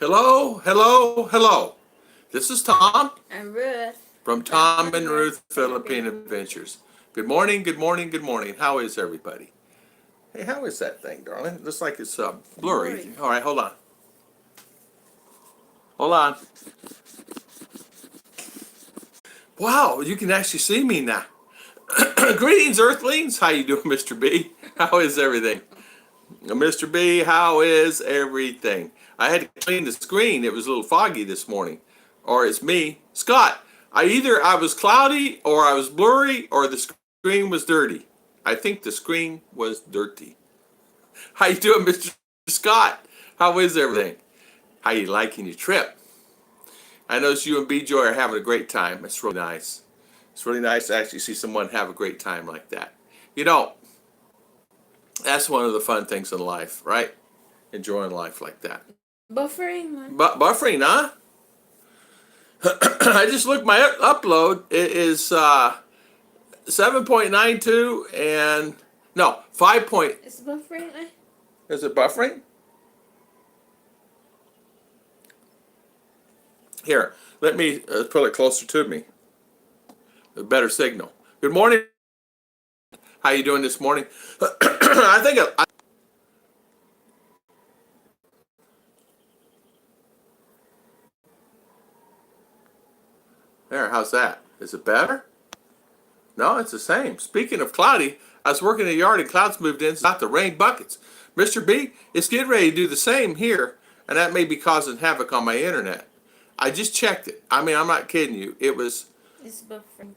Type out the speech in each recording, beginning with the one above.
Hello, hello, hello. This is Tom I'm Ruth from from Tom and Ruth Philippine. Philippine Adventures. Good morning, good morning, good morning. How is everybody? Hey, how is that thing, darling? Looks like it's blurry. Blurry. All right, hold on. Hold on. Wow, you can actually see me now. Greetings, Earthlings. How you doing, Mr. B? How is everything? Mr. B, how is everything? I had to clean the screen. It was a little foggy this morning. Or it's me. Scott, I was cloudy or I was blurry or the screen was dirty. I think the screen was dirty. How you doing, Mr. Scott? How is everything? How you liking your trip? I notice you and B Joy are having a great time. It's really nice. It's really nice to actually see someone have a great time like that. You know, that's one of the fun things in life, right? Enjoying life like that. Buffering. Buffering, huh? I just looked my upload. It is 7.92 and no 5 point. It's buffering. Is it buffering? Here, let me pull it closer to me. A better signal. Good morning. How you doing this morning? I think there. How's that? Is it better? No, it's the same. Speaking of cloudy, I was working in the yard and clouds moved in. It's about to rain buckets. Mr. B, it's getting ready to do the same here, and that may be causing havoc on my internet. I just checked it. I mean, I'm not kidding you. It was It's buffering.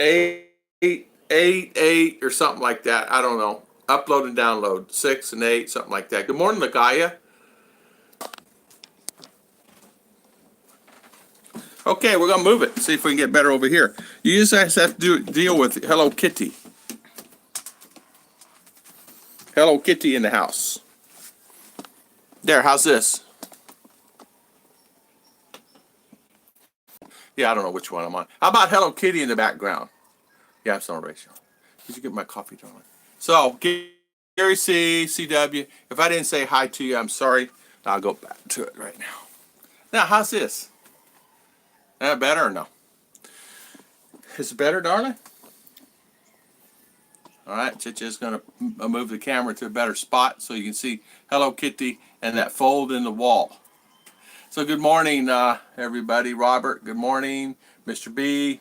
8 or something like that. I don't know. Upload and download 6 and 8, something like that. Good morning, Lagaya. Okay, we're gonna move it. See if we can get better over here. You just have to deal with Hello Kitty. Hello Kitty in the house. There, how's this? Yeah, I don't know which one I'm on. How about Hello Kitty in the background? Yeah, I'm sorry, Rachel. Did you get my coffee, darling? So, Gary C, CW, if I didn't say hi to you, I'm sorry. I'll go back to it right now. Now, how's this? That better or no? Is it better, darling? All right, Chicha's going to move the camera to a better spot so you can see Hello Kitty and that fold in the wall. So good morning, everybody. Robert, good morning. Mr. B.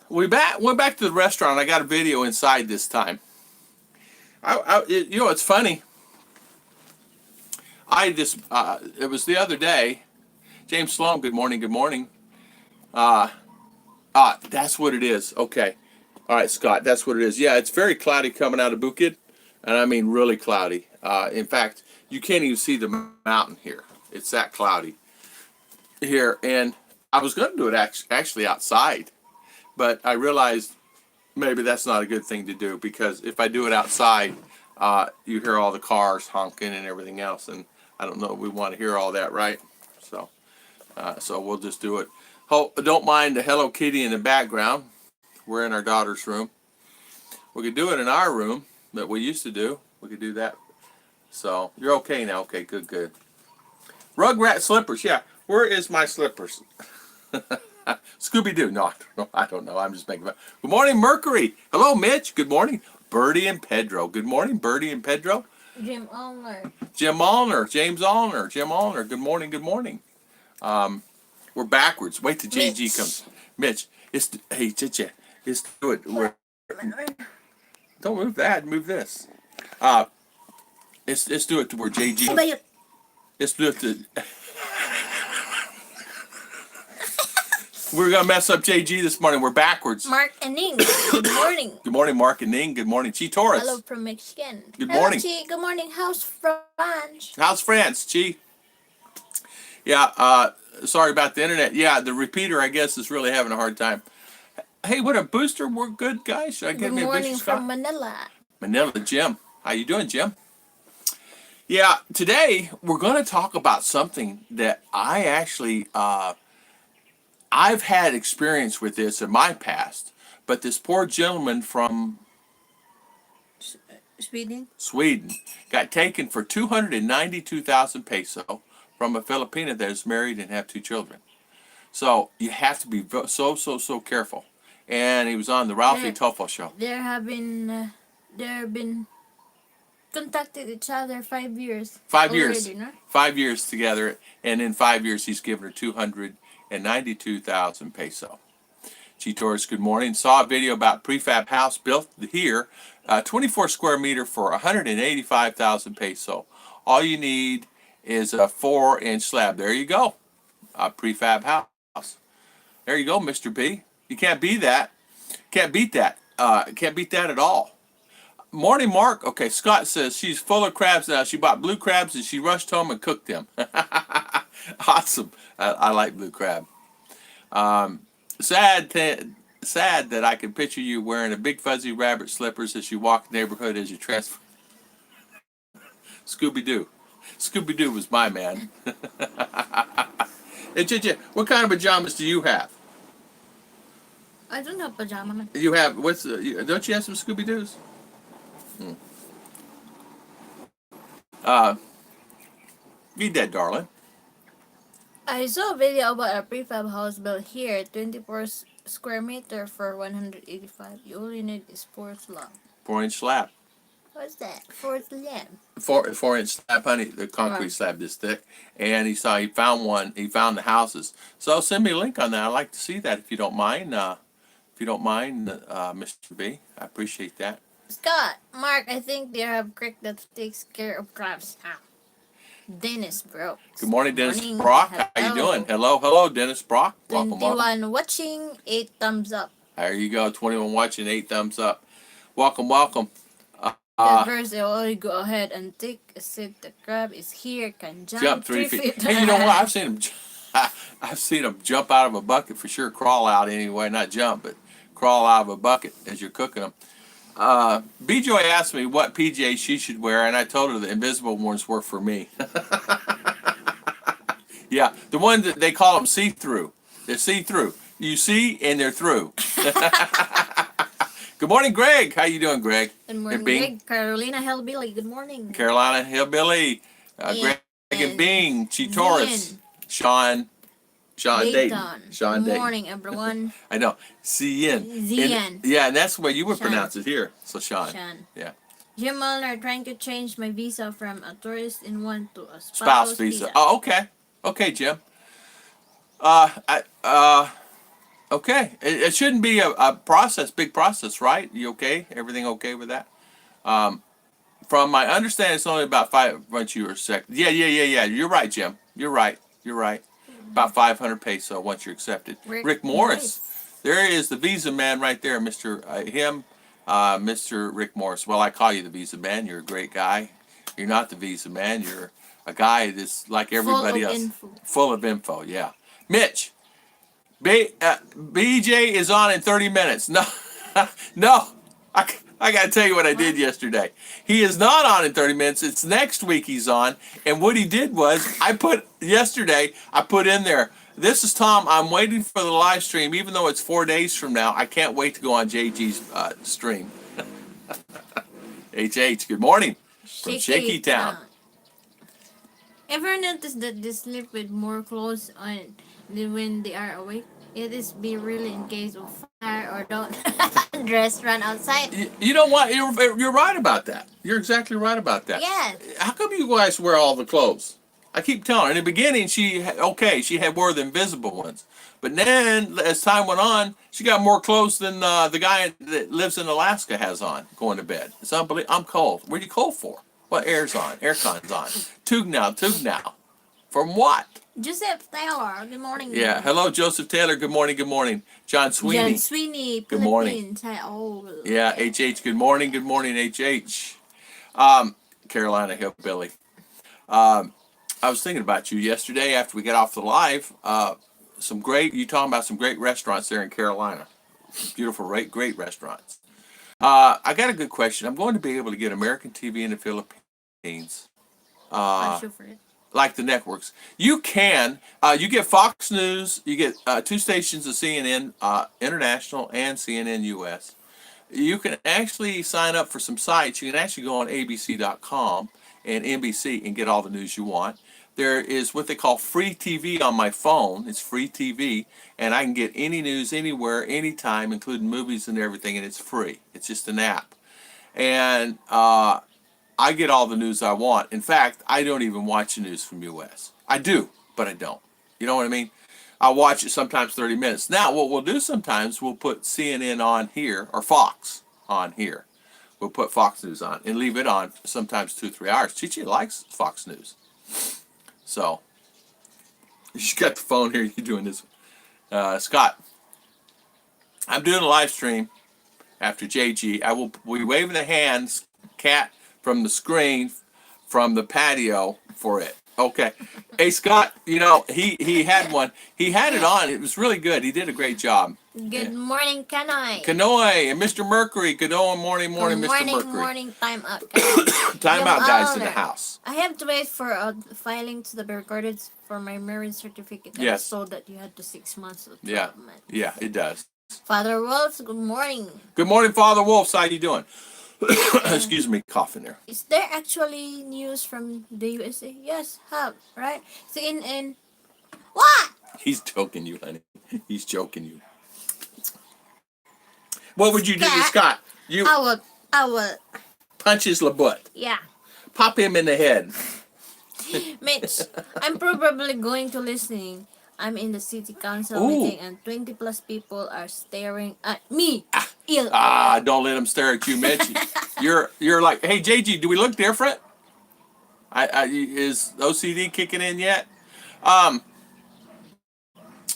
Went back to the restaurant. I got a video inside this time. You know, it's funny. It was the other day. James Sloan, good morning, good morning. That's what it is. Okay. All right, Scott, that's what it is. Yeah, it's very cloudy coming out of Bukid, and I mean really cloudy. In fact, you can't even see the mountain here. It's that cloudy here, and I was going to do it actually outside, but I realized maybe that's not a good thing to do because if I do it outside, you hear all the cars honking and everything else, and I don't know if we want to hear all that, right? So we'll just do it. Oh, don't mind the Hello Kitty in the background. We're in our daughter's room. We could do it in our room that we used to do. We could do that. So you're okay now. Okay, good, good. Rugrat slippers. Yeah, where is my slippers? Scooby-Doo. No, I don't know. I'm just making fun. Good morning, Mercury. Hello, Mitch. Good morning, Birdie and Pedro. Good morning, Birdie and Pedro. Jim Allner. Jim Allner. James Allner. Jim Allner. Good morning, good morning. We're backwards. Wait till JG Mitch. comes. Mitch, hey, Chicha, let's do it. Don't move that. Move this. Let's do it to where JG. Let's do it to. We're gonna mess up JG this morning. We're backwards. Mark and Ning. Good morning. Good morning, Mark and Ning. Good morning, Chi Torres. Hello from Michigan. Good morning. Hello, Chi. Good morning. How's France? How's France, Chi? Yeah. Sorry about the internet. Yeah, the repeater I guess is really having a hard time. Hey, what a booster. We're good, guys. Should I Good get me a morning booster, from Scott? Manila. Manila, Jim. How you doing, Jim? Yeah, today we're going to talk about something that I actually, I've had experience with this in my past, but this poor gentleman from Sweden. Got taken for 292,000 peso from a Filipina that is married and have 2 children. So you have to be so careful. And he was on the Ralphie Toffel show. They've been contacted each other 5 years. 5 years. Already, no? 5 years together, and in 5 years he's given her 292,000 peso. G-Tours, good morning. Saw a video about prefab house built here, 24 square meter for 185,000 peso. All you need is a 4-inch slab. There you go. A prefab house. There you go, Mr. B. You can't beat that. Can't beat that. Can't beat that at all. Morning, Mark. Okay, Scott says she's full of crabs now. She bought blue crabs and she rushed home and cooked them. Awesome. I like blue crab. Sad that I can picture you wearing a big fuzzy rabbit slippers as you walk the neighborhood as you transfer. Scooby-Doo. Scooby-Doo was my man. What kind of pajamas do you have? I don't have pajama. You have, don't you have some Scooby-Doos? Be dead, darling. I saw a video about a prefab house built here, 24 square meter for 185. You only need is 4 slab. 4-inch slab. What's that? 4 slab. 4-inch slab, honey. The concrete slab this thick. And he found one. He found the houses. So send me a link on that. I'd like to see that if you don't mind. Mr. B, I appreciate that. Scott, Mark, I think they have creek that takes care of crabs now. Dennis Brock. Good morning, Dennis Brock. How you doing? Hello, Dennis Brock. Welcome. 21 watching, 8 thumbs up. There you go. 21 watching, 8 thumbs up. Welcome. First, they already go ahead and take a seat. The crab is here, can jump 3 feet. Hey, you know what? I've seen them jump out of a bucket for sure. Crawl out anyway, not jump, but crawl out of a bucket as you're cooking them. B-Joy asked me what PJs she should wear, and I told her the invisible ones were for me. Yeah, the ones that they call them see-through. They're see-through. You see, and they're through. Good morning, Greg. How you doing, Greg? Good morning, Greg. Carolina Hillbilly. Good morning. Carolina Hillbilly. Greg and Bing. Chi-Taurus. Sean Dayton. Good morning, everyone. I know. Zien. Yeah, and that's the way you would pronounce it here. So Sean. Yeah. Jim Muller trying to change my visa from a tourist in one to a spouse visa. Oh, okay. Okay, Jim. Okay. It shouldn't be a big process, right? You okay? Everything okay with that? From my understanding, it's only about 5 once you are second. Yeah. You're right, Jim. You're right. About 500 peso once you're accepted. Rick Morris. There is the visa man right there, Mr. Rick Morris. Well, I call you the visa man. You're a great guy. You're not the visa man. You're a guy that's like everybody else. Full of info, yeah. Mitch. BJ is on in 30 minutes. No. I got to tell you what I did yesterday. He is not on in 30 minutes. It's next week he's on. And what he did was, I put in there, this is Tom. I'm waiting for the live stream. Even though it's 4 days from now, I can't wait to go on JG's stream. HH, good morning. From Shaky Town. Ever noticed that they sleep with more clothes on than when they are awake? It is be really in case of fire or don't dress run outside. You know what? You're right about that. You're exactly right about that. Yes. How come you guys wear all the clothes? I keep telling her. In the beginning, she wore the invisible ones. But then, as time went on, she got more clothes than the guy that lives in Alaska has on going to bed. It's unbelievable. I'm cold. What are you cold for? What air's on? Aircon's on. Tug now. From what? Joseph Taylor, good morning. Yeah, hello, Joseph Taylor. Good morning. John Sweeney. Good morning. Yeah, HH. Good morning, HH. Carolina Hillbilly. I was thinking about you yesterday after we got off the live. You talking about some great restaurants there in Carolina. Beautiful, great restaurants. I got a good question. I'm going to be able to get American TV in the Philippines. I'm sure for it. Like the networks. You can. You get Fox News. You get 2 stations of CNN International and CNN US. You can actually sign up for some sites. You can actually go on abc.com and NBC and get all the news you want. There is what they call free TV on my phone. It's free TV, and I can get any news anywhere, anytime, including movies and everything, and it's free. It's just an app. And I get all the news I want. In fact, I don't even watch the news from U.S. I do, but I don't. You know what I mean? I'll watch it sometimes 30 minutes. Now, what we'll do sometimes, we'll put CNN on here, or Fox on here. We'll put Fox News on and leave it on sometimes 2 or 3 hours. Chichi likes Fox News. So, you got the phone here, you're doing this. Scott, I'm doing a live stream after JG. I will be waving the hands, cat, from the screen, from the patio for it. Okay. Hey, Scott, you know, he had one. He had it on. It was really good. He did a great job. Good morning, Kanoi. Kanoi and Mr. Mercury. Good morning, Good Mr. morning, Mercury. morning, time out, guys. Time out, guys, in the Honor. house. I have to wait for filing to be recorded for my marriage certificate. I Yes. was told that you had to 6 months or 12 Yeah. months. Yeah, it does. Father Wolf, good morning. Good morning, Father Wolf. How you doing? Excuse me, coughing there. Is there actually news from the USA? Yes, have, right? CNN. What? He's joking you, honey. He's joking you. What would you do to Scott? You I will, punch his butt. yeah. Pop him in the head. Mitch, I'm probably going to listening. I'm in the city council Ooh. meeting and 20 plus people are staring at me. Don't let him stare at you, Mitch. You're like, hey, JG, do we look different? Is OCD kicking in yet?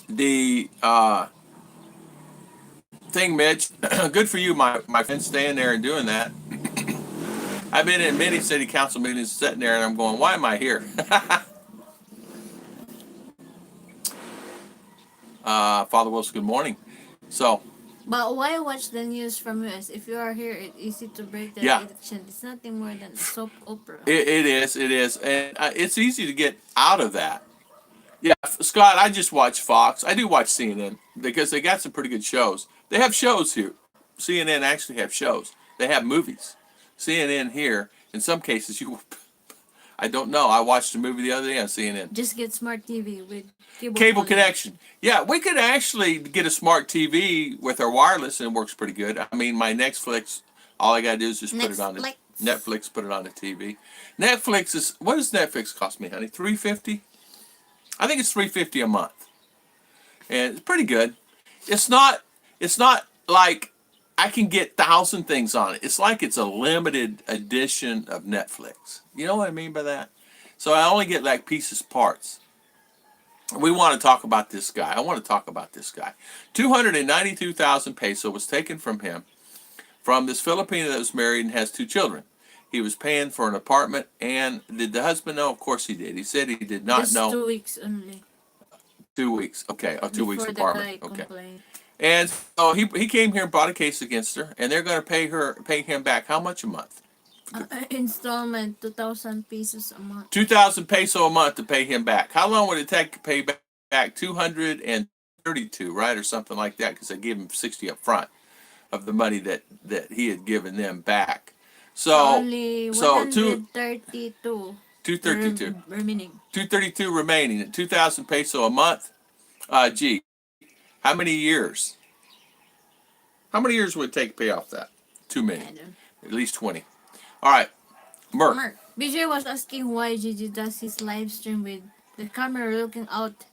The thing, Mitch, good for you, my friend, staying there and doing that. I've been in many city council meetings sitting there and I'm going, why am I here? Father Wilson, good morning. So, But why watch the news from US? If you are here, it's easy to break the Yeah. addiction. It's nothing more than a soap opera. it is, and it's easy to get out of that. Yeah, Scott, I just watch Fox. I do watch CNN because they got some pretty good shows. They have shows here. CNN actually have shows. They have movies. CNN here, in some cases, I don't know. I watched a movie the other day on CNN. Just get smart TV with Cable connection. Yeah, we could actually get a smart TV with our wireless, and it works pretty good. I mean, my Netflix, all I gotta do is just put it on the Netflix. Put it on the TV. Netflix is, what does Netflix cost me, honey? $3.50. I think it's $3.50 a month, and it's pretty good. It's not like I can get 1,000 things on it. It's like it's a limited edition of Netflix. You know what I mean by that? So I only get like pieces, parts. We want to talk about this guy. I want to talk about this guy. 292,000 peso was taken from him, from this Filipina that was married and has 2 children. He was paying for an apartment, and did the husband know? Of course he did. He said he did not Just know. 2 weeks only. 2 weeks. Okay, a 2 weeks Before apartment. the guy Okay. complained. And so he came here and brought a case against her, and they're going to pay him back how much a month? Installment, 2,000 pesos a month. 2,000 peso a month to pay him back. How long would it take to pay back 232, right, or something like that? Because they gave him 60 up front of the money that he had given them back. So Only so 132 232 remaining. 232 remaining at 2,000 peso a month. Gee, how many years? How many years would it take to pay off that? Too many. At least 20. All right, Merc. BJ was asking why Gigi does his live stream with the camera looking out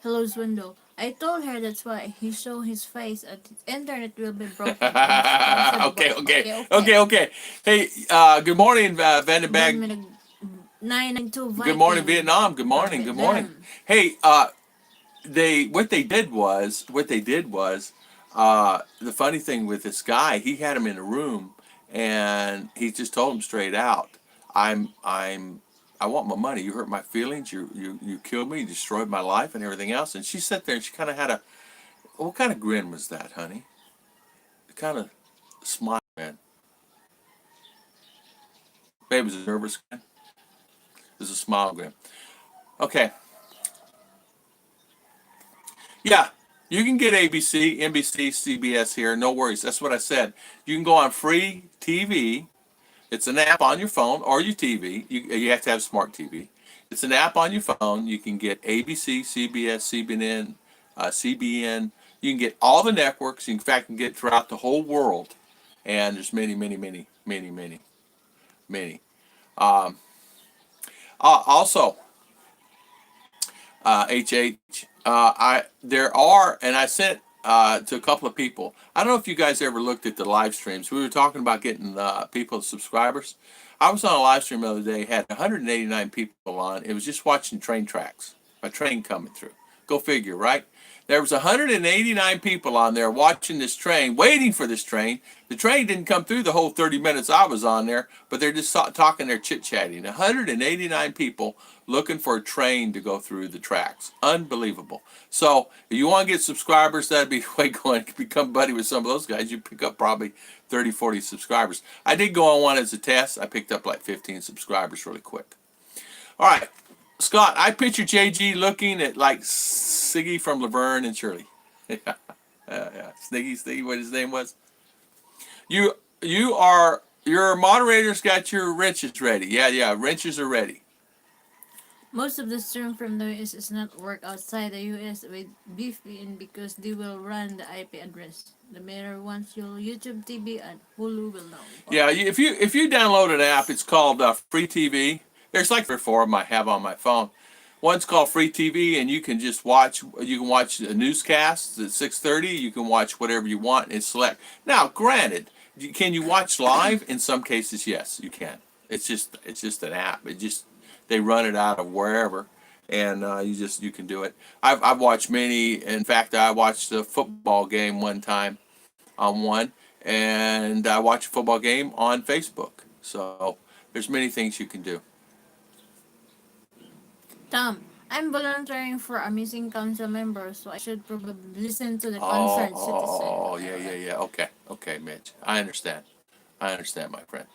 Hello's window. I told her that's why he show his face at the internet will be broken. Okay. Hey, good morning, Vandenberg. 992 Good morning, Vietnam. Good morning. Good morning. Hey, what they did was the funny thing with this guy, he had him in a room and he just told him straight out, I want my money. You hurt my feelings. You killed me. You destroyed my life and everything else. And she sat there and she kind of had what kind of grin was that, honey? The kind of smile, man. Babe, was a nervous grin. It was a smile grin. Okay. Yeah. You can get ABC, NBC, CBS here. No worries. That's what I said. You can go on free TV. It's an app on your phone or your TV. You have to have smart TV. It's an app on your phone. You can get ABC, CBS, CBN, CBN. You can get all the networks. You in fact can get throughout the whole world. And there's many, many, many, many, many, many. Um, also, HH. I there are, and I sent to a couple of people. I don't know if you guys ever looked at the live streams. We were talking about getting people subscribers. I was on a live stream the other day. Had 189 people on. It was just watching train tracks, a train coming through. Go figure, right? There was 189 people on there watching this train, waiting for this train. The train didn't come through the whole 30 minutes I was on there, but they're just talking, they're chit-chatting. 189 people looking for a train to go through the tracks. Unbelievable. So if you want to get subscribers, that'd be the way going. Become buddy with some of those guys. You pick up probably 30, 40 subscribers. I did go on one as a test. I picked up like 15 subscribers really quick. All right. Scott, I picture JG looking at like Siggy from Laverne and Shirley. Yeah, Sniggy, what his name was. Your moderators got your wrenches ready. Yeah, wrenches are ready. Most of the stream from the US is not work outside the US with VPN because they will run the IP address. The matter once your YouTube TV and Hulu will know. Yeah, if you download an app, it's called Free TV. There's like 3 or 4 of them I have on my phone. One's called Free TV, and you can just watch. You can watch a newscast at 6:30. You can watch whatever you want and select. Now, granted, can you watch live? In some cases, yes, you can. It's just an app. They run it out of wherever, and you can do it. I've watched many. In fact, I watched a football game one time on one, and I watched a football game on Facebook. So there's many things you can do. Tom, I'm volunteering for a missing council member, so I should probably listen to the Oh, concerned citizen. yeah. Okay, Mitch. I understand, my friend.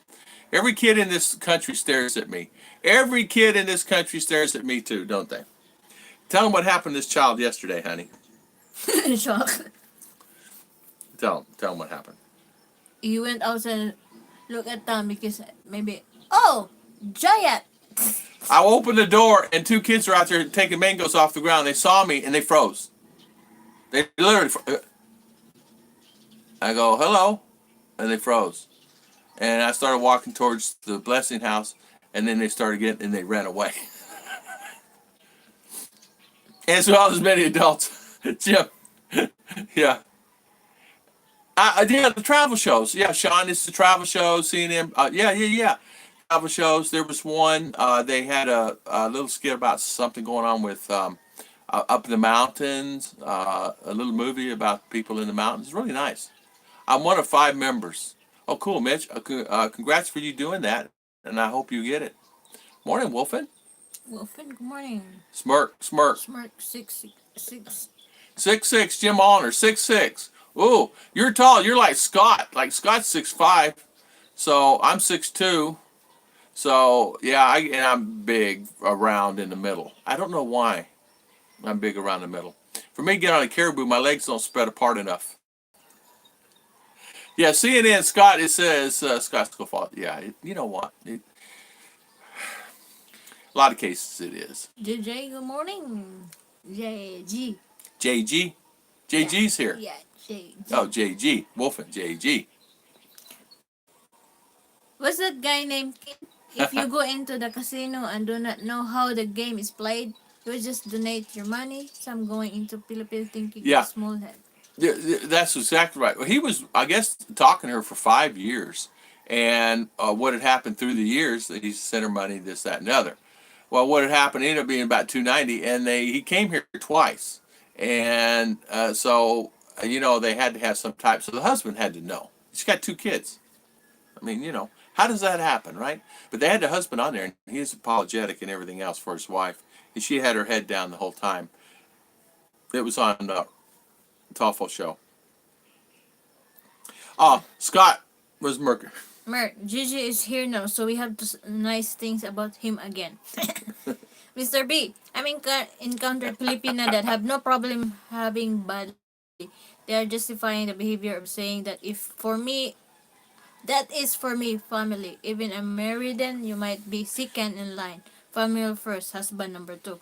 Every kid in this country stares at me. Every kid in this country stares at me too, don't they? Tell them what happened to this child yesterday, honey. Shock. Tell them what happened. You went outside and look at Tom because maybe, oh, giant. I opened the door and 2 kids are out there taking mangoes off the ground. They saw me and they froze. They literally. I go, hello, and they froze. And I started walking towards the blessing house, and then they started getting, and they ran away. As well as many adults. Jim, yeah. Yeah, the travel shows. Yeah, Sean, it's the travel shows, seeing him. Yeah. Travel shows. There was one. They had a little skit about something going on with up in the mountains. A little movie about people in the mountains. Really nice. I'm one of 5 members. Oh, cool, Mitch. Congrats for you doing that, and I hope you get it. Morning, Wolfen. Wolfen, good morning. Smirk. Smirk 666. 6'6", Jim Allner, 6'6". Ooh, you're tall. You're like Scott. Like Scott's 6'5". So I'm 6'2". So yeah, and I'm big around in the middle. I don't know why I'm big around the middle. For me to get on a caribou, my legs don't spread apart enough. Yeah, CNN, Scott, it says, Scott Scofield. Yeah, you know what? A lot of cases it is. JJ, good morning. JG. JG? JG's here. Yeah, JG. Oh, JG. Wolfen, JG. What's that guy named Kid? If you go into the casino and do not know how the game is played, you just donate your money. Some going into Philippines thinking Yeah. it's small head. Yeah, that's exactly right. Well, he was, I guess, talking to her for 5 years. And what had happened through the years, that he sent her money, this, that, and the other. Well, what had happened ended up being about $290, and he came here twice. And so, they had to have some type. So the husband had to know. She's got 2 kids. I mean, how does that happen, right? But they had the husband on there, and he was apologetic and everything else for his wife. And she had her head down the whole time. It was on the Toffel show. Scott was Merker. Gigi is here now, so we have nice things about him again. Mr. B, I'm encountered Filipina that have no problem having bad they are justifying the behavior of saying that if for me, that is for me, family. Even I'm married, then you might be second in line. Family first, husband number two.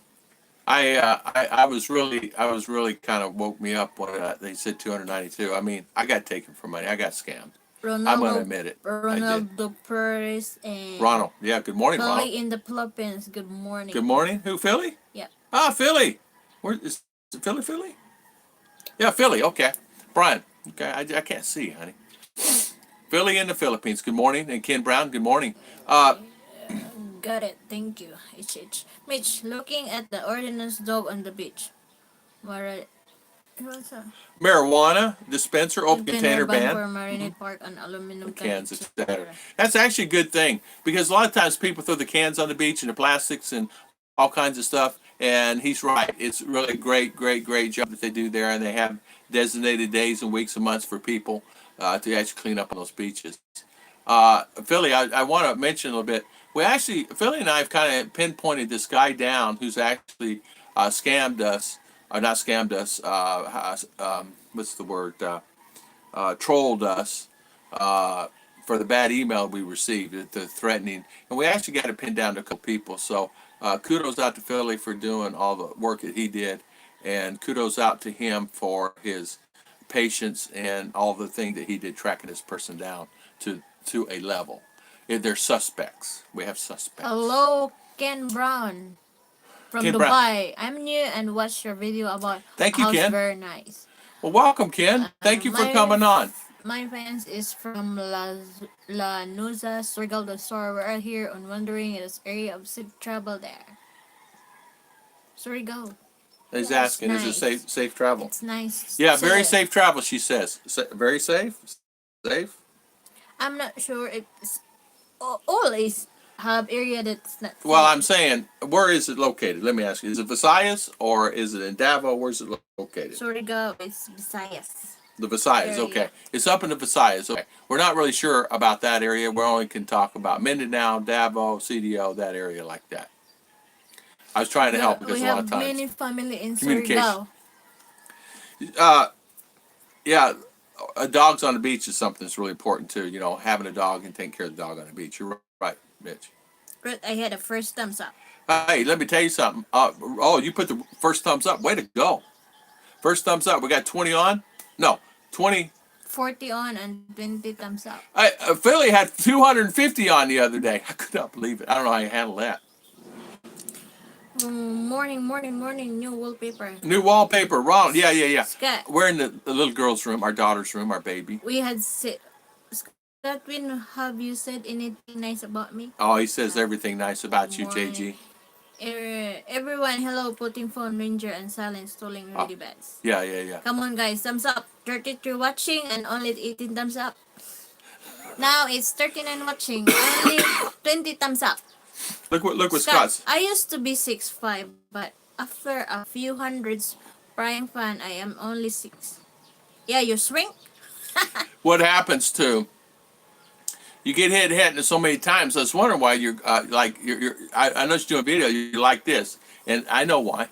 I was really kind of woke me up when they said 292. I mean, I got taken for money. I got scammed. I'm gonna Ronaldo, admit it. I did. Ronaldo Perez and Ronald. Yeah. Good morning, Ronald. Philly in the Philippines. Good Good morning. morning. Who? Philly? Yeah. Ah, Philly. Where is it? Philly? Philly? Yeah, Philly. Okay. Brian. Okay. I can't see, honey. Philly in the Philippines. Good morning. And Ken Brown. Good morning. Uh, Got it. Thank you. HH. Mitch, looking at the ordinance dog on the beach. Mara, what's that? marijuana dispenser, open Container container ban ban. for Marinade Park on aluminum can, Cans, etc. etc. That's actually a good thing because a lot of times people throw the cans on the beach and the plastics and all kinds of stuff. And he's right. It's really a great job that they do there, and they have designated days and weeks and months for people to actually clean up on those beaches. Philly, I want to mention a little bit. We actually, Philly and I have kind of pinpointed this guy down who's actually scammed us, or not scammed us. What's the word? Trolled us for the bad email we received, the threatening, and we actually got it pinned down to a couple people. So kudos out to Philly for doing all the work that he did, and kudos out to him for his patience and all the thing that he did tracking this person down to a level. They're suspects. We have suspects. Hello, Ken Brown from Ken Brown. Dubai. I'm new and watched your video about Thank you, house Ken. very nice. Well, welcome, Ken. Thank you for coming on. My fans is from La Nuza, Surgal del Sur. We're here on wondering this area of safe travel there. Surgal. He's Yeah, asking, is it nice. safe travel? It's nice. Yeah, very safe travel, she says. Very safe? Safe? I'm not sure if it's always have area that's not safe. Well, I'm saying, where is it located? Let me ask you. Is it Visayas or is it in Davao? Where's it located? Surgal is Visayas. The Visayas, Area. okay. It's up in the Visayas, okay. We're not really sure about that area. We only can talk about Mindinao, Davao, CDO, that area like that. I was trying to help because we a lot of have times. many family in Communication. Surigao. Yeah, dogs on the beach is something that's really important too. You know, having a dog and taking care of the dog on the beach. You're right, Mitch. Ruth, I had a first thumbs up. Hey, let me tell you something. Oh, you put the first thumbs up. Way to go. First thumbs up. We got 20 on? No, 20. 40 on and 20 thumbs up. Philly had 250 on the other day. I could not believe it. I don't know how you handle that. Morning. New wallpaper. New wallpaper. Ronald. Yeah. Scott. We're in the little girl's room, our daughter's room, our baby. We had said, Scott, have you said anything nice about me? Oh, he says everything nice about you, Morning. JG. Everyone, hello, putting phone ranger and silent stalling really bats. Yeah. Come on, guys, thumbs up. 33 watching and only 18 thumbs up. Now it's 39 watching, only 20 thumbs up. Look what Scott, Scott's. I used to be 6'5", but after a few hundreds prying fan, I am only 6. Yeah, you shrink? What happens to you get hit so many times. I was wondering why you're I know you're doing a video. You're like this, and I know why.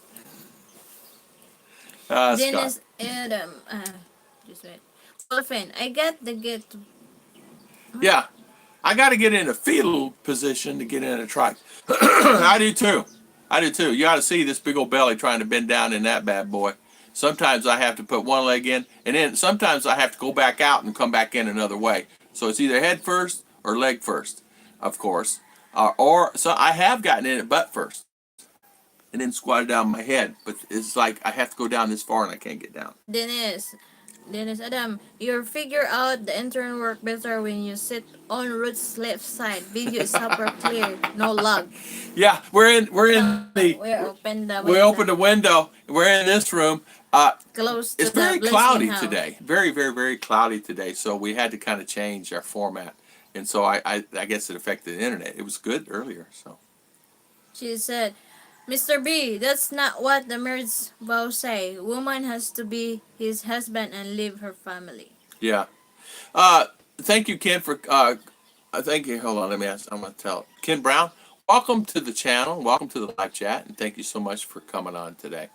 Dennis Scott. Adam, just wait. Wolfen, I got the get. Yeah, I got to get in a fetal position to get in a trike. I do too. You got to see this big old belly trying to bend down in that bad boy. Sometimes I have to put one leg in, and then sometimes I have to go back out and come back in another way. So it's either head first or leg first, of course. Or so I have gotten in it butt first, and then squatted down my head. But it's like I have to go down this far and I can't get down. Dennis Adam, you figure out the intern work better when you sit on Ruth's left side. Video is super clear, no lag. Yeah, we opened the window. We're in this room. Close to It's the very blessing cloudy house. today. Very cloudy today. So we had to kind of change our format, and so I guess it affected the internet. It was good earlier. So She said, Mr. B, that's not what the marriage vows say. Woman has to be his husband and leave her family. yeah. Thank you, Ken, for thank you. Hold on, let me ask. I'm gonna tell Ken Brown. Welcome to the channel. Welcome to the live chat, and thank you so much for coming on today.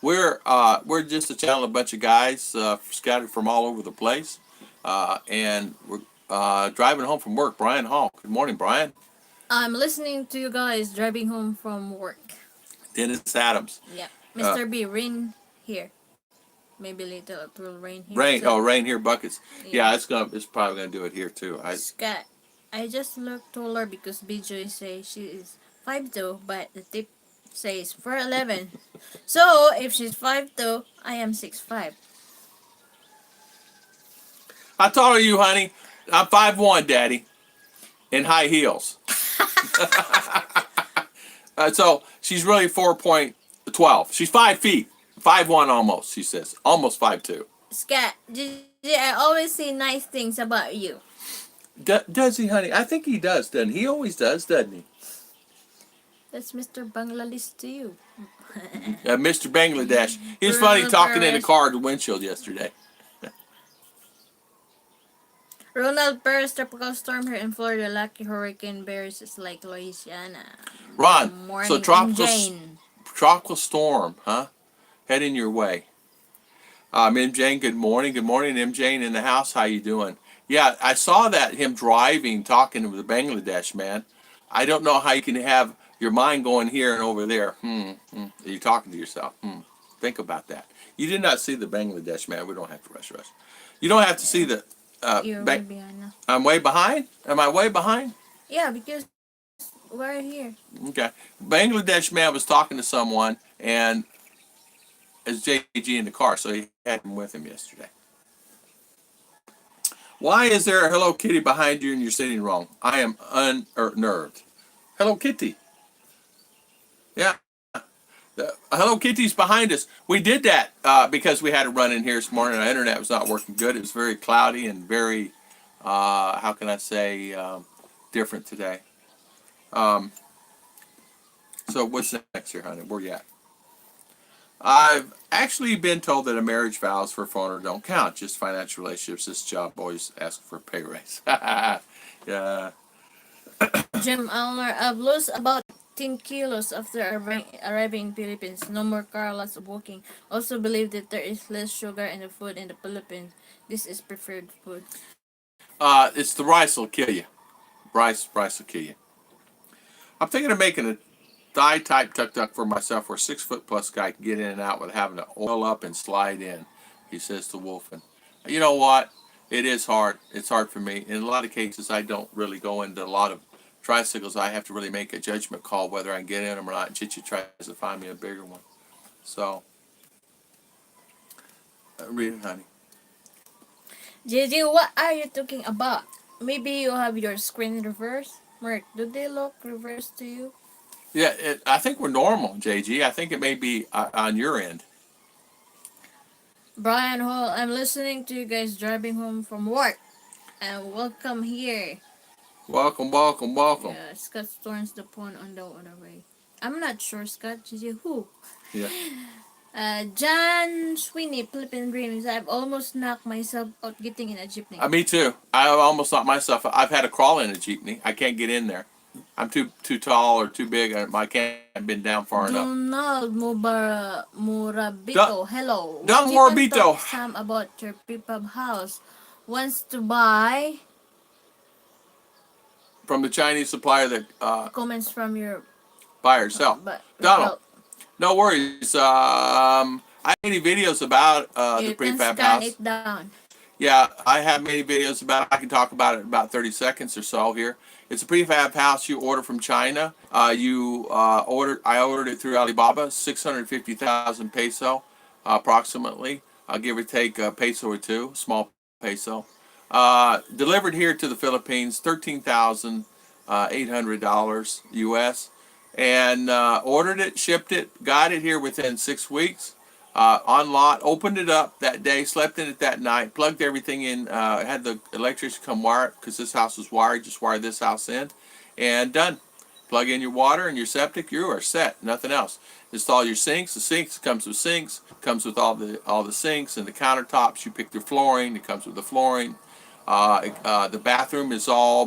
we're just a channel, a bunch of guys scattered from all over the place, and we're driving home from work. Brian Hall. Good morning, Brian. I'm listening to you guys driving home from work. Dennis Adams. Yeah. Uh, Mr. B, rain here. Maybe later it will rain here. Rain. So, Oh, rain here buckets. yeah. Yeah, it's probably gonna do it here too. Scott, I just looked taller because BJ says she is 5'2", but the tip says 4'11". So if she's 5'2", I am 6'5". How tall are you, honey? I'm 5'1", Daddy, in high heels. So she's really 4.12. She's 5 feet, 5'1" almost. She says almost 5'2". Scott, I always say nice things about you. Does he, honey? I think he does, doesn't he? He always does, doesn't he? That's Mr. Bangladesh to you. Mr. Bangladesh. He was funny Ronald talking in the Perez. car at the windshield yesterday. Ronald Perez tropical storm here in Florida. Lucky Hurricane Bears is like Louisiana. Ron, Morning, so tropical storm, huh? Heading your way. M. Good morning. Good morning, M. Jane in the house. How you doing? Yeah, I saw that him driving, talking with the Bangladesh man. I don't know how you can have your mind going here and over there. Are you talking to yourself? Think about that. You did not see the Bangladesh man. We don't have to rush. You don't have to see the. You're way behind now. I'm way behind. Am I way behind? Yeah, because we're here. Okay. Bangladesh man was talking to someone, and it's JG in the car, so he had him with him yesterday. Why is there a Hello Kitty behind you and you're sitting wrong? I am unnerved. Hello Kitty. Yeah. The Hello Kitty's behind us. We did that because we had to run in here this morning. Our internet was not working good. It was very cloudy and very, how can I say, different today. So what's next here, honey? Where you at? I've actually been told that a marriage vows for a foreigner don't count, just financial relationships. This job always asks for a pay raise. Yeah. Jim Alner, I've lost about 10 kilos after arriving in Philippines. No more car, lots of walking. Also believe that there is less sugar in the food in the Philippines. This is preferred food. It's the rice will kill you. Rice will kill you. I'm thinking of making a thigh type tuk-tuk for myself where 6-foot+ guy can get in and out without having to oil up and slide in, he says to Wolfen. You know what? It is hard. It's hard for me. In a lot of cases, I don't really go into a lot of tricycles. I have to really make a judgment call whether I can get in them or not. Chichi tries to find me a bigger one. So, read it, honey. JJ, what are you talking about? Maybe you have your screen reversed? Mark, do they look reversed to you? Yeah, I think we're normal, JG. I think it may be on your end. Brian Hall, I'm listening to you guys driving home from work. And welcome here. Welcome. Yeah, Scott turns the phone on the other way. I'm not sure, Scott. JJ, who? Yeah. John Sweeney, Philippine Dreams. I've almost knocked myself out getting in a jeepney. Me too. I almost knocked myself. I've had to crawl in a jeepney. I can't get in there. I'm too tall or too big. I can't been down far enough. Donald Morabito, hello. Don You can Morabito. talk some about your Pipab house. Wants to buy From the Chinese supplier that comments from your buy or sell. Donald, no worries. I have many videos about the prefab house. It down. Yeah, I have many videos about it. I can talk about it in about 30 seconds or so here. It's a prefab house you order from China. I ordered it through Alibaba, 650,000 peso, approximately. I'll give or take a peso or two, small peso. Delivered here to the Philippines, $13,800 US. And ordered it, shipped it, got it here within 6 weeks. On lot, opened it up that day, slept in it that night, plugged everything in, had the electrician come wire it because this house was wired, just wire this house in, and done. Plug in your water and your septic, you are set, nothing else. Install your sinks. The sinks comes with sinks, comes with all the sinks and the countertops. You pick your flooring, it comes with the flooring. The bathroom is all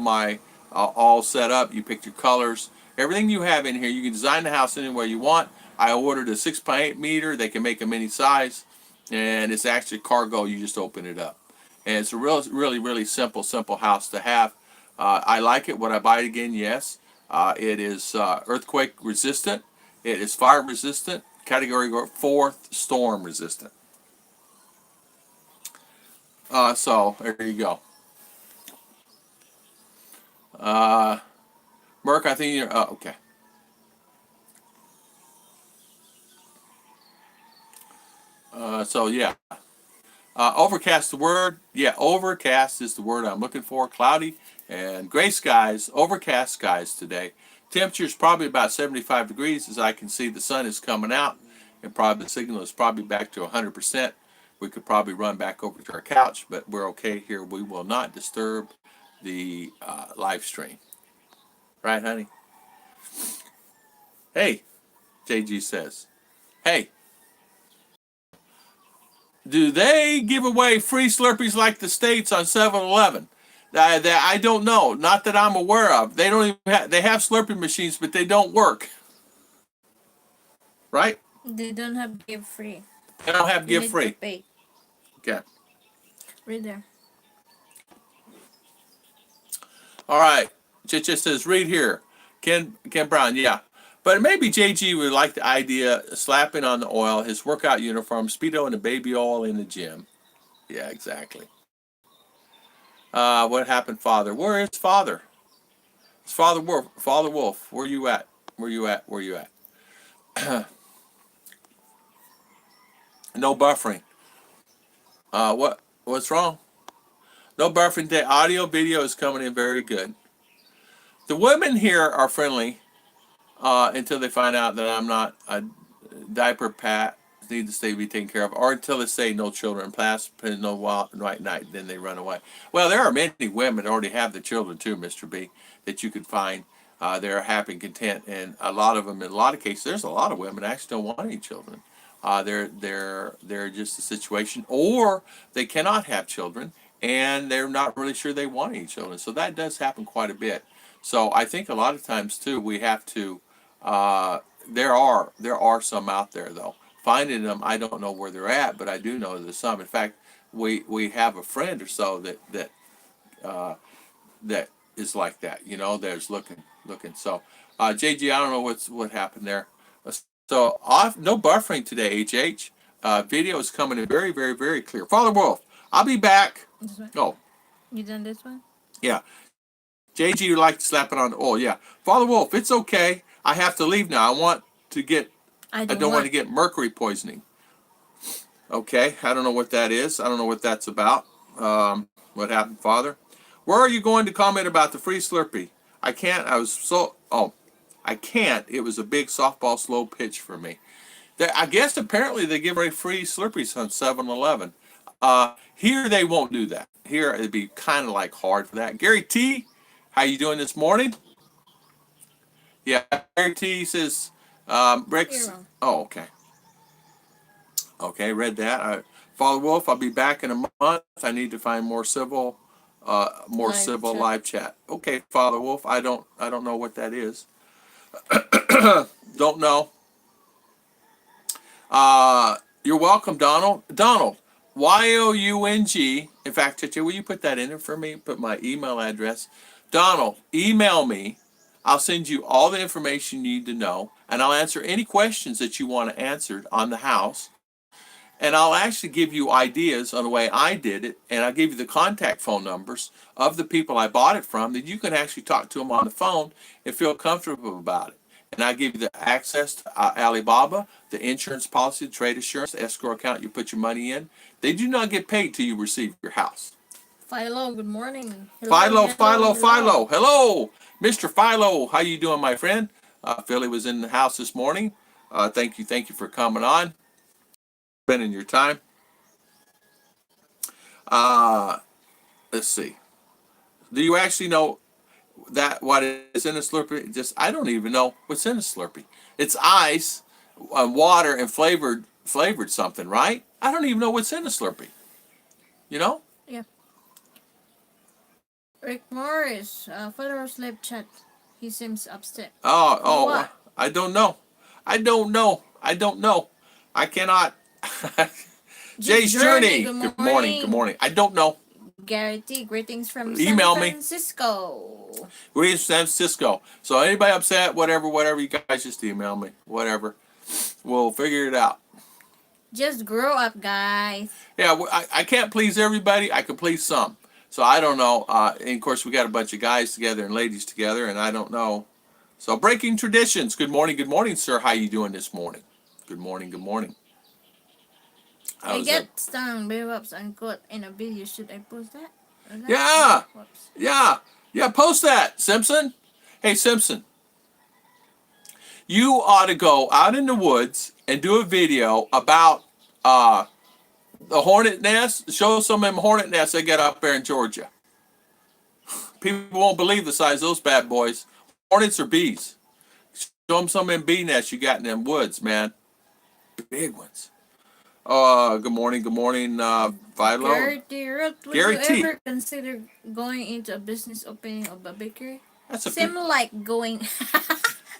set up. You pick your colors. Everything you have in here, you can design the house any way you want. I ordered a 6x8 meter. They can make them any size, and it's actually cargo. You just open it up, and it's a really simple house to have. I like it. Would I buy it again? Yes. It is earthquake resistant. It is fire resistant. Category 4 storm resistant. So there you go. Merc, I think you're okay. So yeah, overcast the word. Yeah, overcast is the word I'm looking for. Cloudy and gray skies. Overcast skies today. Temperature is probably about 75 degrees. As I can see, the sun is coming out, and probably the signal is probably back to 100%. We could probably run back over to our couch, but we're okay here. We will not disturb the live stream. Right, honey? Hey, JG says. Hey, do they give away free Slurpees like the States on 7-Eleven? I don't know. Not that I'm aware of. They don't even they have Slurpee machines, but they don't work. Right? They don't have give free. They don't have You give need to free. pay. Okay. Read there. All right. Just says, read here. Ken Brown, yeah. But maybe JG would like the idea slapping on the oil, his workout uniform, Speedo, and the baby oil in the gym. Yeah, exactly. What happened, Father? Where is Father? It's Father Wolf. Father Wolf, where you at? Where you at? Where you at? No buffering. What's wrong? No buffering today. Audio, video is coming in very good. The women here are friendly until they find out that I'm not a diaper pat, need to stay be taken care of, or until they say no children, pass no white night, then they run away. Well, there are many women that already have the children too, Mr. B, that you could find. They're happy and content, and a lot of them, in a lot of cases, there's a lot of women that actually don't want any children. They're just a situation, or they cannot have children, and they're not really sure they want any children. So that does happen quite a bit. So I think a lot of times too, we have to. There are some out there though. Finding them, I don't know where they're at, but I do know there's some. In fact, we have a friend or so that is like that. You know, there's looking. So, JG, I don't know what happened there. So off, no buffering today, HH. Video is coming in very clear. Father Wolf, I'll be back. This one. Oh, You done this one? yeah. JG would like to slap it on the oil. Yeah. Father Wolf, it's okay. I have to leave now. I don't want to get mercury poisoning. Okay. I don't know what that is. I don't know what that's about. What happened, Father? Where are you going to comment about the free Slurpee? I can't. I can't. It was a big softball slow pitch for me. I guess apparently they give away free Slurpees on 7-Eleven. Here they won't do that. Here it'd be kind of like hard for that. Gary T, how you doing this morning? Yeah, Gary T says, Rex. Hero. Oh, okay. Okay, read that. Father Wolf, I'll be back in a month. I need to find more civil live chat. Okay, Father Wolf, I don't know what that is. Don't know. You're welcome, Donald. Donald, Young. In fact, Chichi, will you put that in there for me? Put my email address. Donald, email me. I'll send you all the information you need to know, and I'll answer any questions that you want answered on the house. And I'll actually give you ideas on the way I did it, and I'll give you the contact phone numbers of the people I bought it from that you can actually talk to them on the phone and feel comfortable about it. And I give you the access to Alibaba, the insurance policy, the trade assurance, the escrow account you put your money in. They do not get paid till you receive your house. Philo, good morning. Hello. Hello, Mr. Philo. How you doing, my friend? Philly was in the house this morning. Thank you for coming on. Spending your time. Let's see. Do you actually know that what is in a Slurpee? I don't even know what's in a Slurpee. It's ice, water, and flavored something, right? I don't even know what's in a Slurpee. You know? Yeah. Rick Morris, Federal Slave Chat. He seems upset. Oh, What? I don't know. I don't know. I cannot. Jay's Journey, Journey. good Good morning. Good morning. I don't know. Gary T, greetings from Email San me. Francisco. We're in San Francisco. So anybody upset, whatever, you guys just email me. Whatever. We'll figure it out. Just grow up, guys. Yeah, I can't please everybody. I can please some. So I don't know. And of course, we got a bunch of guys together and ladies together, and I don't know. So breaking traditions. Good morning, sir. How you doing this morning? Good morning. I How's get that? stung by whoops unquote in a video. Should I post that? Yeah. Whoops. Yeah, post that, Simpson. Hey, Simpson. You ought to go out in the woods and do a video about the hornet nest. Show some of them hornet nests they got up there in Georgia. People won't believe the size of those bad boys. Hornets or bees. Show them some of them bee nests you got in them woods, man. Big ones. Good morning, Philo. Ruth, would Gary you T. ever consider going into a business opening of a bakery? That's a Seem good. like going.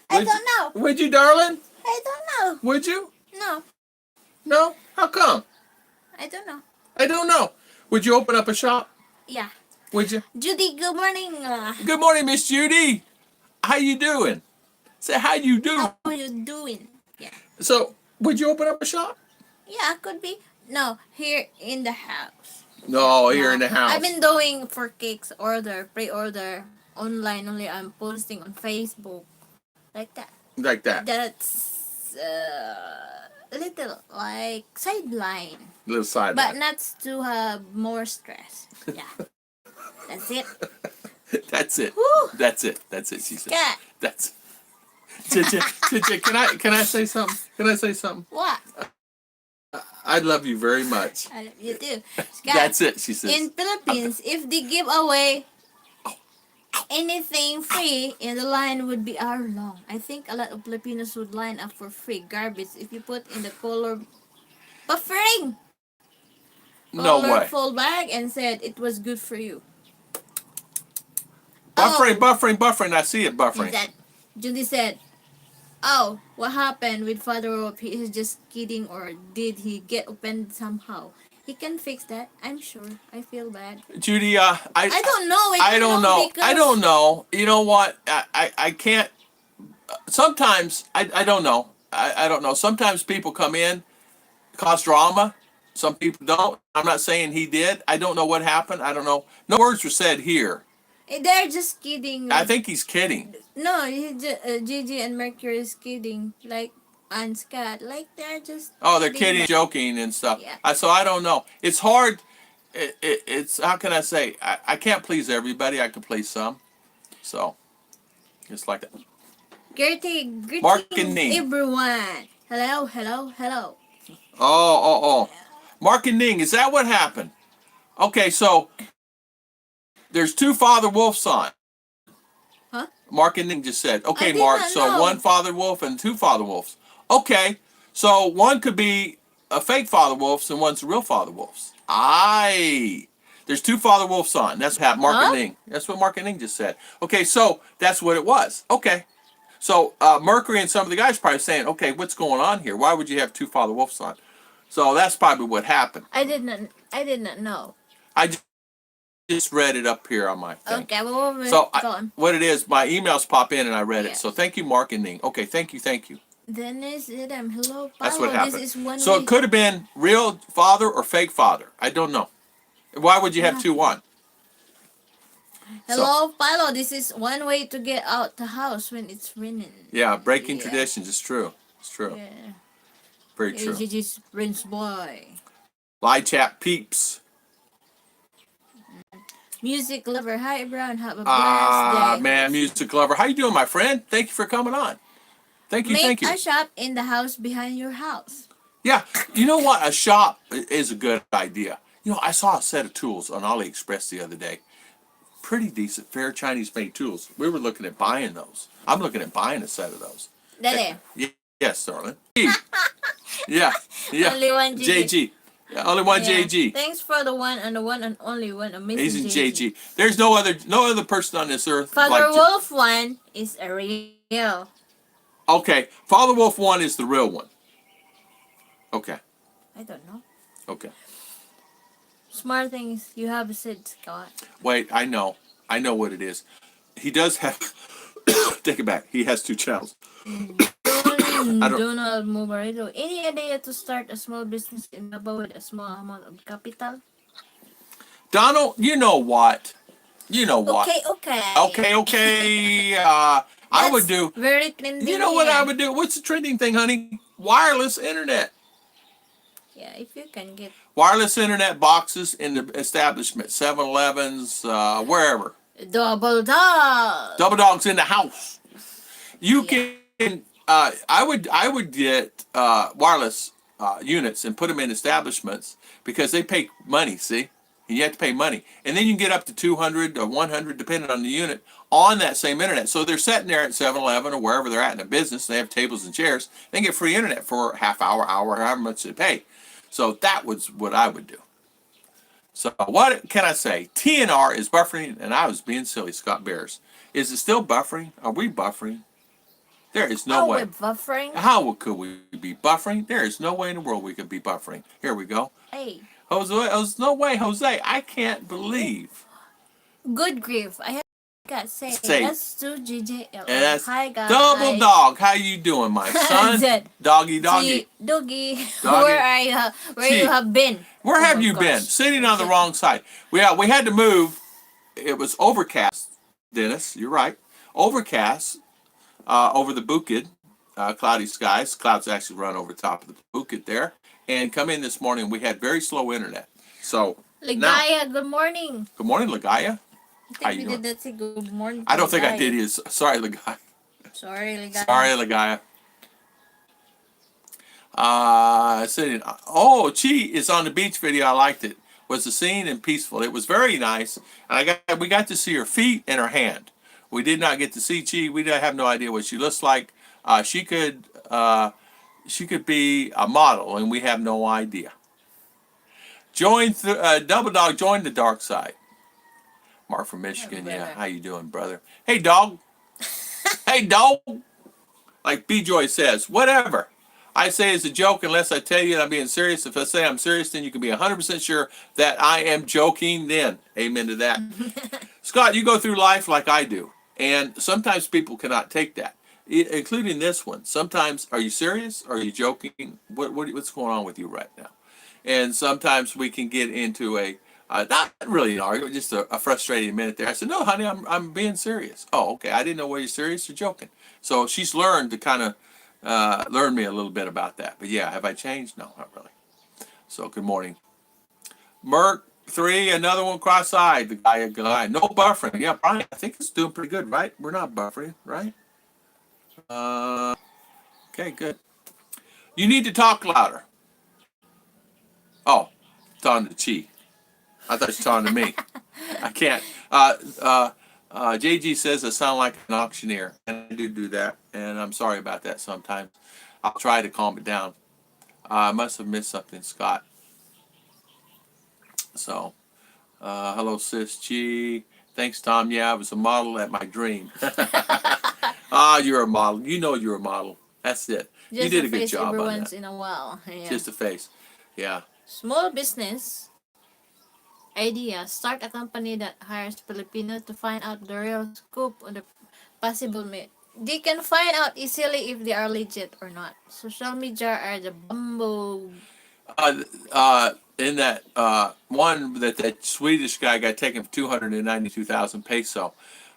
I don't know. Would you, darling? I don't know. Would you? No, No? How come? I don't know. I don't know. Would you open up a shop? Yeah. Would you? Judy, good morning. Good morning, Miss Judy. How you doing? Say how you do. How are you doing? Yeah. So, would you open up a shop? Yeah, could be. No, here in the house. No, here in the house. I've been doing for cakes pre-order online only. I'm posting on Facebook like that. Like that. That's a little like sideline, Little side. but not to have more stress. Yeah, that's it. That's it. Whew. That's it. She said. Yeah. That's. Can I say something? Can I say something? What? I love you very much. I love you too. That's it. She says. In Philippines, if they give away anything free, in the line would be hour long. I think a lot of Filipinos would line up for free garbage if you put in the buffering No way. colorful bag and said it was good for you. Buffering. I see it buffering. That Judy said, "Oh, what happened with Father Rope? He is just kidding, or did he get offended somehow? He can fix that, I'm sure. I feel bad." Judy, I don't know. I don't know. Because I don't know. You know what? I can't. Sometimes I don't know. I don't know. Sometimes people come in, cause drama. Some people don't. I'm not saying he did. I don't know what happened. I don't know. No words were said here. they're just kidding. I think he's kidding. No, Gigi and Mercury is kidding. Like, and Scott. Like, they're just Oh, they're kidding, joking, and stuff. Yeah. So I don't know. It's hard. It's how can I say? I can't please everybody. I can please some. So, it's like that. Greetings, Marketing. everyone. Hello. Oh. Mark and Ning, is that what happened? Okay, so there's two Father Wolves on. Huh? Mark and Ning just said. Okay, I did Mark, not so know. one Father Wolf and two Father Wolves. Okay, so one could be a fake Father Wolves and one's a real Father Wolves. There's two Father Wolves on. That's what Mark and Ning. That's what Mark and Ning just said. Okay, so that's what it was. Okay. So Mercury and some of the guys probably saying, okay, what's going on here? Why would you have two Father Wolves on? So that's probably what happened. I did not know. I just read it up here on my thing. Okay, well, So go on. what it is, my emails pop in and I read it. Yes. So thank you, Mark and Ning. Okay, thank you. Dennis, Adam, hello, That's Paolo. what happened. This is one So way. it could have been real father or fake father. I don't know. Why would you have two on? Hello, Paolo. This is one way to get out the house when it's raining. Yeah, breaking traditions. It's true. It's true. Yeah. Very true. Gigi's Prince Boy. Live chat peeps. Music lover. Hi, everyone. Have a blessed day. Man, music lover. How you doing, my friend? Thank you for coming on. Thank you. Make a shop in the house behind your house. Yeah, you know what? A shop is a good idea. You know, I saw a set of tools on AliExpress the other day. Pretty decent, fair Chinese-made tools. We were looking at buying those. I'm looking at buying a set of those. Dale. Yes, darling. Yeah. Only one JG. Yeah, only one JG. Thanks for the one and only one amazing He's in JG. There's no other person on this earth Father like Wolf one is a real. Okay, Father Wolf 1 is the real one. Okay. I don't know. Okay. Smart things you have said, Scott. Wait, I know. I know what it is. He does have. Take it back. He has two channels. I don't. Donald Mubaredo. Any idea to start a small business in Davao with a small amount of capital? Donald, you know what? You know what? Okay, okay. Okay, okay. I would That's do. very trending You know what I here. would do? What's the trending thing, honey? Wireless internet. Yeah, if you can get Wireless internet boxes in the establishment, 7-Elevens, wherever. double dog. Double dogs in the house. You Yeah. can. I would get wireless units and put them in establishments because they pay money. See, and you have to pay money, and then you can get up to 200 or 100 depending on the unit on that same internet. So they're sitting there at 7-Eleven or wherever they're at in a business. They have tables and chairs. They get free internet for half hour, however much they pay. So that was what I would do. So what can I say? TNR is buffering, and I was being silly, Scott Bears. Is it still buffering? Are we buffering? There is no Oh, way. we're buffering. How could we be buffering? There is no way in the world we could be buffering. Here we go. Hey, Jose, no way, Jose. I can't believe. good grief. I have got say Say, S2GJL. and that's Hi guys. Double Dog. How you doing, my son? Zed. Doggy, doggy. Doggy. Doggy. Where are you? Where you Gee. have been? Where Oh have my you been? gosh. Sitting on the wrong side. We had to move. It was overcast, Dennis. You're right. Overcast over the Bukid. Cloudy skies. Clouds actually run over top of the Bukid there. And come in this morning, we had very slow internet. So now, Ligaya, good morning. good morning, Lagaya. I How think you we doing? did that say good morning. I don't think I Ligaya. did his. Sorry, Lagaya. Sorry, Ligaya. Sorry, Lagaya. Sitting. Oh, Chi is on the beach video. I liked it. Was the scene and peaceful. It was very nice. And we got to see her feet and her hand. We did not get to see Chi. We have no idea what she looks like. She could be a model, and we have no idea. Double Dog joined the dark side. Mark from Michigan. Hey, Yeah, brother. how you doing, brother? Hey, dog. Hey, dog. Like B-Joy says, whatever. I say it's a joke unless I tell you that I'm being serious. If I say I'm serious, then you can be 100% sure that I am joking then. Amen to that. Scott, you go through life like I do. And sometimes people cannot take that, including this one. Sometimes, are you serious? Are you joking? What's going on with you right now? And sometimes we can get into not really an argument, just a frustrating minute there. I said, no, honey, I'm being serious. Oh, okay. I didn't know whether you're serious or joking. So she's learned to kind of learn me a little bit about that. But yeah, have I changed? No, not really. So good morning. Merc 3, another one cross-eyed. The guy. No buffering. Yeah, Brian, I think it's doing pretty good, right? We're not buffering, right? Okay, good. You need to talk louder. Oh, it's on to Chi. I thought you were talking to me. I can't. JG says I sound like an auctioneer, and I do that, and I'm sorry about that sometimes. I'll try to calm it down. I must have missed something, Scott. So, hello, sis G. Thanks, Tom. Yeah, I was a model at my dream. You're a model. You know you're a model. That's it. Just you did a a good face job every on once that. in a while. Yeah. Just a face. Yeah. Small business idea. Start a company that hires Filipinos to find out the real scoop on the possible myth. They can find out easily if they are legit or not. Social media are the bumbo. In that one that Swedish guy got taken for 292,000 peso.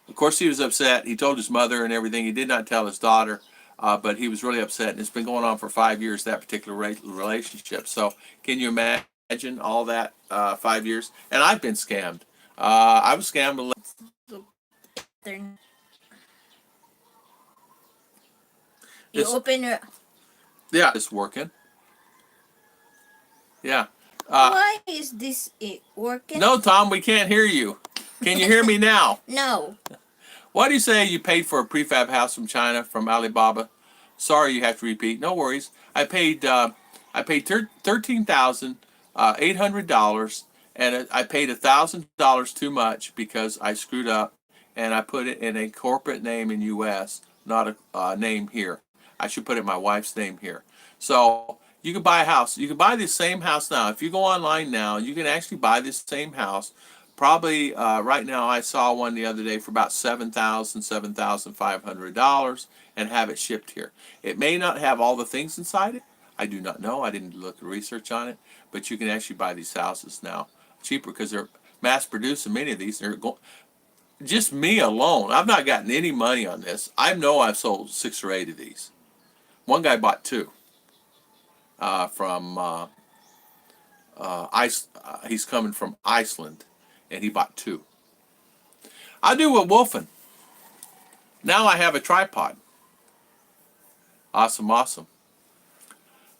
Of course, he was upset. He told his mother and everything. He did not tell his daughter, but he was really upset. And it's been going on for 5 years, that particular relationship. So can you imagine all that 5 years? And I've been scammed. I was scammed. You open your. Yeah, it's working. Yeah. Why is this working? No, Tom, we can't hear you. Can you hear me now? No. Why do you say you paid for a prefab house from China from Alibaba? Sorry, you have to repeat. No worries. I paid $13,800, and I paid $1,000 too much because I screwed up, and I put it in a corporate name in U.S., not a name here. I should put it my wife's name here. So You can buy a house. You can buy this same house now. If you go online now, you can actually buy this same house. Probably right now, I saw one the other day for about $7,500 and have it shipped here. It may not have all the things inside it. I do not know. I didn't look at research on it, but you can actually buy these houses now cheaper because they're mass produced. And many of these they're going. Just me alone, I've not gotten any money on this. I know I've sold 6 or 8 of these. One guy bought 2 from he's coming from Iceland, and he bought 2. I do with wolfing. Now I have a tripod. Awesome, awesome.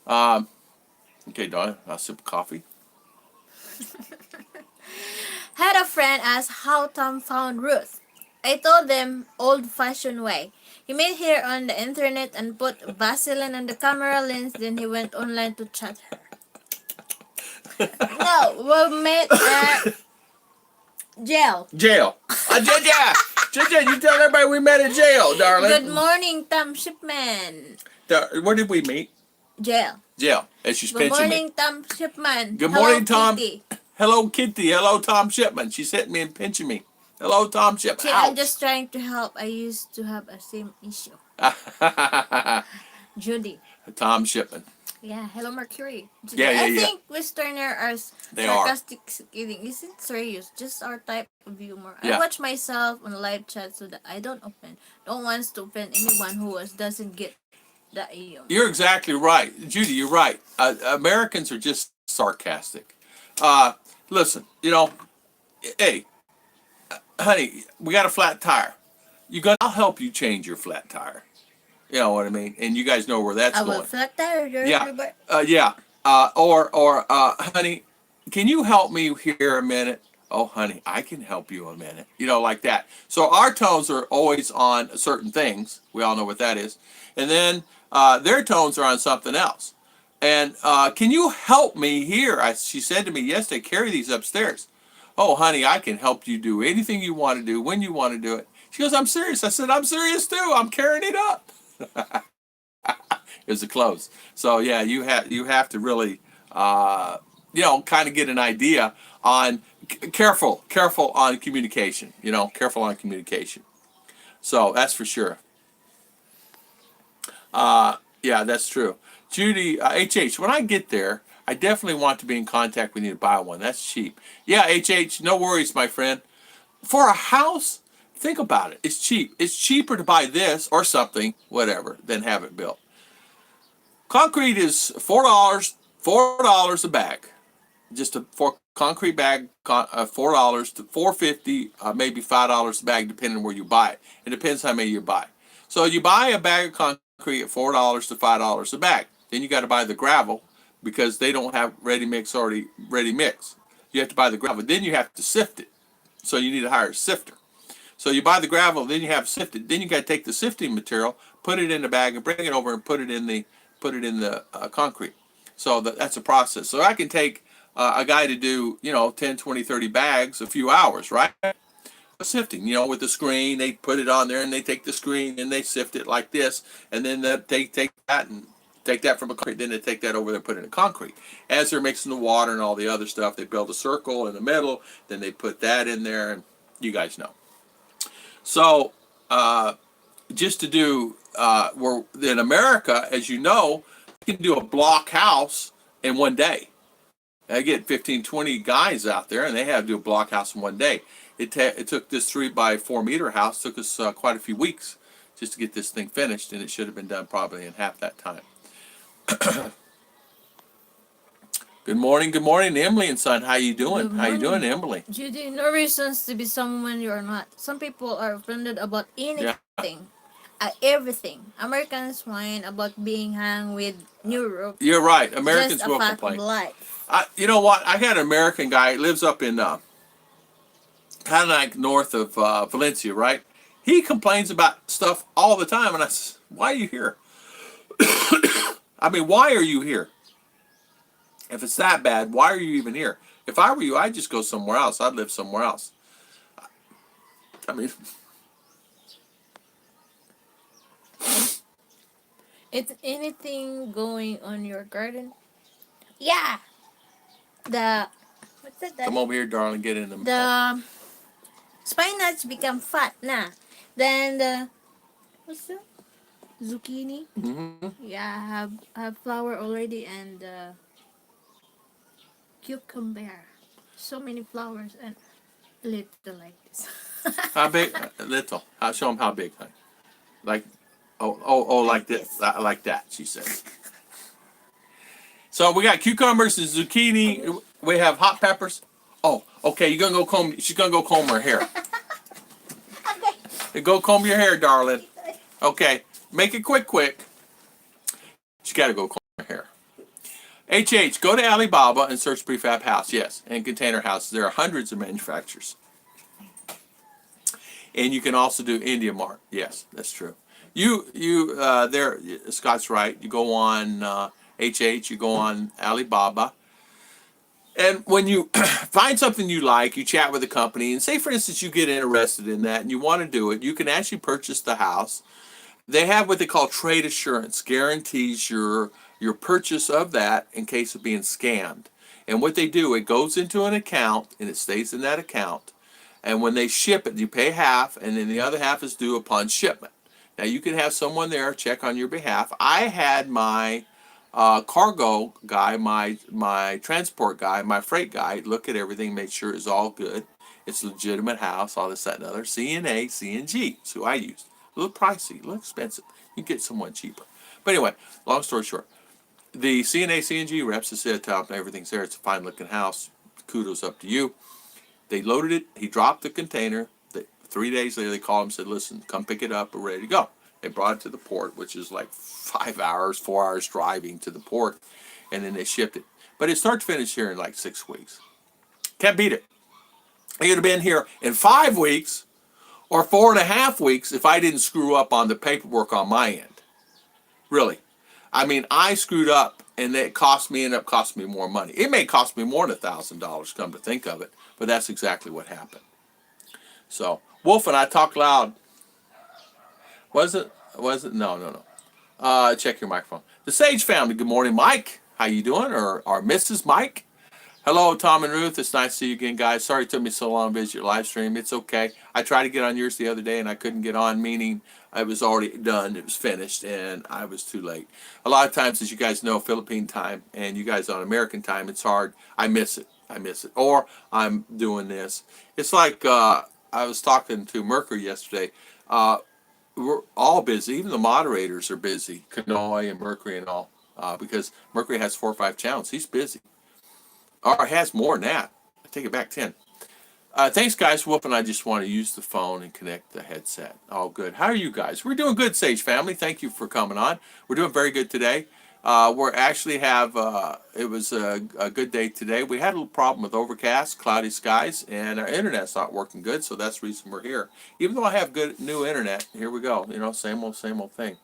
Okay, Donna, I'll sip coffee. Had a friend ask how Tom found Ruth. I told them old-fashioned way. He met her on the internet and put Vaseline on the camera lens. Then he went online to chat her. No, we met at jail. Jail. You tell everybody we met at jail, darling. Good morning, Tom Shipman. Where did we meet? Jail. Jail. And she's Good pinching morning, me. Tom Shipman. Good Hello, morning, Tom. Kitty. Hello, Kitty. Hello, Tom Shipman. She's hitting me and pinching me. Hello, Tom Shipman. See, I'm just trying to help. I used to have a same issue. Judy. Tom Shipman. Yeah, hello Mercury. Yeah. I think Westerner are They are. sarcastic kidding. Isn't serious, just our type of humor. Yeah. I watch myself on live chat so that I don't want to offend anyone who doesn't get that humor. You're exactly right. Judy, you're right. Americans are just sarcastic. Listen, hey, honey, we got a flat tire. I'll help you change your flat tire. You know what I mean? And you guys know where that's I going. will flat tire. Yeah. Or honey, can you help me here a minute? Oh, honey, I can help you a minute. Like that. So our tones are always on certain things. We all know what that is. And then their tones are on something else. And can you help me here? She said to me yesterday, carry these upstairs. Oh, honey, I can help you do anything you want to do when you want to do it. She goes, I'm serious. I said, I'm serious too. I'm carrying it up. It was a close. So yeah, you have to really kind of get an idea on careful on communication. Careful on communication. So that's for sure. Yeah, that's true. Judy, HH, when I get there, I definitely want to be in contact with you to buy one. That's cheap. Yeah, HH, no worries, my friend. For a house, think about it. It's cheap. It's cheaper to buy this or something, whatever, than have it built. Concrete is $4 a bag. Just for concrete bag, $4 to $4.50, maybe $5 a bag, depending on where you buy it. It depends how many you buy. So you buy a bag of concrete at $4 to $5 a bag. Then you got to buy the gravel because they don't have ready mix. You have to buy the gravel. Then you have to sift it. So you need to hire a sifter. So you buy the gravel, then you have sifted. Then you got to take the sifting material, put it in the bag, and bring it over and put it in the concrete. So that's a process. So I can take a guy to do 10, 20, 30 bags, a few hours, right? Sifting, with the screen, they put it on there and they take the screen and they sift it like this, and then they take that and take that from a concrete, then they take that over there and put it in concrete. As they're mixing the water and all the other stuff, they build a circle in the middle, then they put that in there, and you guys know. So just to do, we're in America, as you know, you can do a block house in one day. I get 15, 20 guys out there, and they have to do a block house in one day. It took this 3 by 4 meter house, took us quite a few weeks just to get this thing finished, and it should have been done probably in half that time. Good morning, Emily and son. How you doing? How you doing, Emily? Judy, no reasons to be someone you're not. Some people are offended about anything. Yeah. Everything. Americans whine about being hung with Europe. You're right. Americans will complain. You know what? I had an American guy, lives up in kind of like north of Valencia, right? He complains about stuff all the time, and I said, why are you here? I mean, why are you here? If it's that bad, why are you even here? If I were you, I'd just go somewhere else. I'd live somewhere else. I mean... It's anything going on your garden? Yeah. The what's that, Come Daddy? over here, darling. Get in them. The spinach become fat na. Then the what's that? Zucchini. Mm-hmm. Yeah, have flower already and cucumber. So many flowers and little like this. How big? Little. Show them how big, honey. Like, oh, like Like this, this. like that. She says. So we got cucumbers and zucchini. We have hot peppers. Oh, okay. You're gonna go comb. She's gonna go comb her hair. Go comb your hair, darling. Okay. Make it quick. She got to go comb her hair. Go to Alibaba and search prefab house. Yes, and container houses. There are hundreds of manufacturers. And you can also do India Mart. Yes, that's true. There. Scott's right. You go on You go on Alibaba, and when you find something you like, you chat with the company, and say, for instance, you get interested in that and you want to do it. You can actually purchase the house. They have what they call trade assurance, guarantees your purchase of that in case of being scammed. And what they do, it goes into an account and it stays in that account. And when they ship it, you pay half, and then the other half is due upon shipment. Now you can have someone there check on your behalf. I had my cargo guy, my transport guy, my freight guy look at everything, make sure it's all good. It's a legitimate house, all this, that, and other. CNA, CNG is who I used. A little pricey, a little expensive. You can get someone cheaper. But anyway, long story short, the CNA, CNG reps said top, everything's there. It's a fine looking house. Kudos up to you. They loaded it. He dropped the container. 3 days later, they called him and said, listen, come pick it up. We're ready to go. They brought it to the port, which is like 5 hours, 4 hours driving to the port, and then they shipped it. But it start to finish here in like 6 weeks. Can't beat it. It would have been here in 5 weeks or 4.5 weeks if I didn't screw up on the paperwork on my end. Really. I mean, I screwed up, and it ended up costing me more money. It may cost me more than $1,000, come to think of it, but that's exactly what happened. So, Wolf and I talk loud. Was it? No. Check your microphone. The Sage family. Good morning, Mike. How you doing? Or Mrs. Mike? Hello, Tom and Ruth. It's nice to see you again, guys. Sorry it took me so long to visit your live stream. It's okay. I tried to get on yours the other day and I couldn't get on, meaning I was already done. It was finished and I was too late. A lot of times, as you guys know, Philippine time and you guys on American time, it's hard. I miss it. Or I'm doing this. It's like I was talking to Mercury yesterday. We're all busy. Even the moderators are busy. Kanoy and Mercury and all. Because Mercury has 4 or 5 channels. He's busy. Or has more than that. I take it back 10. Thanks, guys. Whoop and I just want to use the phone and connect the headset. All good. How are you guys? We're doing good, Sage family. Thank you for coming on. We're doing very good today. We're actually it was a good day today. We had a little problem with overcast, cloudy skies, and our internet's not working good, so that's the reason we're here. Even though I have good new internet, here we go. Same old thing.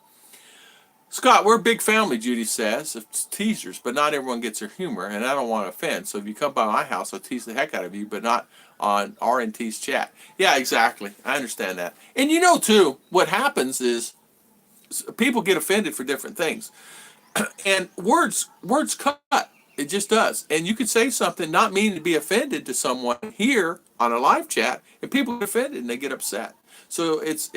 Scott, we're a big family, Judy says. It's teasers, but not everyone gets her humor, and I don't want to offend. So if you come by my house, I'll tease the heck out of you, but not on RNT's chat. Yeah, exactly. I understand that. And too, what happens is people get offended for different things. And words cut. It just does. And you could say something not meaning to be offended to someone here on a live chat, and people get offended and they get upset. So it's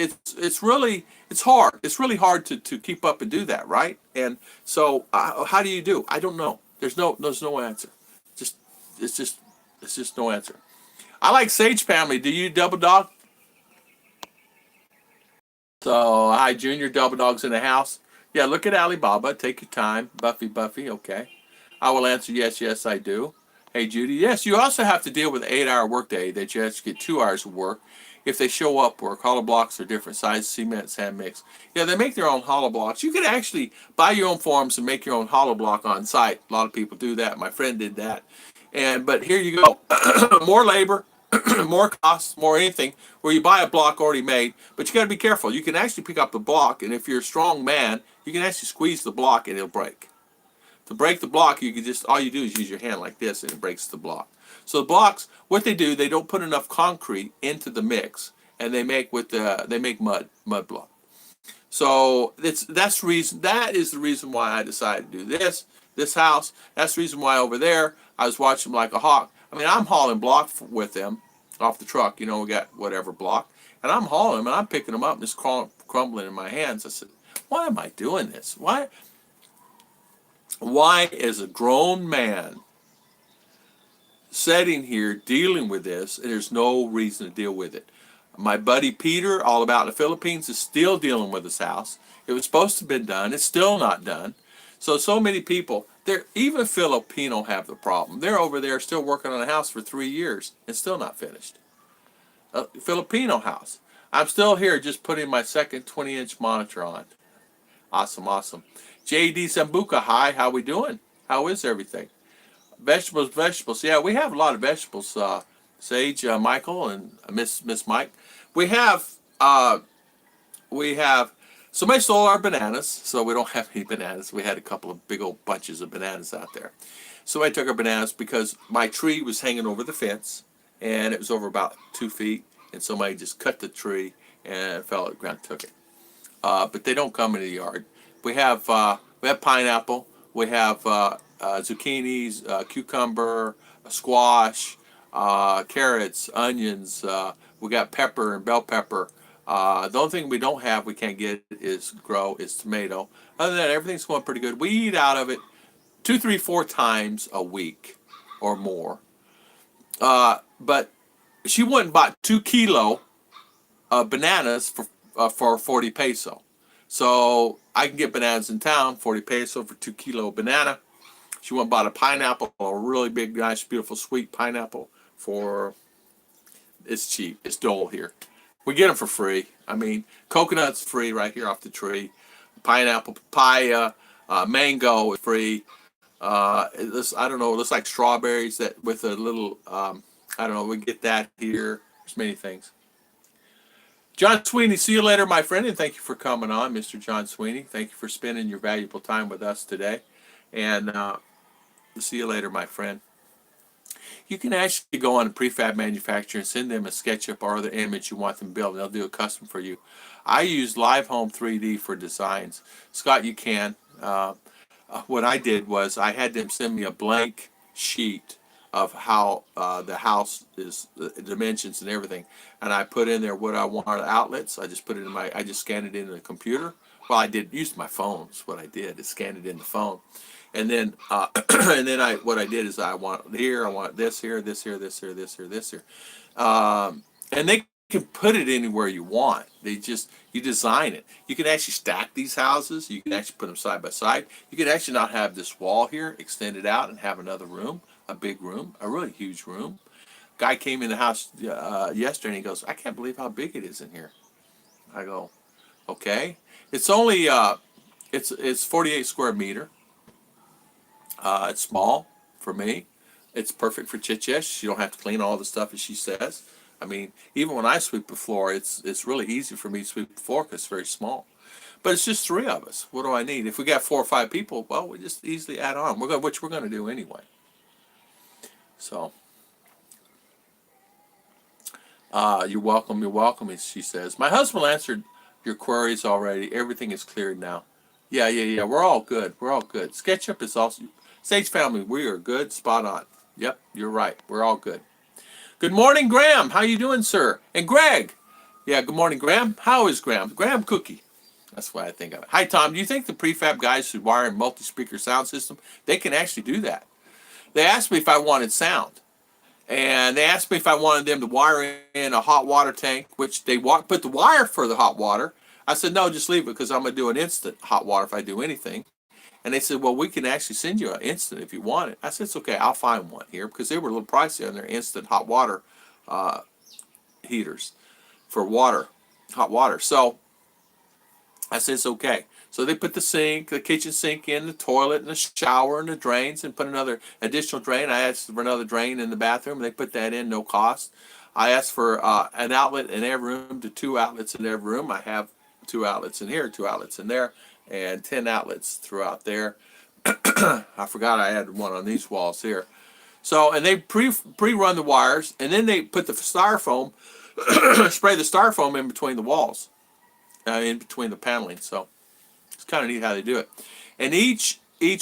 hard. It's really hard to keep up and do that, right? And so how do you do? I don't know. There's no answer. Just it's just no answer. I like Sage family. Do you double dog? So hi, Junior, double dogs in the house. Yeah, look at Alibaba. Take your time, Buffy. Okay, I will answer yes, I do. Hey, Judy. Yes, you also have to deal with an 8-hour workday that you actually get 2 hours of work. If they show up, work. Hollow blocks are different sizes, cement, sand mix. Yeah, they make their own hollow blocks. You can actually buy your own forms and make your own hollow block on site. A lot of people do that. My friend did that. But here you go. More labor, more costs, more anything, where you buy a block already made. But you got to be careful. You can actually pick up the block, and if you're a strong man, you can actually squeeze the block and it'll break. To break the block, you can all you do is use your hand like this, and it breaks the block. So the blocks, what they do, they don't put enough concrete into the mix, and they make mud block. So that is the reason why I decided to do this house. That's the reason why over there I was watching them like a hawk. I mean, I'm hauling block with them off the truck. You know, we got whatever block, and I'm hauling them and I'm picking them up and it's crumbling in my hands. I said, why am I doing this? Why is a grown man sitting here dealing with this, and there's no reason to deal with it? My buddy Peter, all about the Philippines, is still dealing with his house. It was supposed to have been done. It's still not done. So many people, even Filipino have the problem. They're over there still working on a house for 3 years and still not finished. A Filipino house. I'm still here just putting my second 20-inch monitor on. Awesome, awesome. JD Sambuca, hi, how we doing? How is everything? Vegetables. Yeah, we have a lot of vegetables. Sage, Michael, and Miss Mike. We have somebody stole our bananas, so we don't have any bananas. We had a couple of big old bunches of bananas out there. Somebody took our bananas because my tree was hanging over the fence, and it was over about 2 feet, and somebody just cut the tree and fell at the ground and took it. But they don't come into the yard. We have pineapple. We have zucchinis, cucumber, squash, carrots, onions. We got pepper and bell pepper. The only thing we don't have, we can't get is tomato. Other than that, everything's going pretty good. We eat out of it 2, 3, 4 times a week or more. But she went and bought 2 kilo bananas for 40 peso. So I can get bananas in town, 40 peso for 2 kilo banana. She went and bought a pineapple, a really big, nice, beautiful, sweet pineapple it's cheap. It's dole here. We get them for free. I mean, coconut's free right here off the tree. Pineapple, papaya, mango is free. I don't know, it looks like strawberries that with a little, I don't know, we get that here. There's many things. John Sweeney, see you later, my friend, and thank you for coming on, Mr. John Sweeney. Thank you for spending your valuable time with us today. And see you later, my friend. You can actually go on a prefab manufacturer and send them a SketchUp or other image you want them to build, and they'll do a custom for you. I use Live Home 3D for designs. Scott, you can. What I did was I had them send me a blank sheet of how the house is, the dimensions and everything, and I put in there what I want outlets. I just put it in I just scanned it into the computer. Well, I did use my phone. Is what I did. Is scanned it in the phone, and then what I did is I want here, I want this here, this here, this here, this here, this here, and they can put it anywhere you want. You design it. You can actually stack these houses. You can actually put them side by side. You can actually not have this wall here extended out and have another room, a big room, a really huge room. Guy came in the house yesterday and he goes, I can't believe how big it is in here. I go, okay. It's only it's 48 square meter. It's small for me. It's perfect for Chichesh. You don't have to clean all the stuff as she says. I mean, even when I sweep the floor, it's really easy for me to sweep the floor because it's very small. But it's just 3 of us. What do I need? If we got 4 or 5 people, well, we just easily add on. Which we're going to do anyway. So, you're welcome, as she says. My husband answered your queries already. Everything is cleared now. Yeah. We're all good. SketchUp is also, Sage family, we are good, spot on. Yep, you're right. We're all good. Good morning, Graham. How you doing, sir? And Greg. Yeah, good morning, Graham. How is Graham? Graham Cookie. That's why I think of it. Hi, Tom. Do you think the prefab guys should wire a multi-speaker sound system? They can actually do that. They asked me if I wanted sound. And they asked me if I wanted them to wire in a hot water tank, which they put the wire for the hot water. I said, no, just leave it because I'm going to do an instant hot water if I do anything. And they said, well, we can actually send you an instant if you want it. I said, it's okay, I'll find one here because they were a little pricey on their instant hot water heaters for hot water. So I said, it's okay. So they put the kitchen sink in, the toilet, and the shower, and the drains, and put another additional drain. I asked for another drain in the bathroom, and they put that in, no cost. I asked for an outlet in every room to 2 outlets in every room. I have 2 outlets in here, 2 outlets in there, and 10 outlets throughout there. I forgot I had one on these walls here. So, and they pre-run the wires, and then they put the styrofoam, spray the styrofoam in between the walls. in between the paneling. So it's kind of neat how they do it. And each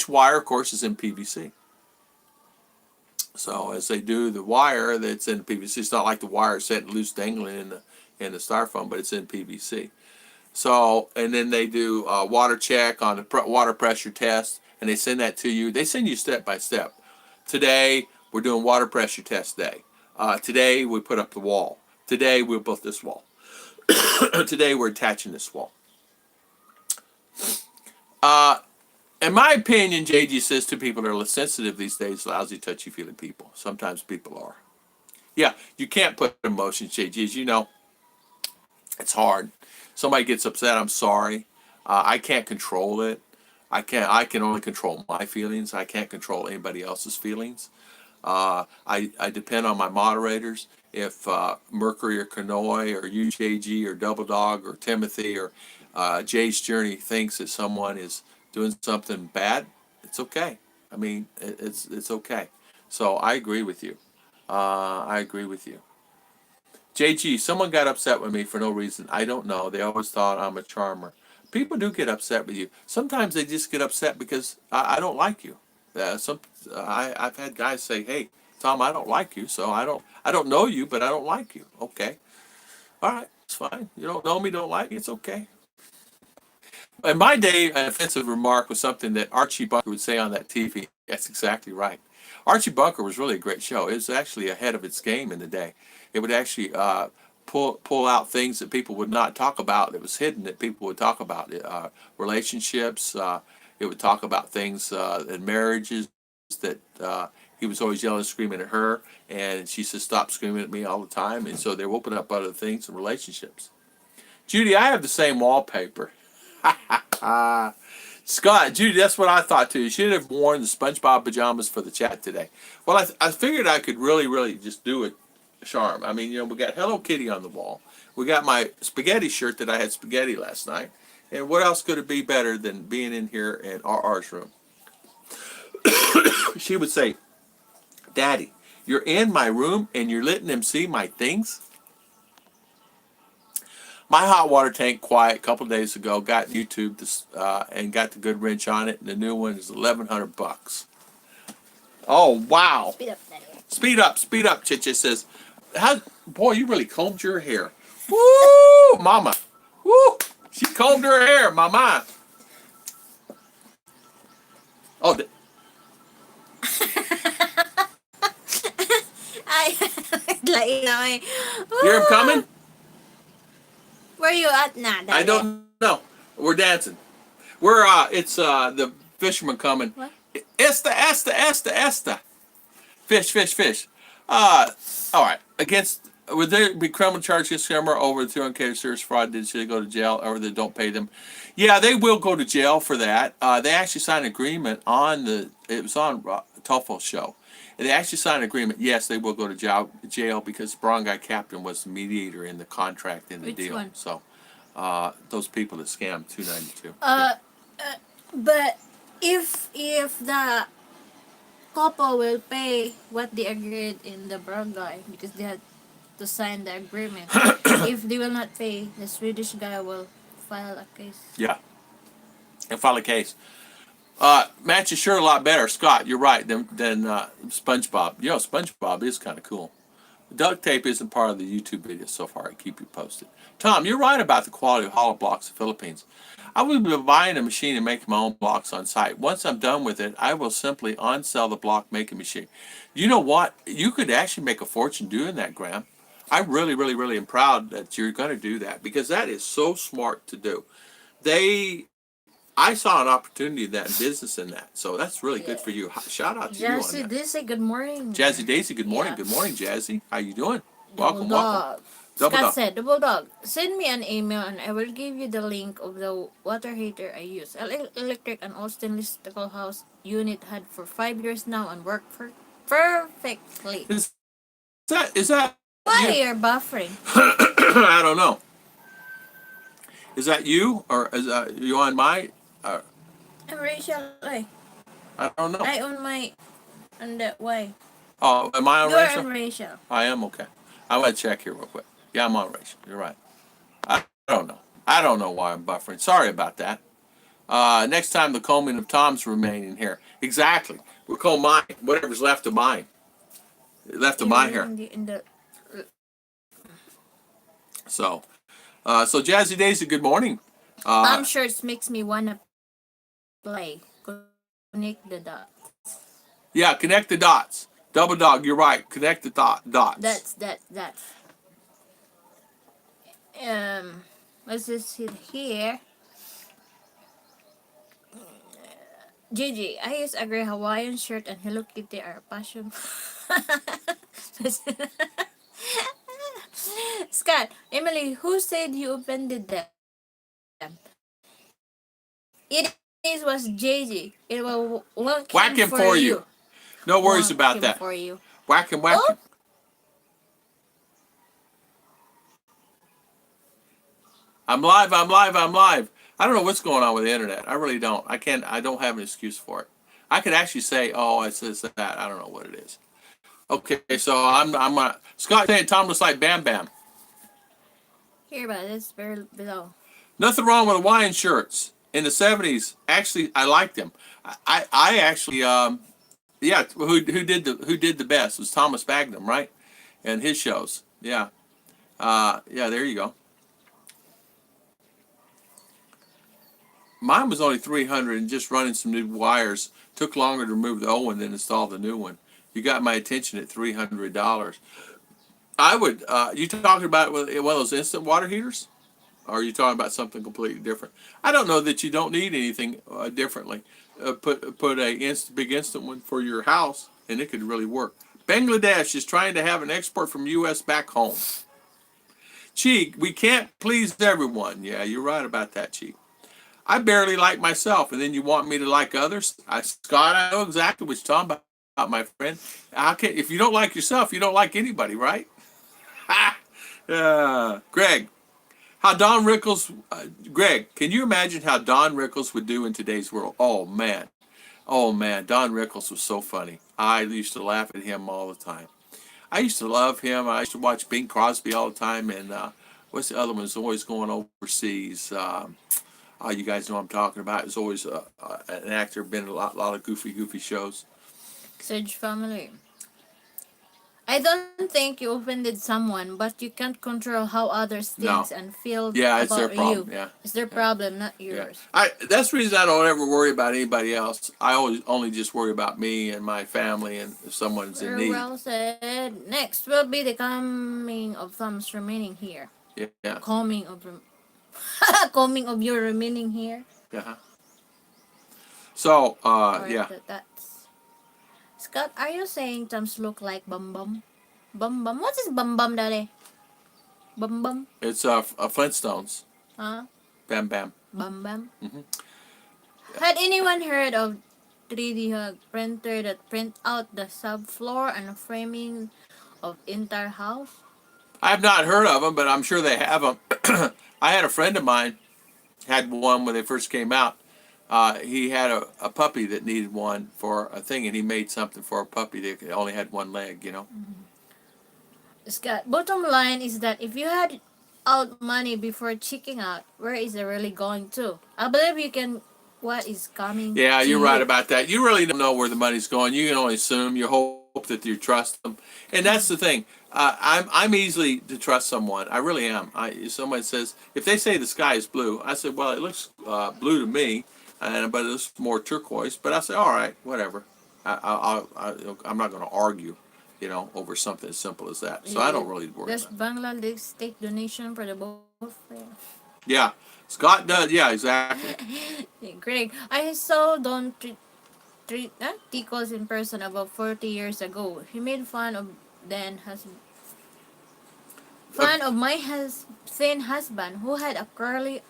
wire, of course, is in PVC. So as they do the wire that's in PVC, it's not like the wire sitting loose dangling in the styrofoam, but it's in PVC. So, and then they do a water check on the water pressure test, and they send that to you. They send you step by step. Today, we're doing water pressure test day. Today, we put up the wall. Today, we built this wall. Today, we're attaching this wall. In my opinion, JG says to people that are less sensitive these days, lousy, touchy-feely people. Sometimes people are. Yeah, you can't put emotions, JG. As you know, it's hard. Somebody gets upset, I'm sorry. I can't control it. I can only control my feelings. I can't control anybody else's feelings. I depend on my moderators. If Mercury or Kanoy or UJG or Double Dog or Timothy or Jay's Journey thinks that someone is doing something bad, it's okay. I mean, it's okay. So I agree with you. I agree with you. JG, someone got upset with me for no reason. I don't know. They always thought I'm a charmer. People do get upset with you. Sometimes they just get upset because I don't like you. I've had guys say, "Hey, Tom, I don't like you, so I don't know you, but I don't like you." Okay, all right, it's fine. You don't know me, don't like me. It's okay. In my day, an offensive remark was something that Archie Bunker would say on that TV. That's exactly right. Archie Bunker was really a great show. It was actually ahead of its game in the day. It would actually pull out things that people would not talk about, that was hidden, that people would talk about. Relationships. It would talk about things in marriages that he was always yelling and screaming at her, and she said, "Stop screaming at me all the time." And so they would open up other things in relationships. Judy, I have the same wallpaper. Scott, Judy, that's what I thought too. You should have worn the SpongeBob pajamas for the chat today. Well, I figured I could really just do it, charm. I mean, we got Hello Kitty on the wall. We got my spaghetti shirt that I had spaghetti last night. And what else could it be better than being in here in RR's room? She would say, "Daddy, you're in my room and you're letting them see my things?" My hot water tank quiet a couple of days ago got YouTube this, and got the good wrench on it, and the new one is $1,100. Oh wow! Speed up, Daddy. Speed up. Chicha says, "How, boy, you really combed your hair." Woo, mama. Woo, she combed her hair, mama. Oh, Ay, lain na eh. hear him coming? Where you at na, Daddy? I don't know. We're dancing. We're it's the fisherman coming. What? Esta. Fish. All right. Would there be criminal charges against scammer over the 200K serious fraud? Did they go to jail or they don't pay them? Yeah, they will go to jail for that. They actually signed an agreement it was on Tuffel's show. And they actually signed an agreement. Yes, they will go to jail because the brown guy captain was the mediator in the contract in the Which deal. one? So those people that scammed 292. But if the couple will pay what they agreed in the barangay because they had to sign the agreement. If they will not pay, the Swedish guy will file a case. Yeah, and file a case. Match is sure a lot better, Scott. You're right than SpongeBob. SpongeBob is kind of cool. Duct tape isn't part of the YouTube video so far. I keep you posted. Tom, you're right about the quality of hollow blocks in the Philippines. I will be buying a machine and making my own blocks on site. Once I'm done with it, I will simply on-sell the block making machine. You know what? You could actually make a fortune doing that, Graham. I really am proud that you're going to do that because that is so smart to do. I saw an opportunity in that business in that, so that's really good for you. Shout out to you on Jazzy that. Daisy, good morning. Jazzy Daisy, good morning. Yeah. Good morning, Jazzy. How you doing? Double Welcome. dog. Double Scott dog. said, Double dog, send me an email and I will give you the link of the water heater I use. Electric and all stainless steel house unit had for 5 years now and work perfectly. Is that Why you? you're buffering? I don't know. Is that you or is that you on my? I'm Rachel. I don't know. I own my on the way. Oh, am I on You're Rachel? on Rachel. I am, okay. I'm going to check here real quick. Yeah, I'm on Rachel. You're right. I don't know. I don't know why I'm buffering. Sorry about that. Next time the combing of Tom's remaining hair. Exactly. We'll comb mine. Whatever's left of mine. Left of You're my hair. in the So, so Jazzy Daisy, good morning. Tom shirts makes me wanna play. Connect the dots. Yeah, connect the dots. Double dog, you're right. Connect the dots. That's let's just hit here. Gigi, I use a gray Hawaiian shirt and Hello Kitty are passion. Scott, Emily, who said you offended them? It was JG. It will wonk Whack him him for for you. you. No worries Wonk about him that. for you. Whack him, whack Oh, him. I'm live, I'm live, I'm live. I don't know what's going on with the internet. I really don't. I don't have an excuse for it. I could actually say, oh, it's this, that. I don't know what it is. Okay, so I'm Scott saying Tom looks like Bam Bam. here, but it's very below. Nothing wrong with Hawaiian shirts. In the 70s, actually, I liked them. I actually, yeah, who did the best was Thomas Magnum, right? And his shows. Yeah. Yeah, there you go. Mine was only 300 and just running some new wires. Took longer to remove the old one than install the new one. You got my attention at $300. I would, you talking about one of those instant water heaters? Or are you talking about something completely different? I don't know that you don't need anything differently. Put a big instant one for your house, and it could really work. Bangladesh is trying to have an export from U.S. back home. Cheek, we can't please everyone. Yeah, you're right about that, Cheek. I barely like myself, and then you want me to like others? Scott, I know exactly what you're talking about, my friend. If you don't like yourself, you don't like anybody, right? Greg, how Don Rickles, Greg, can you imagine how Don Rickles would do in today's world? Oh man, Don Rickles was so funny. I used to laugh at him all the time. I used to love him. I used to watch Bing Crosby all the time, and what's the other one? Is always going overseas. You guys know what I'm talking about. He's always an actor, been in a lot of goofy shows. Sage family. I don't think you offended someone, but you can't control how others No. think and feel Yeah, it's their about problem. you. Yeah. It's their Yeah. problem, not Yeah. yours. That's the reason I don't ever worry about anybody else. I always only just worry about me and my family and if someone's in Very need. well said. Next will be the coming of thumbs remaining here. Yeah. Coming of coming of your remaining here. Yeah. So, Or yeah. that's Scott, are you saying thumbs look like Bum Bum? Bum Bum? What is Bum Bum, Daddy? Bum Bum? It's Flintstones. Huh? Bam Bam. Bum Bum? Hmm. Had anyone heard of 3D hug printer that print out the subfloor and framing of entire house? I have not heard of them, but I'm sure they have them. I had a friend of mine had one when they first came out. He had a puppy that needed one for a thing, and he made something for a puppy that only had one leg, you know. Scott, bottom line is that if you had out money before checking out, where is it really going to? I believe you can. What is coming? Yeah, to you're right you. about that. You really don't know where the money's going. You can only assume. You hope that you trust them, and that's the thing. I'm easily to trust someone. I really am. If someone says if they say the sky is blue, I say, well, it looks blue to me, but it looks more turquoise. But I say, all right, whatever. I'm not going to argue, over something as simple as that. So I don't really worry Does about it. Bangladesh take donation for the both? Yeah, Scott does. Yeah, exactly. Greg, I saw Don Ticos in person about 40 years ago. He made fun of my thin husband who had a curly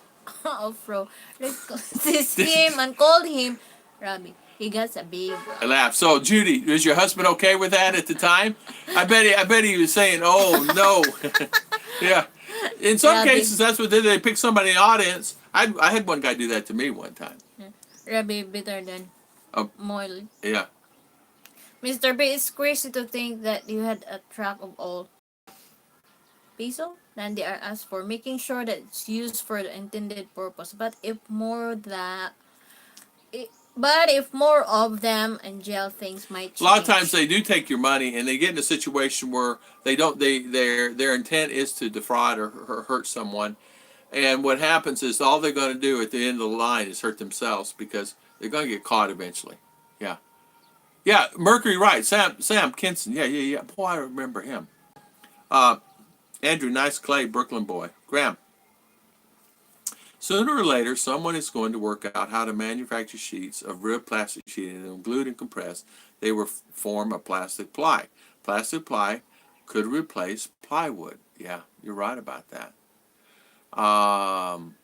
afro. Recognized him and called him Robbie. He got a big. I laughed. So, Judy, was your husband okay with that at the time? I bet he was saying, "Oh no." Yeah. In some cases, that's what they pick somebody in the audience. I had one guy do that to me one time. Robbie better than Moyle. Yeah. Mr. B, it's crazy to think that you had a track of all. peso, then they are asked for, making sure that it's used for the intended purpose. But if more of them in jail, things might A lot of times change. they do take your money and they get in a situation where they don't. Their intent is to defraud or hurt someone. And what happens is all they're going to do at the end of the line is hurt themselves because they're going to get caught eventually. Yeah. Yeah, Mercury, right. Sam Kinson. Yeah. Boy, I remember him. Uh, Andrew, nice clay, Brooklyn boy. Graham. Sooner or later, someone is going to work out how to manufacture sheets of real plastic sheeting and glued and compressed. They will form a plastic ply. Plastic ply could replace plywood. Yeah, you're right about that. Um,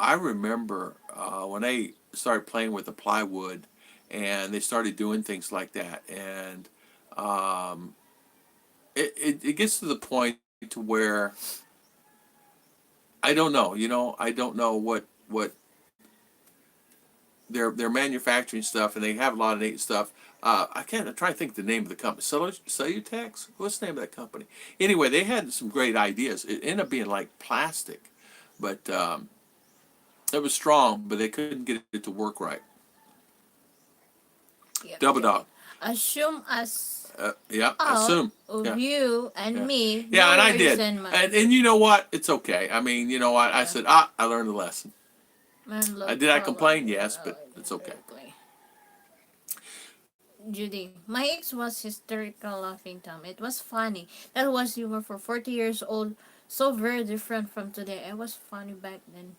I remember when they started playing with the plywood and they started doing things like that. And um, it gets to the point to where I don't know, I don't know what they're manufacturing stuff, and they have a lot of neat stuff. I can't. I'm trying to think the name of the company. Cellutex. What's the name of that company? Anyway, they had some great ideas. It ended up being like plastic, but it was strong, but they couldn't get it to work right. Yep, Double yep. dog. Assume as Yeah. out Assume. of Yeah. you and Yeah. me. Yeah, know and I where you did. send money. And you know what? It's okay. I mean, you know what? I Yeah. said, I learned a lesson. Man, love Did I Carla. complain? Yes, but it's okay. Exactly. Judy, my ex was hysterical laughing Tom. It was funny. That was humor for 40 years old. So very different from today. I was funny back then.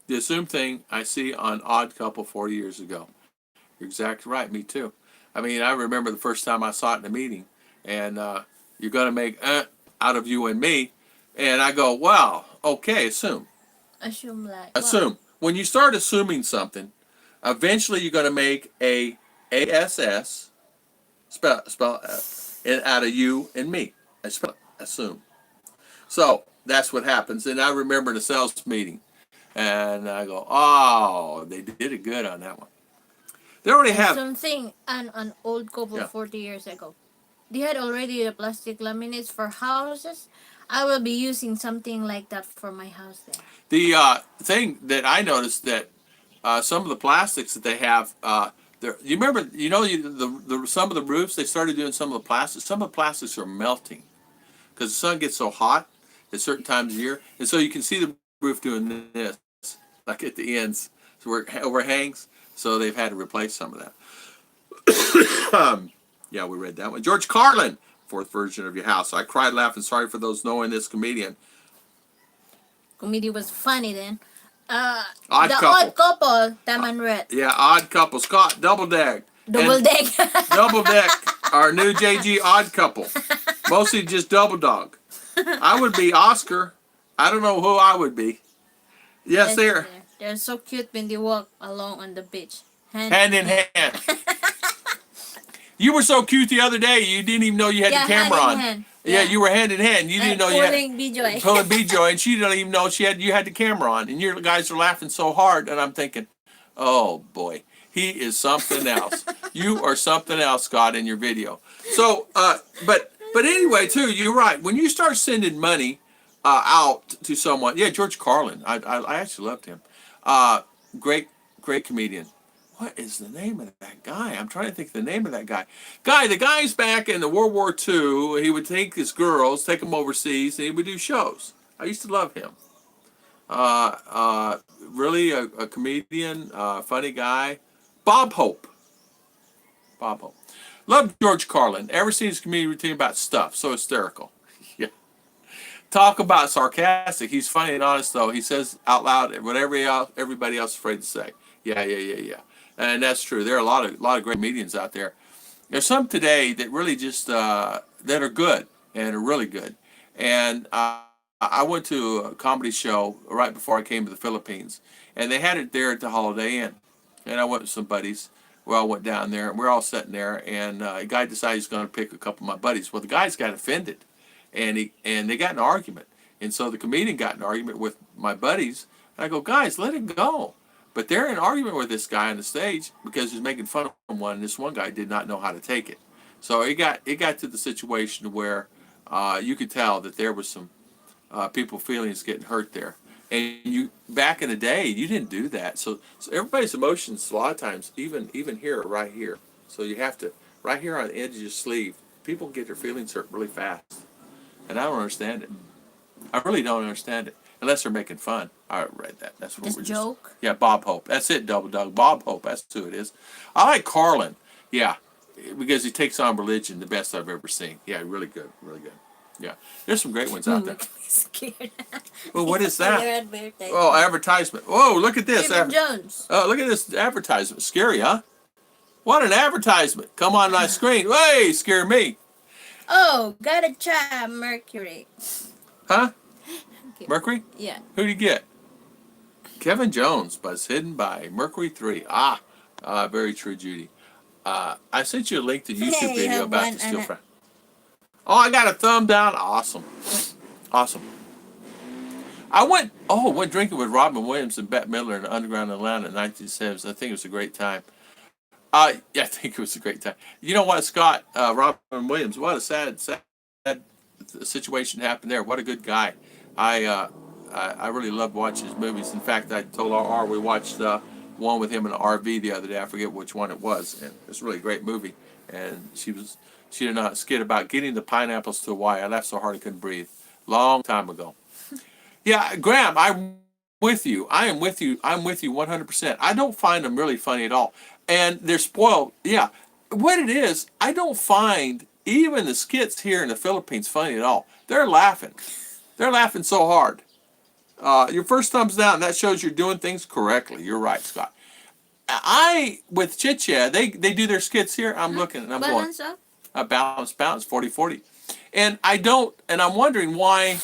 The assumed thing I see on Odd Couple 40 years ago. You're exactly right. Me too. I mean, I remember the first time I saw it in a meeting, and you're going to make out of you and me, and I go, wow, okay, assume. Assume like what? Assume. When you start assuming something, eventually you're going to make a ASS spell out of you and me. I spell assume. So that's what happens. And I remember in a sales meeting, and I go, oh, they did it good on that one. They already And have, something an old couple yeah. 40 years ago. They had already the plastic laminates for houses. I will be using something like that for my house there. The thing that I noticed that some of the plastics that they have, you remember, some of the roofs they started doing some of the plastics. Some of the plastics are melting because the sun gets so hot at certain times of year, and so you can see the roof doing this, like at the ends, so where it overhangs. So they've had to replace some of that. Yeah, we read that one. George Carlin, fourth version of your house. I cried laughing. Sorry for those knowing this comedian. Comedy was funny then. Odd The Couple. Odd Couple, Taman Red. Yeah, Odd Couple. Scott, double deck. Double And deck. Double deck. Our new JG Odd Couple. Mostly just double dog. I would be Oscar. I don't know who I would be. Yes, there. They're so cute when they walk along on the beach. Hand in hand. You were so cute the other day. You didn't even know you had Yeah, the camera hand on. in hand. Yeah, Yeah. you were hand in hand. You didn't know you had Pulling BJ. pulling BJ, and she didn't even know you had the camera on. And your guys are laughing so hard, and I'm thinking, oh boy, he is something else. You are something else, Scott, in your video. So, but anyway, too, you're right. When you start sending money out to someone, yeah, George Carlin, I actually loved him. Great comedian. What is the name of that guy? I'm trying to think of the name of that guy. The guy's back in the World War II. He would take his girls, take them overseas, and he would do shows. I used to love him. Really a comedian, funny guy. Bob Hope. Bob Hope. Love George Carlin. Ever seen his comedy routine about stuff? So hysterical. Yeah. Talk about sarcastic. He's funny and honest, though. He says out loud whatever everybody else is afraid to say. Yeah. And that's true. There are a lot of great comedians out there. There's some today that really just that are good and are really good. And I went to a comedy show right before I came to the Philippines, and they had it there at the Holiday Inn. And I went with some buddies. We all went down there, and we're all sitting there. And a guy decided he's going to pick a couple of my buddies. Well, the guys got offended, and they got in an argument. And so the comedian got in an argument with my buddies. And I go, guys, let it go. But they're in an argument with this guy on the stage because he's making fun of one. And this one guy did not know how to take it. So it got to the situation where you could tell that there was some people feelings getting hurt there. And you back in the day, you didn't do that. So everybody's emotions a lot of times, even here, right here. So you have to right here on the edge of your sleeve. People get their feelings hurt really fast, and I don't understand it. I really don't understand it unless they're making fun. I read that. That's what Just we're joke. Yeah, Bob Hope. That's it, Double Doug. Bob Hope. That's who it is. I like Carlin. Yeah, because he takes on religion the best I've ever seen. Yeah, really good, really good. Yeah, there's some great ones out there. Make me scared. Well, what is Your that? advertisement. Oh, advertisement. Whoa, look at this. Stephen Jones. Oh, look at this advertisement. Scary, huh? What an advertisement. Come on my screen. Hey, scare me. Oh, gotta try Mercury. Huh? Okay. Mercury? Yeah. Who'd you get? Kevin Jones was hidden by Mercury 3. Very true, Judy. I sent you a link to YouTube You video have about one the steel and frame. Oh, I got a thumb down. Awesome. Awesome. I went drinking with Robin Williams and Bette Midler in the Underground Atlanta in 1970s. I think it was a great time. Yeah, I think it was a great time. You know what, Scott? Robin Williams, what a sad situation happened there. What a good guy. I really loved watching his movies. In fact, I told R we watched one with him in an RV the other day. I forget which one it was, and it was a really great movie. And she did not skid about getting the pineapples to Hawaii. I laughed so hard I couldn't breathe. Long time ago. Yeah, Graham, I'm with you. I am with you. I'm with you 100%. I don't find them really funny at all, and they're spoiled. Yeah, what it is, I don't find even the skits here in the Philippines funny at all. They're laughing. They're laughing so hard. Your first thumbs down. That shows you're doing things correctly. You're right, Scott. With Chit Chat, they do their skits here. I'm looking and I'm Balance up. going, balance, 40-40. And I'm wondering why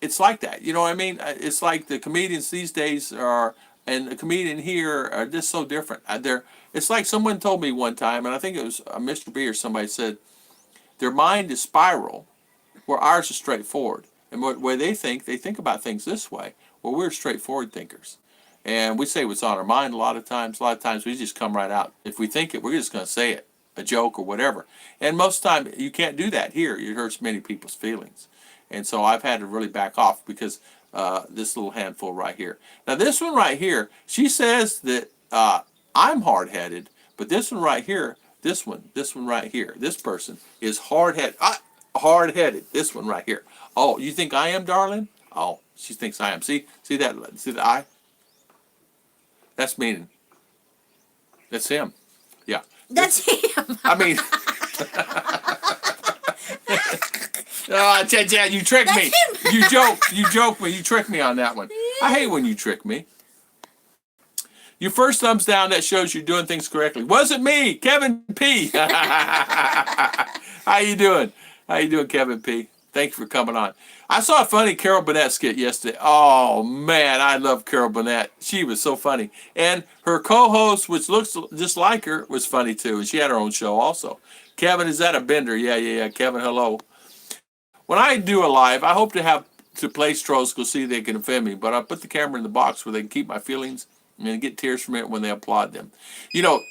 it's like that. You know what I mean? It's like the comedians these days and the comedian here are just so different. It's like someone told me one time, and I think it was Mr. B or somebody said, their mind is spiral, where ours is straightforward. And where they think about things this way. Well, we're straightforward thinkers. And we say what's on our mind a lot of times. A lot of times we just come right out. If we think it, we're just going to say it, a joke or whatever. And most of the time, you can't do that here. It hurts many people's feelings. And so I've had to really back off because this little handful right here. Now, this one right here, she says that I'm hard-headed, but this one right here, this one right here, this person is hard-headed. Hard-headed, this one right here. Oh, you think I am, darling? Oh, she thinks I am. See the eye? That's meaning. That's him. Yeah. That's him. I mean, Chad, you tricked me. You joke me. You tricked me on that one. I hate when you trick me. Your first thumbs down, that shows you're doing things correctly. Wasn't me, Kevin P. How you doing? How you doing, Kevin P? Thank you for coming on. I saw a funny Carol Burnett skit yesterday. Oh, man, I love Carol Burnett. She was so funny. And her co-host, which looks just like her, was funny, too. And she had her own show also. Kevin, is that a bender? Yeah. Kevin, hello. When I do a live, I hope to play trolls go see if they can offend me. But I put the camera in the box where they can keep my feelings and get tears from it when they applaud them. You know,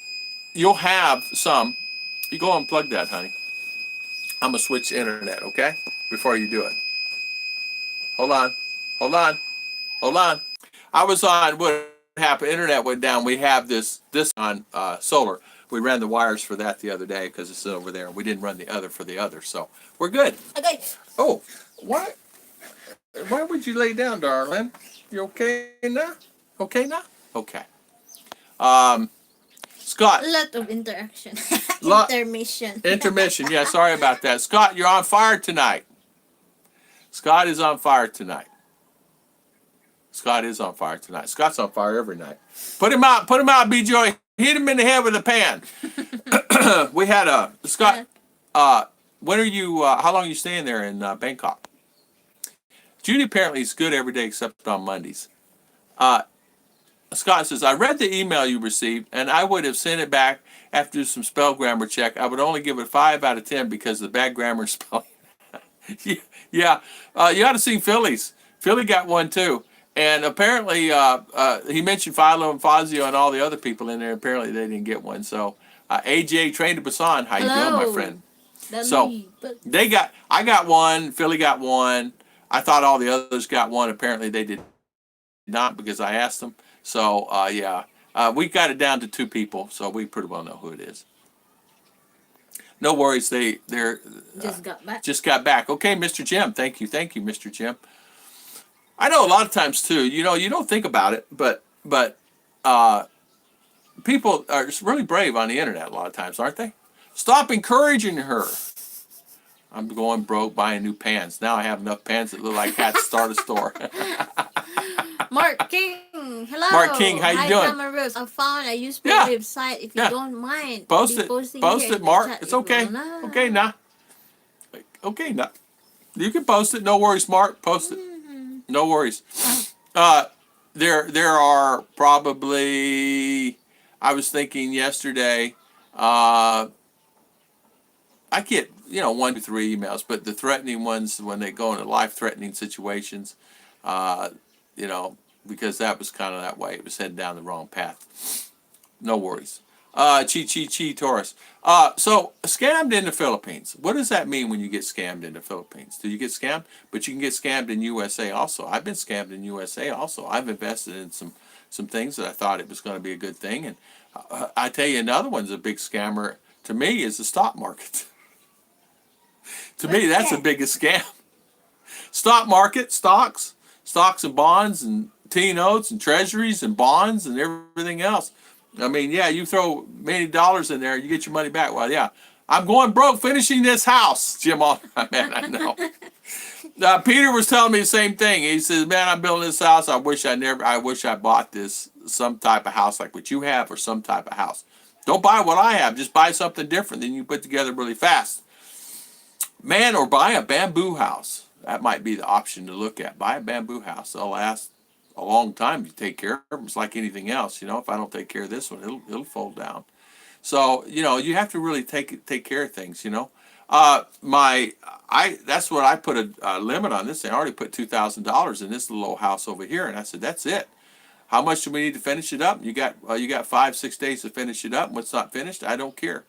you'll have some. You go and unplug that, honey. I'm going to switch the internet, okay? Before you do it. Hold on. I was on, what happened, internet went down. We have this on solar. We ran the wires for that the other day because it's over there. We didn't run the other for the other, so we're good. Okay. Oh, why would you lay down, darling? You okay now? Okay. Scott. A lot of interaction. Intermission. Intermission. Yeah, sorry about that. Scott, you're on fire tonight. Scott is on fire tonight. Scott's on fire every night. Put him out, B-Joy. Hit him in the head with a pan. We had Scott, when are you, how long are you staying there in Bangkok? Judy apparently is good every day except on Mondays. Scott says, I read the email you received, and I would have sent it back after some spell grammar check. I would only give it 5 out of 10 because of the bad grammar and spelling. Yeah. You ought to see Philly's. Philly got one, too. And apparently, he mentioned Philo and Fazio and all the other people in there. Apparently, they didn't get one. So AJ Train to Busan, how you doing, my friend? So But I got one. Philly got one. I thought all the others got one. Apparently they did not because I asked them. So yeah, we got it down to 2 people, so we pretty well know who it is. No worries. They're just got back. just got back. Okay, Mr. Jim. Thank you, Mr. Jim. I know a lot of times too. You know, you don't think about it, but uh, people are just really brave on the internet a lot of times, aren't they? Stop encouraging her. I'm going broke buying new pants. Now I have enough pants that look like hats to start a store. Mark King, hello. Mark King, how you Hi, doing? Ruth. I found a useful Yeah. website. If you Yeah. don't mind, Post be it. posting Post here it, in the Mark. chat It's if okay. you wanna. Okay, nah. Okay, nah. You can post it. No worries, Mark. Post it. No worries. Uh, there are probably. I was thinking yesterday. I get 1 to 3 emails, but the threatening ones when they go into life-threatening situations, uh, you know, because that was kind of that way. It was heading down the wrong path. No worries. Chi Taurus. So scammed in the Philippines. What does that mean when you get scammed in the Philippines? Do you get scammed? But you can get scammed in USA also. I've been scammed in USA also. I've invested in some things that I thought it was going to be a good thing, and I tell you another one's a big scammer to me is the stock market. To me, that's the biggest scam. Stock market, stocks and bonds and T-notes and treasuries and bonds and everything else. I mean, yeah, you throw many dollars in there, you get your money back. Well, yeah, I'm going broke finishing this house, Jim. Man, I know. Peter was telling me the same thing. He says, "Man, I'm building this house. I wish I bought some type of house like what you have, or some type of house. Don't buy what I have. Just buy something different. Then you put together really fast." Man, or buy a bamboo house. That might be the option to look at. Buy a bamboo house. They'll last a long time. You take care of them. It's like anything else. If I don't take care of this one, it'll fold down. So you have to really take care of things. That's what I put a limit on this thing. I already put $2,000 in this little old house over here, and I said that's it. How much do we need to finish it up? You got 5-6 days to finish it up. What's not finished, I don't care.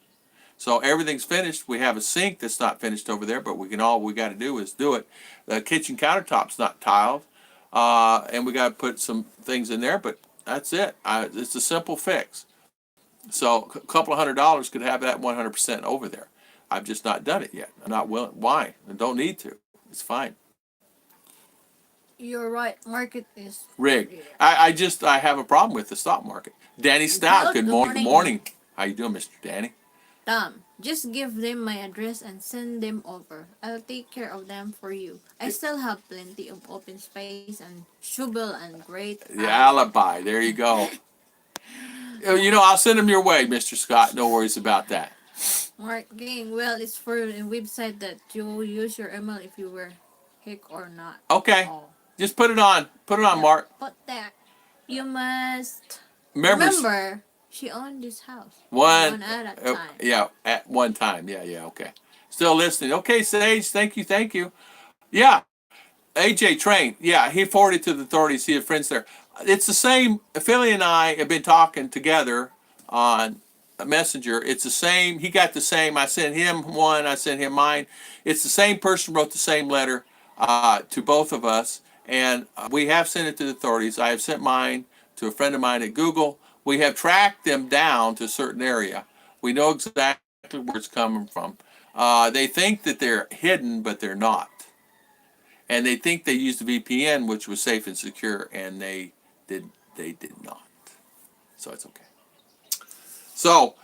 So everything's finished. We have a sink that's not finished over there, but we got to do is do it. The kitchen countertop's not tiled, and we got to put some things in there, but that's it. It's a simple fix. So a couple of $100 could have that 100% over there. I've just not done it yet. I'm not willing. Why? I don't need to. It's fine. You're right. Market is rigged. I have a problem with the stock market. Danny Stout. Good morning. Good morning. How you doing, Mr. Danny? Just give them my address and send them over. I'll take care of them for you. I still have plenty of open space and shovel and great. The alibi. There you go. I'll send them your way, Mr. Scott. No worries about that. Mark Gang, well, it's for a website that you will use your email if you were hick or not. Okay. Just put it on. Put it on, Mark. Put that. You must remember. She owned this house. One at a time. Yeah, at one time. Yeah, okay. Still listening. Okay, Sage, thank you. Yeah, AJ Train. Yeah, he forwarded to the authorities. He had friends there. It's the same. Philly and I have been talking together on a messenger. It's the same. He got the same. I sent him one. I sent him mine. It's the same person wrote the same letter to both of us. And we have sent it to the authorities. I have sent mine to a friend of mine at Google. We have tracked them down to a certain area. We know exactly where it's coming from. They think that they're hidden, but they're not. And they think they used a VPN, which was safe and secure, and they did not. So it's okay. So,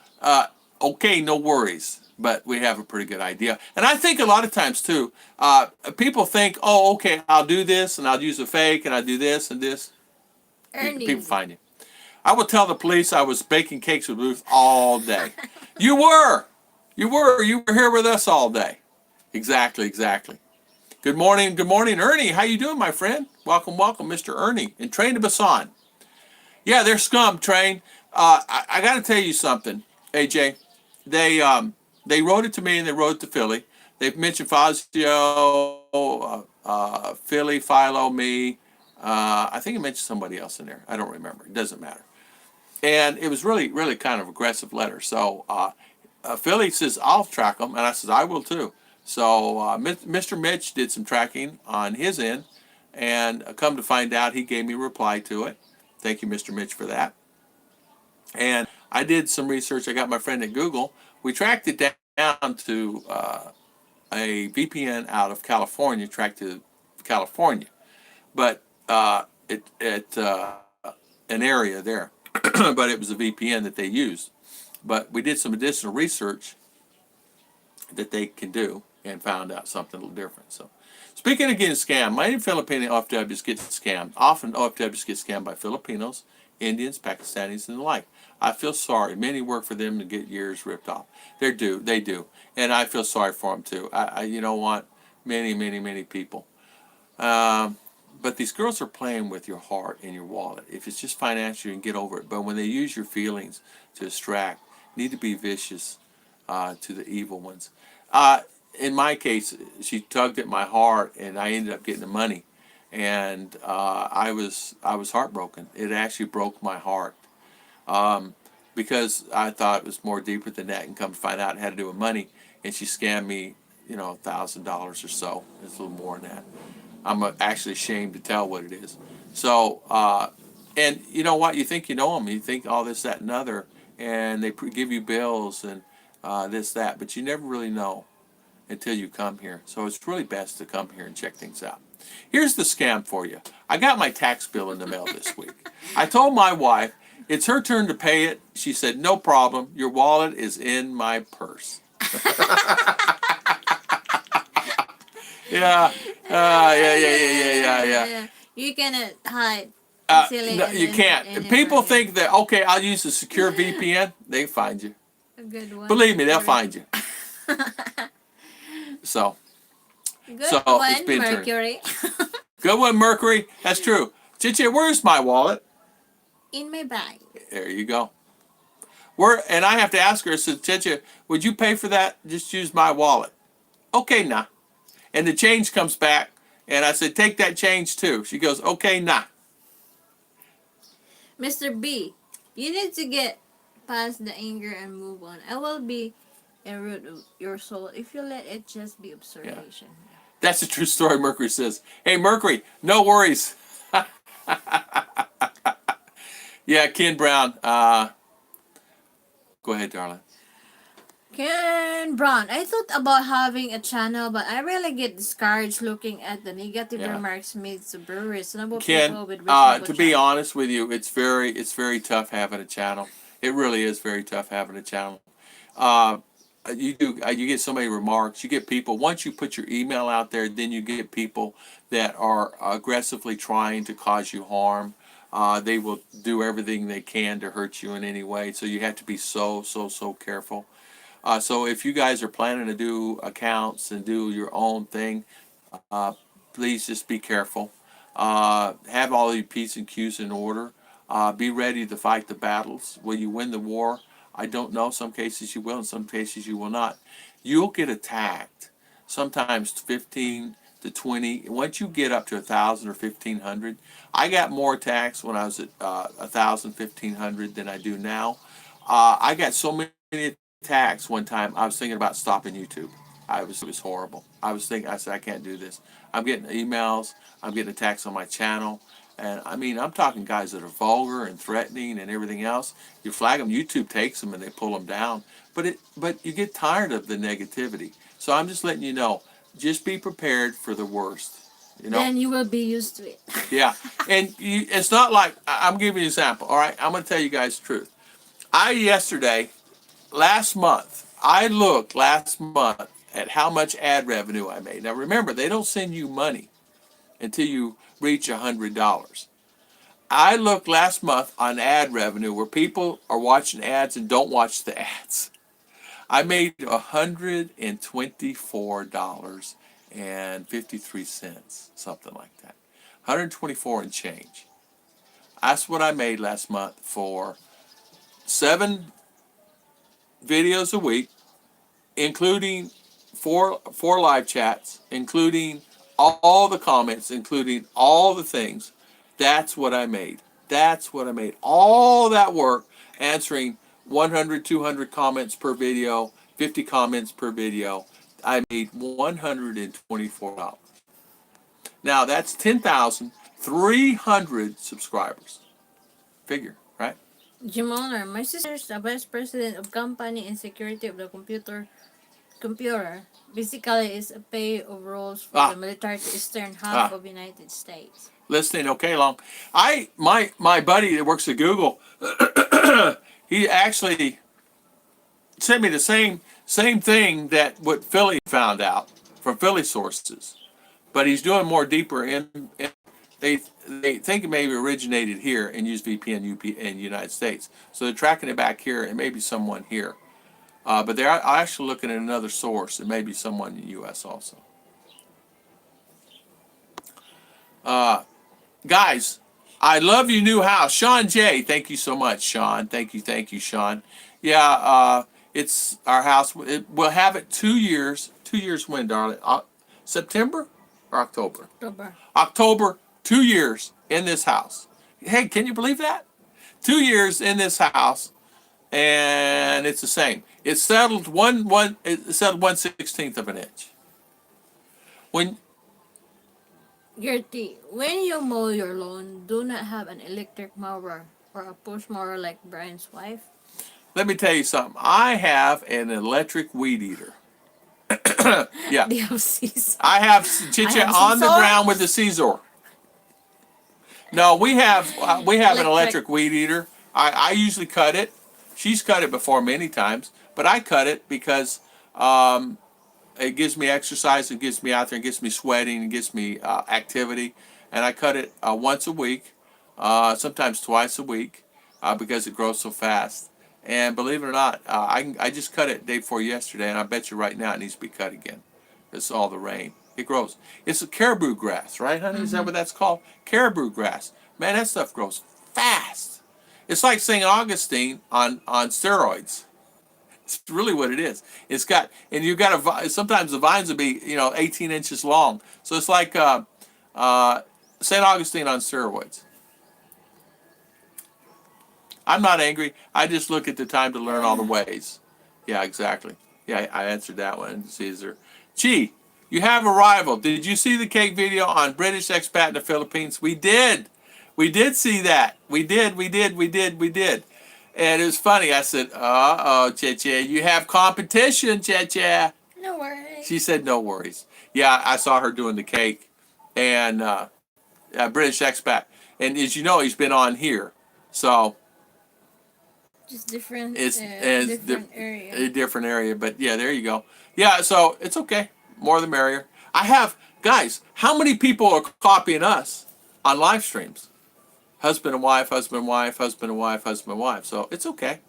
okay, no worries. But we have a pretty good idea. And I think a lot of times, too, people think, oh, okay, I'll do this, and I'll use a fake, and I'll do this and this. People find you. I will tell the police I was baking cakes with Ruth all day. You were here with us all day. Exactly. Good morning, Ernie. How you doing, my friend? Welcome, Mr. Ernie. And Train to Busan. Yeah, they're scum, Train. I got to tell you something, AJ. They wrote it to me and they wrote it to Philly. They've mentioned Fazio, Philly, Philo, me. I think it mentioned somebody else in there. I don't remember. It doesn't matter. and it was really, really kind of aggressive letter. So Philly says, I'll track them. And I said, I will too. So Mr. Mitch did some tracking on his end. And come to find out, he gave me a reply to it. Thank you, Mr. Mitch, for that. And I did some research. I got my friend at Google. We tracked it down to a VPN out of California, tracked to California. But an area there. But it was a VPN that they used. But we did some additional research that they can do and found out something a little different. So, speaking of getting scammed, many Filipino OFWs get scammed. Often OFWs get scammed by Filipinos, Indians, Pakistanis, and the like. I feel sorry. Many work for them to get years ripped off. They do, and I feel sorry for them too. You don't want many people. But these girls are playing with your heart and your wallet. If it's just financial, you can get over it. But when they use your feelings to distract, need to be vicious to the evil ones. In my case, she tugged at my heart, and I ended up getting the money, and I was heartbroken. It actually broke my heart because I thought it was more deeper than that, and come to find out it had to do with money. And she scammed me, $1,000 or so. It's a little more than that. I'm actually ashamed to tell what it is. So, and you know what? You think you know them. You think all this, that, and other, and they give you bills and this, that, but you never really know until you come here. So it's really best to come here and check things out. Here's the scam for you. I got my tax bill in the mail this week. I told my wife it's her turn to pay it. She said, no problem. Your wallet is in my purse. Yeah. You cannot hide. No, you can't. People think that, okay, I'll use a secure VPN. They find you. A good one. Believe me, they'll find you. So Good one, it's been Mercury. Good one, Mercury. That's true. Chichi, where's my wallet? In my bag. There you go. And I have to ask her, I said, Chichi, would you pay for that? Just use my wallet. Okay, nah. And the change comes back, and I said, take that change too. She goes, okay, nah. Mr. B, you need to get past the anger and move on. I will be a root of your soul if you let it just be observation. Yeah. That's a true story, Mercury says. Hey, Mercury, no worries. Yeah, Ken Brown. Go ahead, darling. Ken Brown, I thought about having a channel, but I really get discouraged looking at the negative remarks made to very reasonable people with reasonable to be honest with you, it's very tough having a channel. It really is very tough having a channel. You get so many remarks. You get people, once you put your email out there, then you get people that are aggressively trying to cause you harm. They will do everything they can to hurt you in any way. So you have to be so careful. So if you guys are planning to do accounts and do your own thing, please just be careful. Have all your P's and Q's in order. Be ready to fight the battles. Will you win the war? I don't know. Some cases you will, in some cases you will not. You'll get attacked. Sometimes 15 to 20. Once you get up to 1,000 or 1,500, I got more attacks when I was at 1,000, 1,500 than I do now. I got so many attacks one time. I was thinking about stopping YouTube. It was horrible. I said, I can't do this. I'm getting emails. I'm getting attacks on my channel. And I mean, I'm talking guys that are vulgar and threatening and everything else. You flag them, YouTube takes them and they pull them down. But you get tired of the negativity. So I'm just letting you know, just be prepared for the worst. Then you will be used to it. Yeah. And it's not like, I'm giving you an example. All right. I'm going to tell you guys the truth. Last month, I looked last month at how much ad revenue I made. Now remember, they don't send you money until you reach $100. I looked last month on ad revenue where people are watching ads and don't watch the ads. I made $124.53, something like that. 124 and change. That's what I made last month for 7 videos a week, including four live chats, including all the comments, including all the things. That's what I made. All that work answering 100, 200 comments per video, 50 comments per video. I made $124. Now that's 10,300 subscribers. Figure, right? Jim Owner, my sister is the vice president of company and security of the computer. Basically, is a pay of roles for the military to eastern half of United States. Listening, okay, long. My buddy that works at Google, he actually sent me the same thing that what Philly found out from Philly sources, but he's doing more deeper in they think it maybe originated here and used VPN in the United States, so they're tracking it back here and maybe someone here, but they're actually looking at another source and maybe someone in the U.S. also. Guys, I love your new house. Sean J, thank you so much, Sean. Thank you, Sean. Yeah, it's our house. We'll have it 2 years. 2 years when, darling? September or October? October, 2 years in this house. Hey, can you believe that? 2 years in this house, and it's the same. It's settled it's settled 1/16 of an inch. When Gertie, when you mow your lawn, do not have an electric mower or a push mower like Brian's wife. Let me tell you something. I have an electric weed eater. Yeah. Do you have Caesar? I have Chicha on the Caesar? ground with the Caesar. No, we have an electric weed eater. I usually cut it. She's cut it before many times, but I cut it because it gives me exercise, it gets me out there, it gets me sweating, it gets me activity, and I cut it once a week, sometimes twice a week, because it grows so fast. And believe it or not, I just cut it day before yesterday, and I bet you right now it needs to be cut again. It's all the rain. It grows. It's a caribou grass, right, honey? Is that what that's called? Caribou grass. Man, that stuff grows fast. It's like St. Augustine on steroids. It's really what it is. It's got, and you've got sometimes the vines will be, 18 inches long. So it's like St. Augustine on steroids. I'm not angry. I just look at the time to learn all the ways. Yeah, exactly. Yeah, I answered that one, Caesar. Chi, you have a rival. Did you see the cake video on British expat in the Philippines? We did. We did see that. We did. And it was funny. I said, uh-oh, Che, you have competition, Che. No worries. She said, no worries. Yeah, I saw her doing the cake. And British expat. And as you know, he's been on here. So just different, different area. A different area. But yeah, there you go. Yeah, so it's okay. More the merrier. Guys, how many people are copying us on live streams? Husband and wife, husband and wife, husband and wife, husband and wife. So it's okay,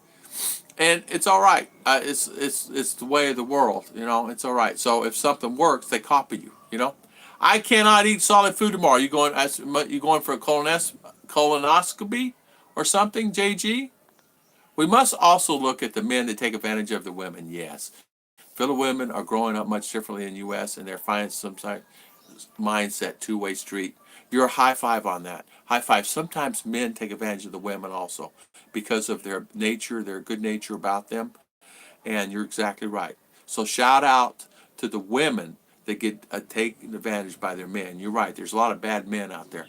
and it's all right. It's the way of the world, It's all right. So if something works, they copy you. I cannot eat solid food tomorrow. You going for a colonoscopy or something, JG? We must also look at the men that take advantage of the women. Yes, Philly women are growing up much differently in the U.S. and they're finding some type mindset, two-way street. You're a high five on that. High five. Sometimes men take advantage of the women also because of their nature, their good nature about them. And you're exactly right. So shout out to the women that get taken advantage by their men. You're right. There's a lot of bad men out there.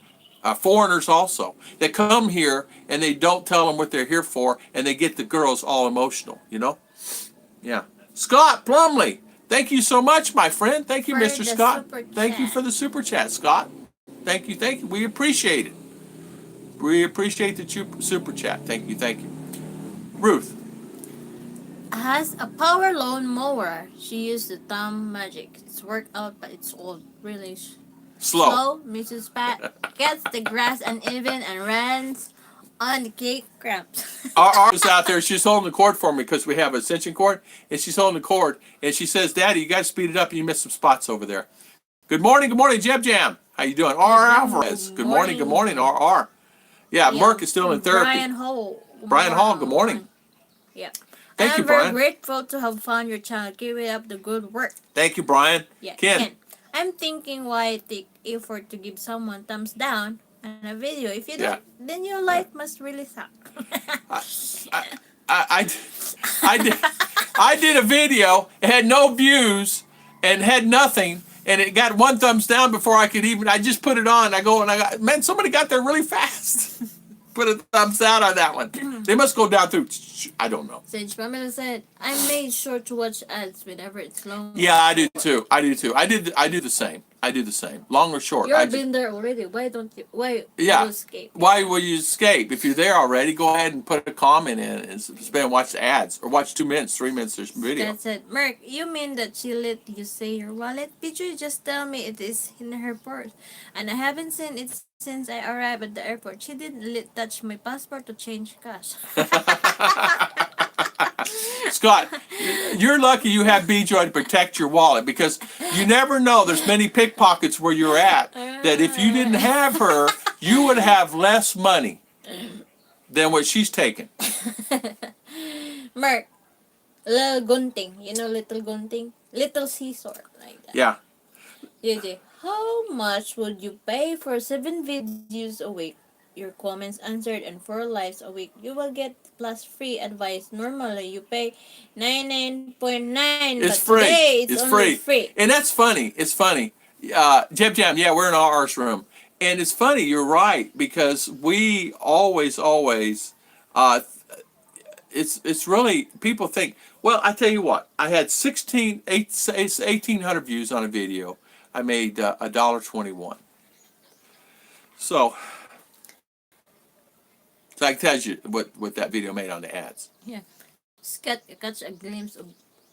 Foreigners also that come here and they don't tell them what they're here for, and they get the girls all emotional. Yeah. Scott Plumley, thank you so much, my friend. Thank you, Mr. Scott. Thank you for the super chat, Scott. Thank you. We appreciate it. We appreciate the super chat. Thank you. Ruth has a power lawn mower. She used the thumb magic. It's worked out, but it's old. Really slow. Mrs. Pat gets the grass uneven and runs on the cake cramps. Ours out there, she's holding the cord for me because we have an extension cord, and she's holding the cord, and she says, Daddy, you got to speed it up, and you missed some spots over there. Good morning, Jeb Jam. How you doing? R. Alvarez. Good morning, RR. Yeah, Merck is still in therapy. Brian Hall. Good morning. Yeah. Thank you, Brian. I'm very grateful to have found your channel. Keep it up the good work. Thank you, Brian. Yeah, Ken. I'm thinking why it take effort to give someone thumbs down on a video. If you Yeah. don't, then your life must really suck. I, I, I did I did a video. It had no views and had nothing, and it got 1 thumbs down before I could even. I just put it on. I go and I got, man, somebody got there really fast. Put a thumbs down on that one. They must go down through. I don't know. Sage Pamela said, I made sure to watch ads whenever it's long. Yeah, I do too. I do too. I do the same. I do the same. Long or short. You've been there already. Why don't you? Why Yeah. you escape? Why will you escape? If you're there already, go ahead and put a comment in and spend watch the ads or watch 2 minutes, 3 minutes. There's video. That's it. Merc, you mean that she let you say your wallet? Did you just tell me it is in her purse? And I haven't seen it since I arrived at the airport. She didn't touch my passport to change cash. Scott, you're lucky you have BJoy to protect your wallet because you never know. There's many pickpockets where you're at that if you didn't have her, you would have less money than what she's taking. Merc, little gunting. You know little gunting? Little scissor like that. Yeah. JJ, how much would you pay for 7 videos a week? Your comments answered and 4 lives a week. You will get plus free advice. Normally you pay 99.9, It's but free. today it's only free. free. And that's funny. It's funny. Jeb Jam, yeah, we're in ours room. And it's funny, you're right, because we always, it's really, people think, well, I tell you what, I had 1,800 views on a video. I made $1.21. So I can tell you what that video made on the ads. Yeah. Scott, catch a glimpse of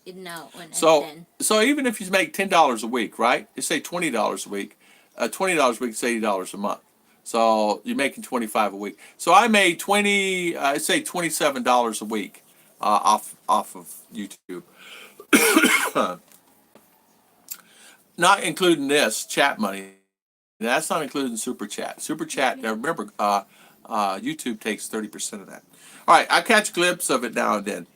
it now on So N10. so even if you make $10 a week, right? You say $20 a week. $20 a week is $80 a month. So you're making 25 a week. So I made say $27 a week off of YouTube. Not including this chat money. That's not including super chat. Super chat. Now remember, YouTube takes 30% of that. All right, I catch a glimpse of it now and then.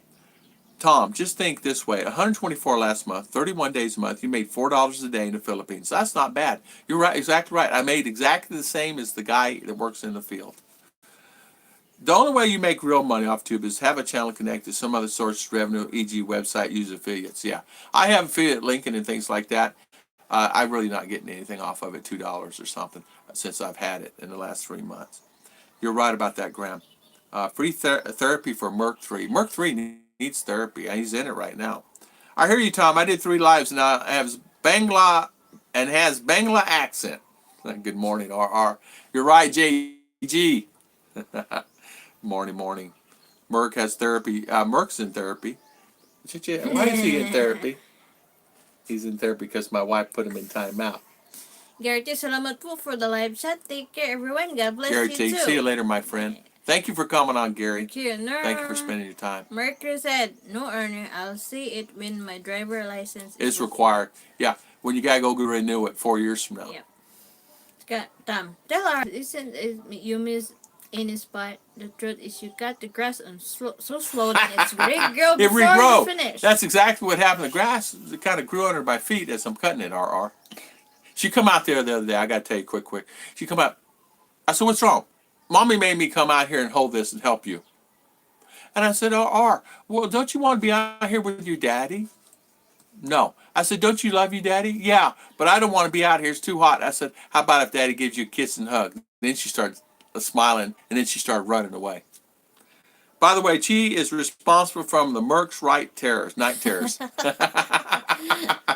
Tom, just think this way: 124 last month, 31 days a month. You made $4 a day in the Philippines. That's not bad. You're right, exactly right. I made exactly the same as the guy that works in the field. The only way you make real money off YouTube is have a channel connected to some other source of revenue, e.g., website, use affiliates. Yeah, I have affiliate linking and things like that. I'm really not getting anything off of it, $2 or something, since I've had it in the last 3 months. You're right about that, Graham. Free therapy for Merc 3. Merc 3 needs therapy. He's in it right now. I hear you, Tom. I did 3 lives and I have Bangla and has Bangla accent. Good morning, RR. You're right, JG. Morning. Merc has therapy. Merc's in therapy. Why is he in therapy? He's in therapy because my wife put him in timeout. Garrity, salamat po for the live chat. Take care, everyone. God bless Gary you T, too. see you later, my friend. Thank you for coming on, Gary. Thank you. No. Thank you for spending your time. Mercury said, no earner. I'll see it when my driver license It's required. Yeah, when you gotta go renew it 4 years from now. Yep. Scott, Tom, tell our isn't you miss any spot. The truth is you cut the grass on so slow that it's regrow It before regrow. you finish. That's exactly what happened. The grass kind of grew under my feet as I'm cutting it, RR. She come out there the other day. I gotta tell you quick. She come out. I said, what's wrong? Mommy made me come out here and hold this and help you. And I said, RR, well, don't you want to be out here with your daddy? No. I said, don't you love your daddy? Yeah, but I don't want to be out here. It's too hot. I said, how about if daddy gives you a kiss and hug? Then she started smiling, and then she started running away. By the way, Chi is responsible from the Merck's night terrors.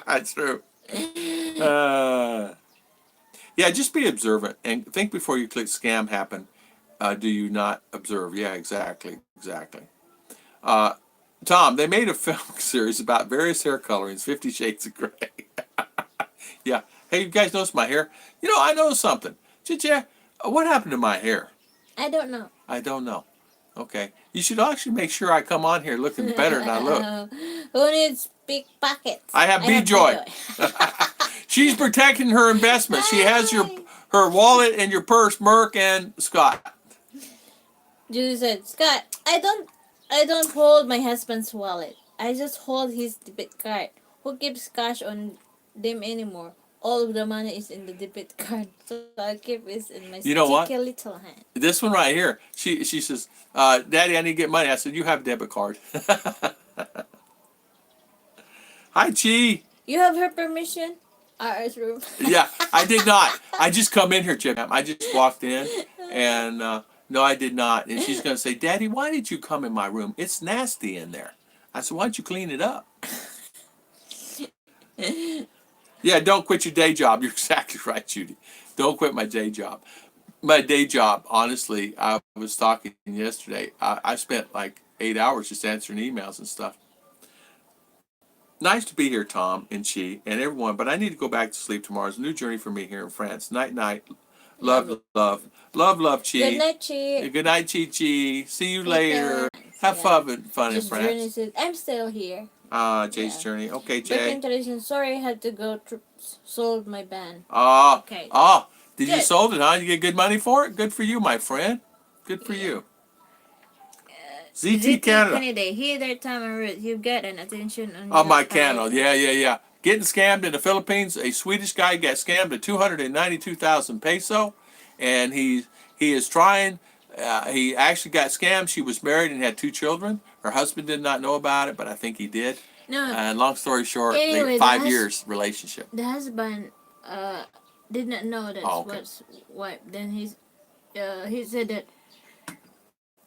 That's true. Yeah, just be observant and think before you click scam happen. Do you not observe? Yeah, exactly. Tom, they made a film series about various hair colorings, 50 Shades of Grey. Yeah. Hey, you guys notice my hair? You know, I know something. What happened to my hair? I don't know. I don't know. Okay. You should actually make sure I come on here looking better than I look. Who needs pickpockets? I have BJoy. She's protecting her investment. She has her wallet and your purse, Merc and Scott. Judy said, Scott, I don't hold my husband's wallet. I just hold his debit card. Who keeps cash on them anymore? all of the money is in the debit card, so I keep it in my You know what? sticky little hand. This one right here. She says, "Daddy, I need to get money." I said, "You have a debit card." Hi, Chi. You have her permission? Ours room. Yeah, I did not. I just come in here, Jim. I just walked in, and no, I did not. And she's gonna say, "Daddy, why did you come in my room? It's nasty in there." I said, "Why don't you clean it up?" Yeah, don't quit your day job. You're exactly right, Judy. Don't quit my day job. My day job, honestly, I was talking yesterday. I spent like 8 hours just answering emails and stuff. Nice to be here, Tom and Chi and everyone, but I need to go back to sleep tomorrow. It's a new journey for me here in France. Night, night. Love, love. Love, love, Chi. Good night, Chi. Good night, Chi Chi. See you Take later. care. Have Yeah. fun in Just France. journey said, I'm still here. Jay's Yeah. journey. Okay, Back Jay. in tradition. Sorry, I had to go sold my band. Okay. Did you Good. sold it, huh? You get good money for it? Good for you, my friend. Good for you. ZT Canada. Hey there, Tom and Ruth. You get an attention on Oh, your my phone. channel. Yeah. Getting scammed in the Philippines. A Swedish guy got scammed at 292,000 peso, and he is trying. He actually got scammed. She was married and had 2 children. Her husband did not know about it, but I think he did. No. And long story short, Anyway, 5 years relationship. The husband did not know that's what's what. Then he said that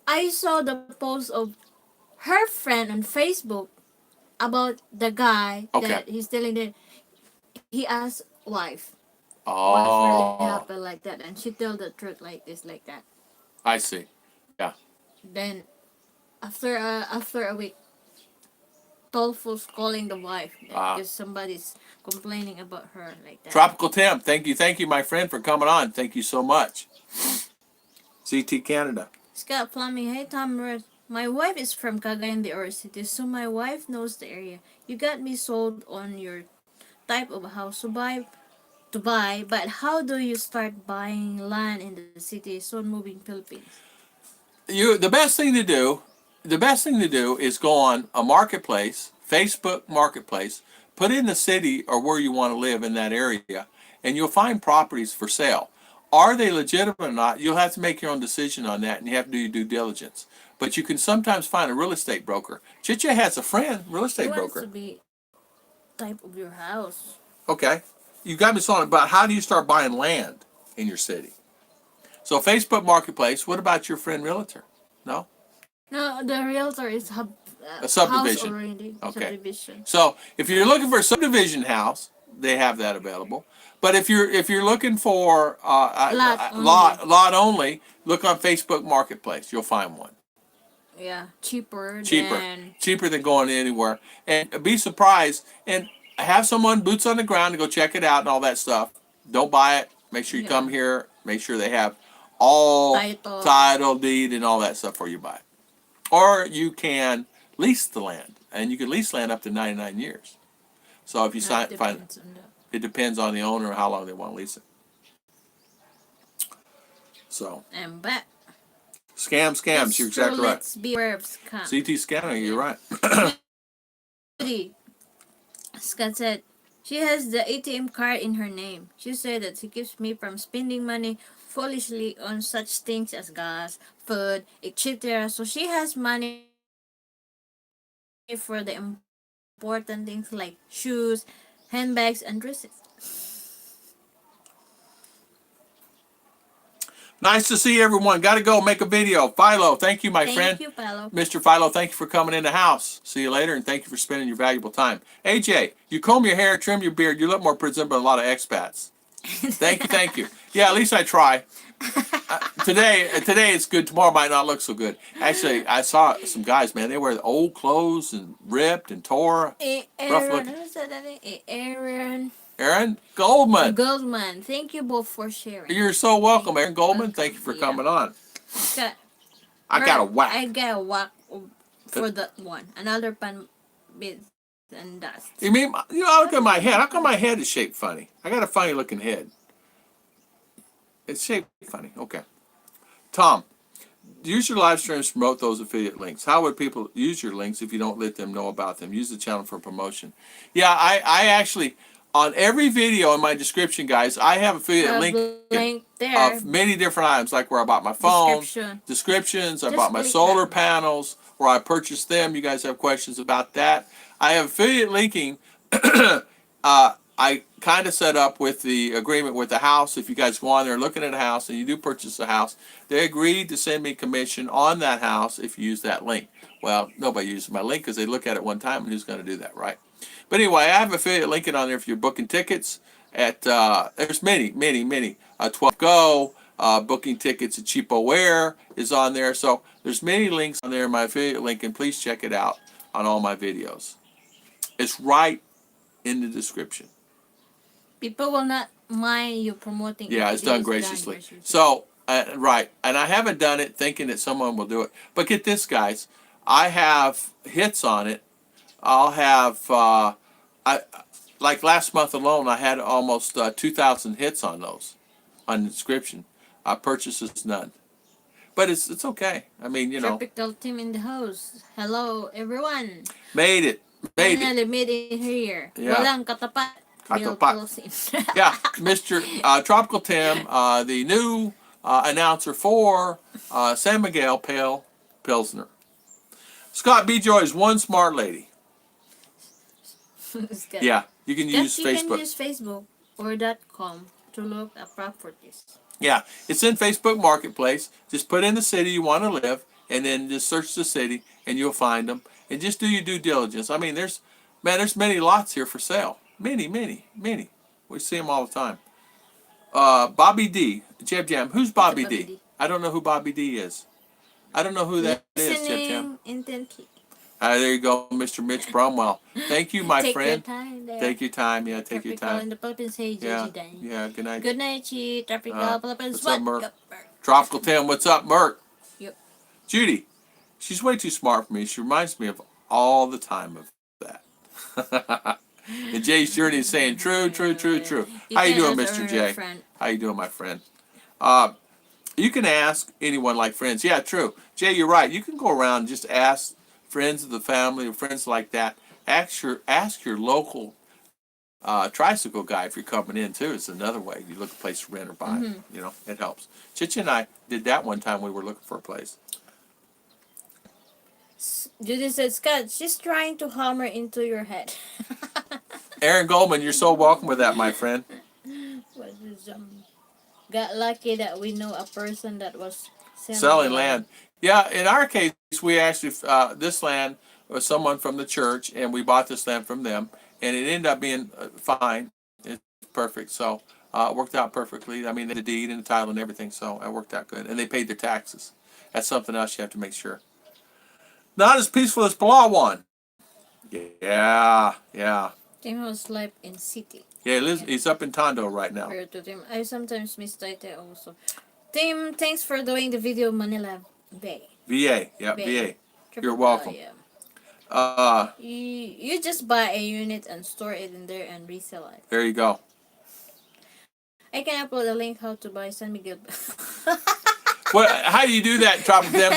I saw the post of her friend on Facebook about the guy that he's telling that he asked wife. What really happened like that, and she told the truth like this, like that. I see. Yeah. Then after a week, Tolfo's calling the wife because somebody's complaining about her like that. Tropical Tim, thank you, my friend, for coming on. Thank you so much. ZT Canada. Scott Plumbing, hey Tom Ruth. My wife is from Cagayan de Oro City, so my wife knows the area. You got me sold on your type of house to buy, but how do you start buying land in the city soon moving Philippines? The best thing to do is go on a marketplace, Facebook marketplace, put in the city or where you want to live in that area, and you'll find properties for sale. Are they legitimate or not? You'll have to make your own decision on that, and you have to do your due diligence. But you can sometimes find a real estate broker. Chicha has a friend, real estate broker. Wants to be type of your house. Okay. You got me talking about how do you start buying land in your city? So Facebook Marketplace, what about your friend realtor? No? No, the realtor is A subdivision. House already. Okay. Subdivision. So if you're looking for a subdivision house, they have that available. But if you're looking for lot only, look on Facebook Marketplace. You'll find one. Yeah, cheaper than going anywhere. And be surprised and have someone boots on the ground to go check it out and all that stuff. Don't buy it. Make sure you come here. Make sure they have all title deed and all that stuff before you buy it. Or you can lease the land, and you can lease land up to 99 years. So if you it depends on the owner and how long they want to lease it. So. And back. Scams. You're exactly right. Let's be aware of scams. CT scanning. You're right. Scott said she has the ATM card in her name. She said that she keeps me from spending money foolishly on such things as gas, food, etc. So she has money for the important things like shoes, handbags, and dresses. Nice to see everyone. Got to go make a video. Philo, thank you, my friend. Thank you, Philo. Mr. Philo, thank you for coming in the house. See you later, and thank you for spending your valuable time. AJ, you comb your hair, trim your beard. You look more presentable than a lot of expats. Thank you. Yeah, at least I try. Today it's good. Tomorrow might not look so good. Actually, I saw some guys, man. They wear old clothes and ripped and tore. Aaron Goldman. Thank you both for sharing. You're so welcome, Aaron Goldman. Thank you for coming on. I got a whack. I got a whack for that one. Another pan bits and dust. You mean, look at my head. How come my head is shaped funny? I got a funny looking head. It's shaped funny. Okay. Tom, use your live streams to promote those affiliate links. How would people use your links if you don't let them know about them? Use the channel for promotion. Yeah, I actually, On every video in my description, guys, I have affiliate link link there. of many different items, like where I bought my phone, descriptions, I bought my solar panels, where I purchased them. You guys have questions about that. I have affiliate linking. I kind of set up with the agreement with the house. If you guys go on there looking at a house and you do purchase a house, they agreed to send me commission on that house if you use that link. Well, nobody uses my link because they look at it one time, and who's going to do that, right? But anyway, I have affiliate linking on there if you're booking tickets at, there's many. 12 Go, booking tickets at Cheapo Air is on there. So there's many links on there in my affiliate link, and please check it out on all my videos. It's right in the description. People will not mind you promoting. Yeah, it's done graciously. So, right. And I haven't done it thinking that someone will do it. But get this, guys. I have hits on it. I'll have, like last month alone, I had almost 2,000 hits on those, on the description. Purchases, none. But it's okay. I mean, you know. Tropical team in the house. Hello, everyone. Made it. Finally made it here. Yeah. Walang katapat. Yeah, Mr. Tropical Tim, the new announcer for San Miguel Pale Pilsner. Scott B. Joy is one smart lady. Yeah, you can use Facebook. You can use Facebook or .com to look at properties. Yeah, it's in Facebook Marketplace. Just put in the city you want to live, and then just search the city, and you'll find them. And just do your due diligence. I mean, there's many lots here for sale. Many. We see them all the time. Bobby D. Jeb Jam. Who's Bobby D? I don't know who Bobby D is. I don't know who that is, Jeb Jam. Intently. There you go, Mr. Mitch Bromwell. Thank you, my friend. Take your time there. Take your time. Yeah, take your time. In the Philippines, say Yeah, good night. Good night, Chi. Tropical Philippines. What's up, Merc? Tropical Tim, what's up, Merc? Yep. Judy, she's way too smart for me. She reminds me of all the time of that. And Jay's Journey is saying, true. How you doing, Mr. Jay? How you doing, my friend? You can ask anyone like friends. Yeah, true. Jay, you're right. You can go around and just ask friends of the family or friends like that. Ask your local tricycle guy if you're coming in, too. It's another way. You look at a place to rent or buy. You know, it helps. Chicha and I did that one time we were looking for a place. Judy said, Scott, she's trying to hammer into your head. Aaron Goldman, you're so welcome with that, my friend. Got lucky that we know a person that was selling land. Yeah, in our case, we actually, this land was someone from the church, and we bought this land from them, and it ended up being fine. It's perfect. So it worked out perfectly. I mean, the deed and the title and everything, so it worked out good. And they paid their taxes. That's something else you have to make sure. Not as peaceful as Palawan. Yeah. Tim was live in city. Yeah, he's up in Tondo right now. To Tim. I sometimes miss Taite also. Tim, thanks for doing the video Manila Bay. VA. You're welcome. You just buy a unit and store it in there and resell it. There you go. I can upload a link how to buy San Miguel. How do you do that, Tropical Tim?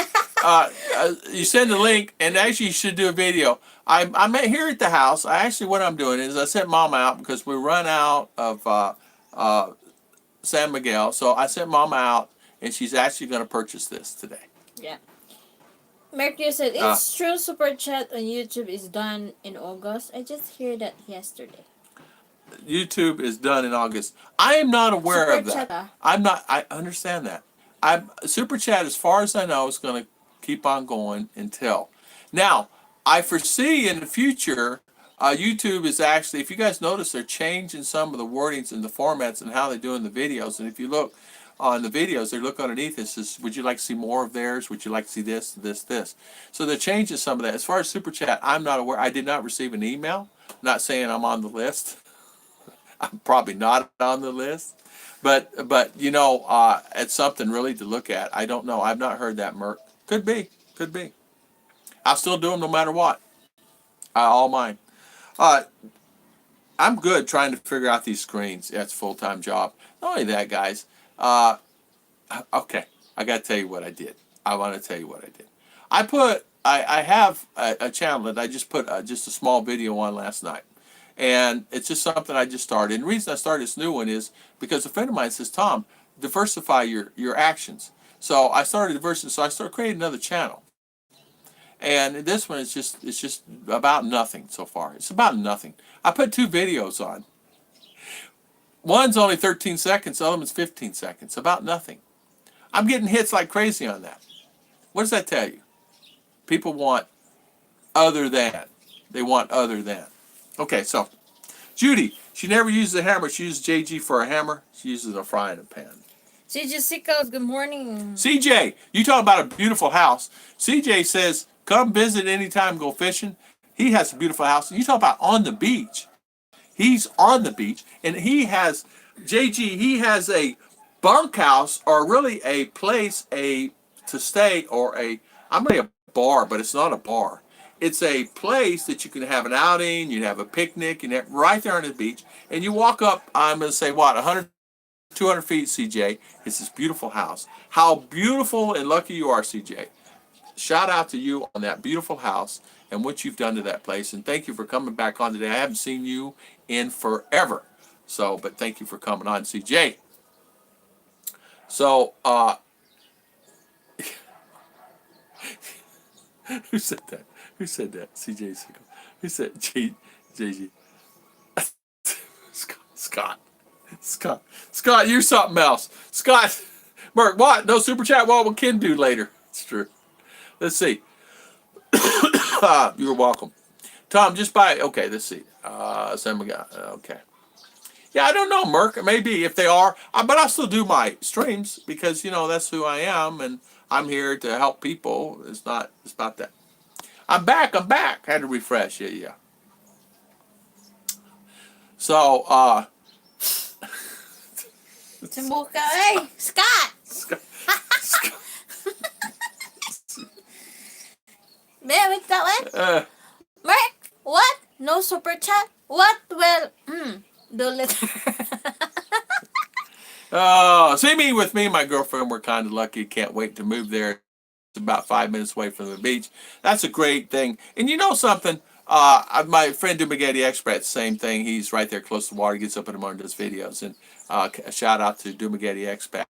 You send the link, and actually you should do a video. I'm here at the house. What I'm doing is I sent Mama out because we run out of San Miguel. So I sent Mama out, and she's actually going to purchase this today. Yeah. Mercury said, it's true Super Chat on YouTube is done in August. I just heard that yesterday. YouTube is done in August. I am not aware of that. I understand that. Super Chat, as far as I know, is going to keep on going until. Now, I foresee in the future, YouTube is actually, if you guys notice, they're changing some of the wordings and the formats and how they're doing the videos. And if you look on the videos, they look underneath, it says, would you like to see more of theirs? Would you like to see this? So they're changing some of that. As far as Super Chat, I'm not aware. I did not receive an email. I'm not saying I'm on the list. I'm probably not on the list. But you know, it's something really to look at. I don't know. I've not heard that, Merc. Could be. I'll still do them no matter what. All mine. I'm good trying to figure out these screens. Yeah, it's a full-time job. Not only that, guys. Okay, I got to tell you what I did. I want to tell you what I did. I have a channel that I just put just a small video on last night. And it's just something I just started. And the reason I started this new one is because a friend of mine says, Tom, diversify your actions. So I started diversifying. So I started creating another channel. And this one is just about nothing so far. It's about nothing. I put 2 videos on. One's only 13 seconds, the other one's 15 seconds. About nothing. I'm getting hits like crazy on that. What does that tell you? People want other than. They want other than. Okay, so Judy, she never uses a hammer. She uses JG for a hammer. She uses a frying pan. CJ Sickles, good morning. CJ, you talk about a beautiful house. CJ says, come visit anytime, go fishing. He has a beautiful house. You talk about on the beach. He's on the beach, and he has, JG, he has a bunkhouse, or really a place to stay, or I'm going to say a bar, but it's not a bar. It's a place that you can have an outing, you can have a picnic, you can have right there on the beach, and you walk up, I'm going to say, what, 100, 200 feet, CJ. It's this beautiful house. How beautiful and lucky you are, CJ. Shout out to you on that beautiful house and what you've done to that place. And thank you for coming back on today. I haven't seen you in forever. So, but thank you for coming on, CJ. So, who said that? Who said that? CJ Sickle. Who said JG? Scott, you're something else. Scott, Mark, what? No super chat? What will Ken do later? It's true. Let's see. You're welcome. Tom, just buy. Okay, let's see. Okay. Yeah, I don't know, Merc. Maybe if they are, but I still do my streams because that's who I am, and I'm here to help people. It's about that. I'm back. Had to refresh. Yeah. So, Sambuca, hey, Scott. Man, wait, that one? Mark, what? No super chat? What? Well, do later. See, with me and my girlfriend, we're kind of lucky. Can't wait to move there. It's about 5 minutes away from the beach. That's a great thing. And you know something? My friend Dumagetti Expert, same thing. He's right there close to the water. He gets up in the morning and does videos. And a shout out to Dumagetti Expert.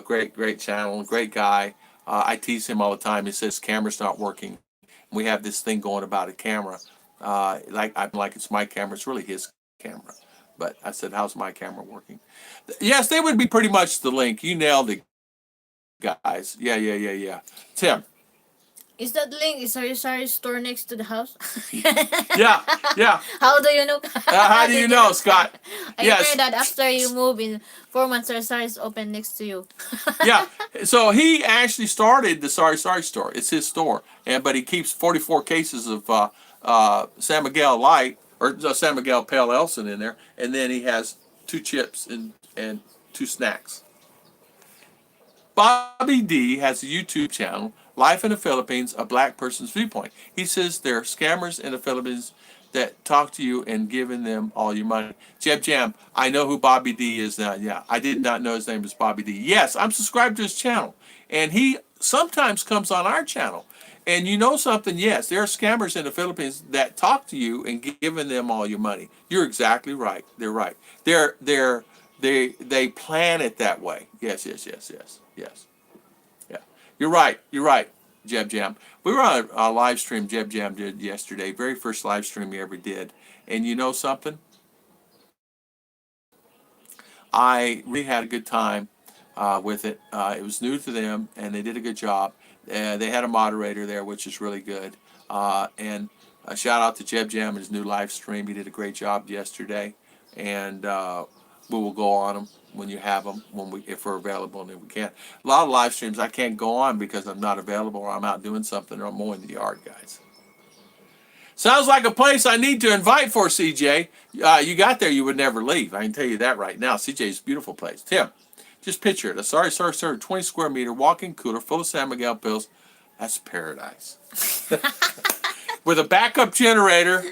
Great channel, great guy. I tease him all the time. He says camera's not working. We have this thing going about a camera. I'm like it's my camera. It's really his camera. But I said, how's my camera working? Yes, they would be pretty much the link. You nailed it, guys. Yeah. Tim. Is that link? Is Sari store next to the house? Yeah. How do you know? How do you know, Scott? I heard that after you move in 4 months, Sari is open next to you. Yeah. So he actually started the Sari store. It's his store, but he keeps 44 cases of San Miguel Light or San Miguel Pale Elson in there, and then he has 2 chips and 2 snacks. Bobby D has a YouTube channel, Life in the Philippines, A Black Person's Viewpoint. He says there are scammers in the Philippines that talk to you and giving them all your money. Jeb Jam, I know who Bobby D is now. Yeah, I did not know his name was Bobby D. Yes, I'm subscribed to his channel. And he sometimes comes on our channel. And you know something? Yes, there are scammers in the Philippines that talk to you and giving them all your money. You're exactly right. They're right. They plan it that way. Yes. Yeah. You're right, Jeb Jam. We were on a live stream Jeb Jam did yesterday, very first live stream he ever did. And you know something? I really had a good time with it. It was new to them, and they did a good job. They had a moderator there, which is really good. And a shout out to Jeb Jam and his new live stream. He did a great job yesterday. And we will go on them when you have them, if we're available, and if we can't. A lot of live streams I can't go on because I'm not available, or I'm out doing something, or I'm mowing the yard, guys. Sounds like a place I need to invite for, CJ. You got there, you would never leave. I can tell you that right now. CJ's a beautiful place. Tim, just picture it. A sorry, 20 square meter walk-in cooler full of San Miguel pills. That's paradise. With a backup generator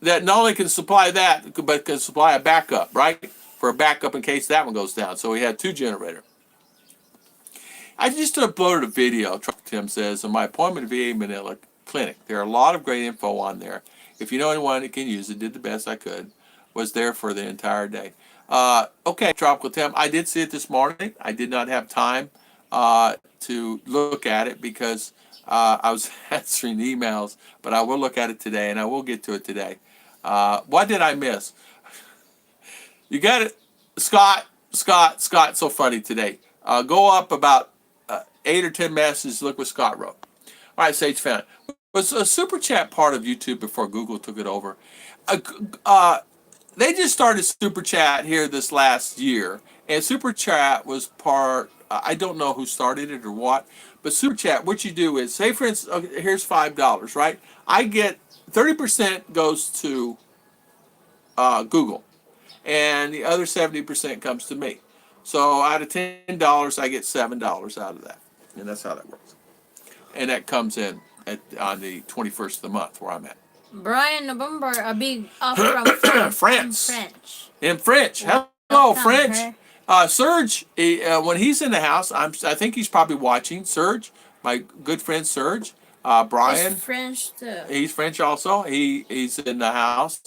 that not only can supply that, but can supply a backup, right? For a backup in case that one goes down. So we had 2 generators. I just uploaded a video, Tim says, on my appointment at VA Manila Clinic. There are a lot of great info on there. If you know anyone that can use it, did the best I could. Was there for the entire day. Okay, Tropical Temp. I did see it this morning. I did not have time to look at it because I was answering emails, but I will look at it today, and I will get to it today. What did I miss? You got it, Scott. Scott. So funny today. Go up about 8 or 10 messages. Look what Scott wrote. All right, Sage fan. Was a super chat part of YouTube before Google took it over? They just started super chat here this last year, and super chat was part. I don't know who started it or what, but super chat. What you do is, say for instance, okay, here's $5, right? I get 30% goes to Google, and the other 70% comes to me. So out of $10, I get $7 out of that, and that's how that works. And that comes in on the 21st of the month where I'm at. Brian November, a big from France. France. In French. Hello, French. Serge, when he's in the house, I think he's probably watching. Serge, my good friend Serge. Brian. He's French too. He's French also. He's in the house.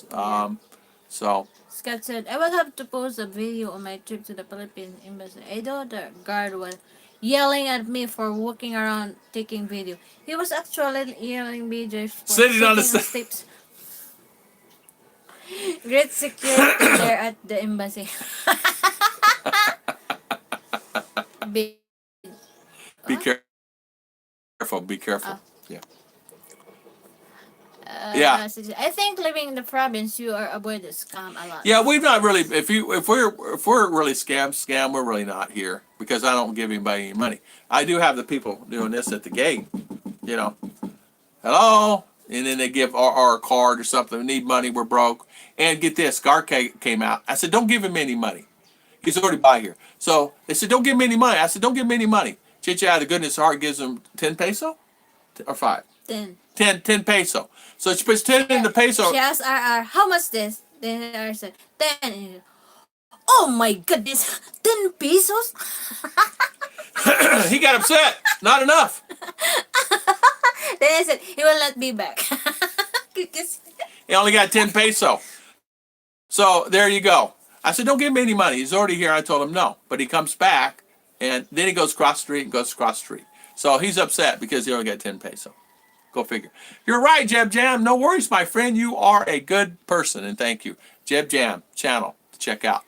So. Scott said, I will have to post a video on my trip to the Philippine embassy. I thought the guard was yelling at me for walking around taking video. He was actually yelling videos for sitting on the steps. Great security there at the embassy. Be careful. Be careful. Yeah. I think living in the province, you are avoid the scam a lot. Yeah, we've not really. If we're really scam, we're really not here because I don't give anybody any money. I do have the people doing this at the gate. You know, hello, and then they give our card or something. We need money. We're broke. And get this, Gar came out. I said, don't give him any money. He's already by here. So they said, don't give him any money. I said, don't give him any money. Chicha out of goodness heart gives him 10 peso or 5. 10 peso. So she puts 10 in the peso. She asked RR, how much this? Then RR said, 10. Oh my goodness, 10 pesos? He got upset. Not enough. Then I said, he will not be back. He only got 10 peso. So there you go. I said, don't give him any money. He's already here. I told him no. But he comes back, and then he goes across the street and goes across the street. So he's upset because he only got 10 peso. Go figure. You're right, Jeb Jam. No worries, my friend. You are a good person, and thank you. Jeb Jam channel to check out.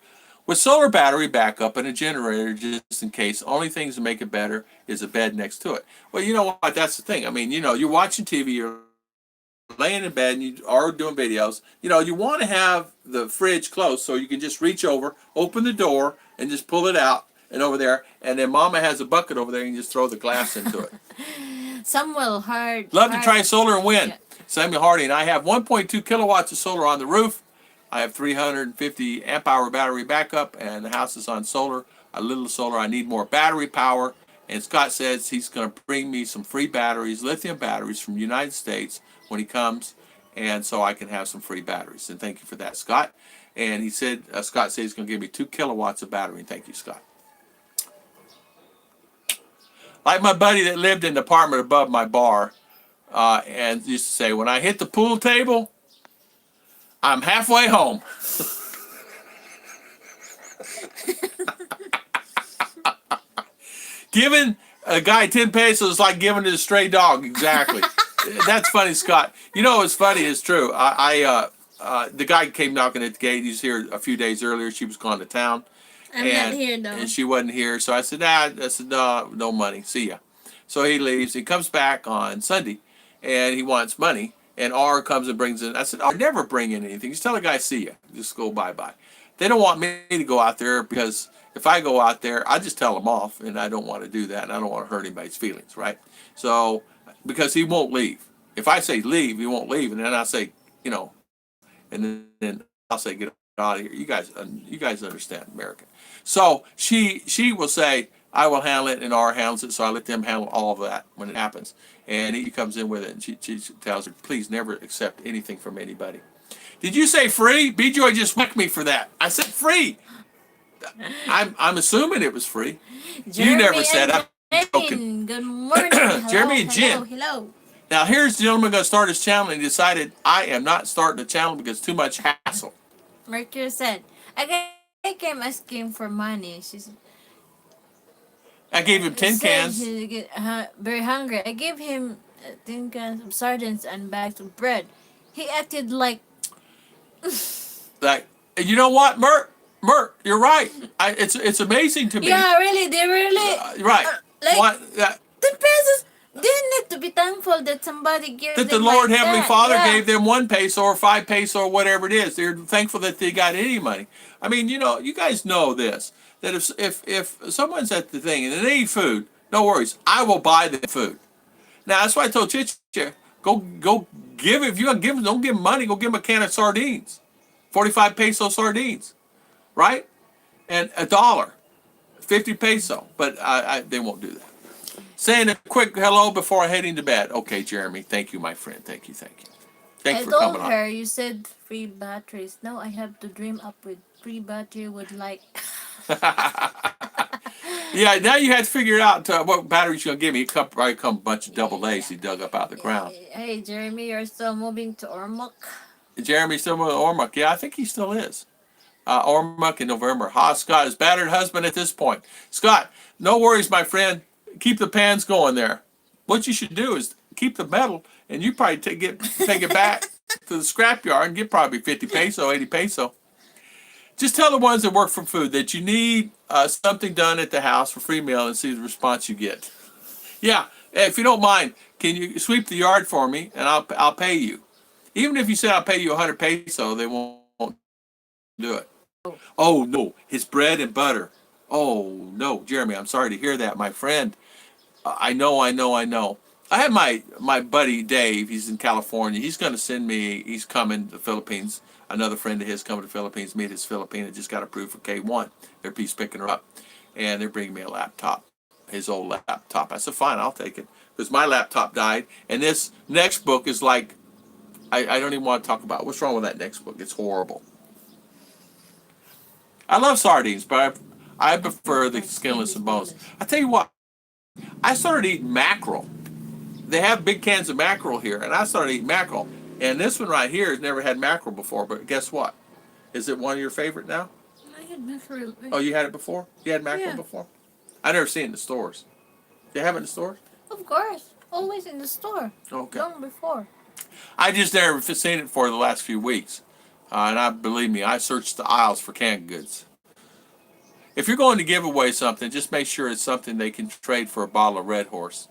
With solar battery backup and a generator just in case, only things to make it better is a bed next to it. Well, you know what? That's the thing. I mean, you know, you're watching TV, you're laying in bed, and you are doing videos. You know, you want to have the fridge close so you can just reach over, open the door, and just pull it out and over there. And then Mama has a bucket over there, and you just throw the glass into it. Samuel Hard. Love to try solar and win. Yeah. Samuel Hardy, and I have 1.2 kilowatts of solar on the roof. I have 350 amp hour battery backup, and the house is on solar. A little solar. I need more battery power. And Scott says he's going to bring me some free batteries, lithium batteries from the United States when he comes, and so I can have some free batteries. And thank you for that, Scott. And he said, Scott said he's going to give me 2 kilowatts of battery. And thank you, Scott. Like my buddy that lived in the apartment above my bar, and used to say, when I hit the pool table, I'm halfway home. Giving a guy 10 pesos is like giving it a stray dog. Exactly. That's funny, Scott. You know what's funny is true. The guy came knocking at the gate. He's here a few days earlier. She was gone to town. I'm not here, though. And she wasn't here. So I said, no money. See ya. So he leaves. He comes back on Sunday, and he wants money. And R comes and brings in. I said, R, never bring in anything. Just tell the guy, see ya. Just go bye-bye. They don't want me to go out there because if I go out there, I just tell them off, and I don't want to do that, and I don't want to hurt anybody's feelings, right? So, because he won't leave. If I say leave, he won't leave, and then I say, you know, and then I'll say, get out of here. You guys understand American. So she will say, I will handle it, and R handles it, so I let them handle all of that when it happens. And he comes in with it, and she tells her, please never accept anything from anybody. Did you say free? B-Joy just whacked me for that. I said free. I'm assuming it was free. Jeremy, you never said. I'm joking. Good morning. Hello, Jeremy and Jim. Hello. Now here's the gentleman going to start his channel and he decided I am not starting a channel because it's too much hassle. Mercury said, "A guy came asking for money. I gave him 10 Said cans. he get very hungry. I gave him 10 cans of sardines and bags of bread. He acted like Like, you know what, Merc, you're right. It's amazing to me. yeah, really, they really Right. like What, 10 pesos. They need to be thankful that somebody gives that the them Lord like Heavenly that. Father Yeah. gave them 1 peso or 5 peso or whatever it is. They're thankful that they got any money. I mean, you know, you guys know this, that if someone's at the thing and they need food, no worries, I will buy them food. Now that's why I told Chicha, go give, if you're gonna give them, don't give them money, go give them a can of sardines, 45 peso sardines, right? And $1, 50 peso. But they won't do that. Saying a quick hello before heading to bed. Okay, Jeremy. Thank you, my friend. Thank you. Thanks I for told coming on. her, you said free batteries. Now I have to dream up with free battery with like. Yeah, now you had to figure out what batteries you're going to give me. It probably come a bunch of double A's he dug up out of the ground. Hey, Jeremy, you're still moving to Ormoc? Jeremy still with Ormuck. Yeah, I think he still is. Ormuck in November. Scott, his battered husband at this point. Scott, no worries, my friend. Keep the pans going there. What you should do is keep the metal, and you probably take it back to the scrapyard and get probably 50 peso, 80 peso. Just tell the ones that work for food that you need something done at the house for free meal and see the response you get. Yeah, if you don't mind, can you sweep the yard for me and I'll pay you. Even if you say I'll pay you 100 peso, they won't do it. Oh no, his bread and butter. Oh no, Jeremy, I'm sorry to hear that, my friend. I know. I have my buddy Dave. He's in California. He's going to send me. He's coming to the Philippines. Another friend of his coming to the Philippines. Meet his Filipina. Just got approved for K1. He's picking her up, and they're bringing me a laptop. His old laptop. I said, fine, I'll take it because my laptop died. And this next book is like, I don't even want to talk about it. What's wrong with that next book. It's horrible. I love sardines, but I prefer the skinless and bones. I tell you what, I started eating mackerel. They have big cans of mackerel here, and I started eating mackerel. And this one right here has never had mackerel before, but guess what? Is it one of your favorite now? I had mackerel. Oh, you had it before? You had mackerel before? I never seen it in the stores. They have it in the stores? Of course. Always in the store. Okay. Long before. I just never seen it for the last few weeks. Believe me, I searched the aisles for canned goods. If you're going to give away something, just make sure it's something they can trade for a bottle of Red Horse.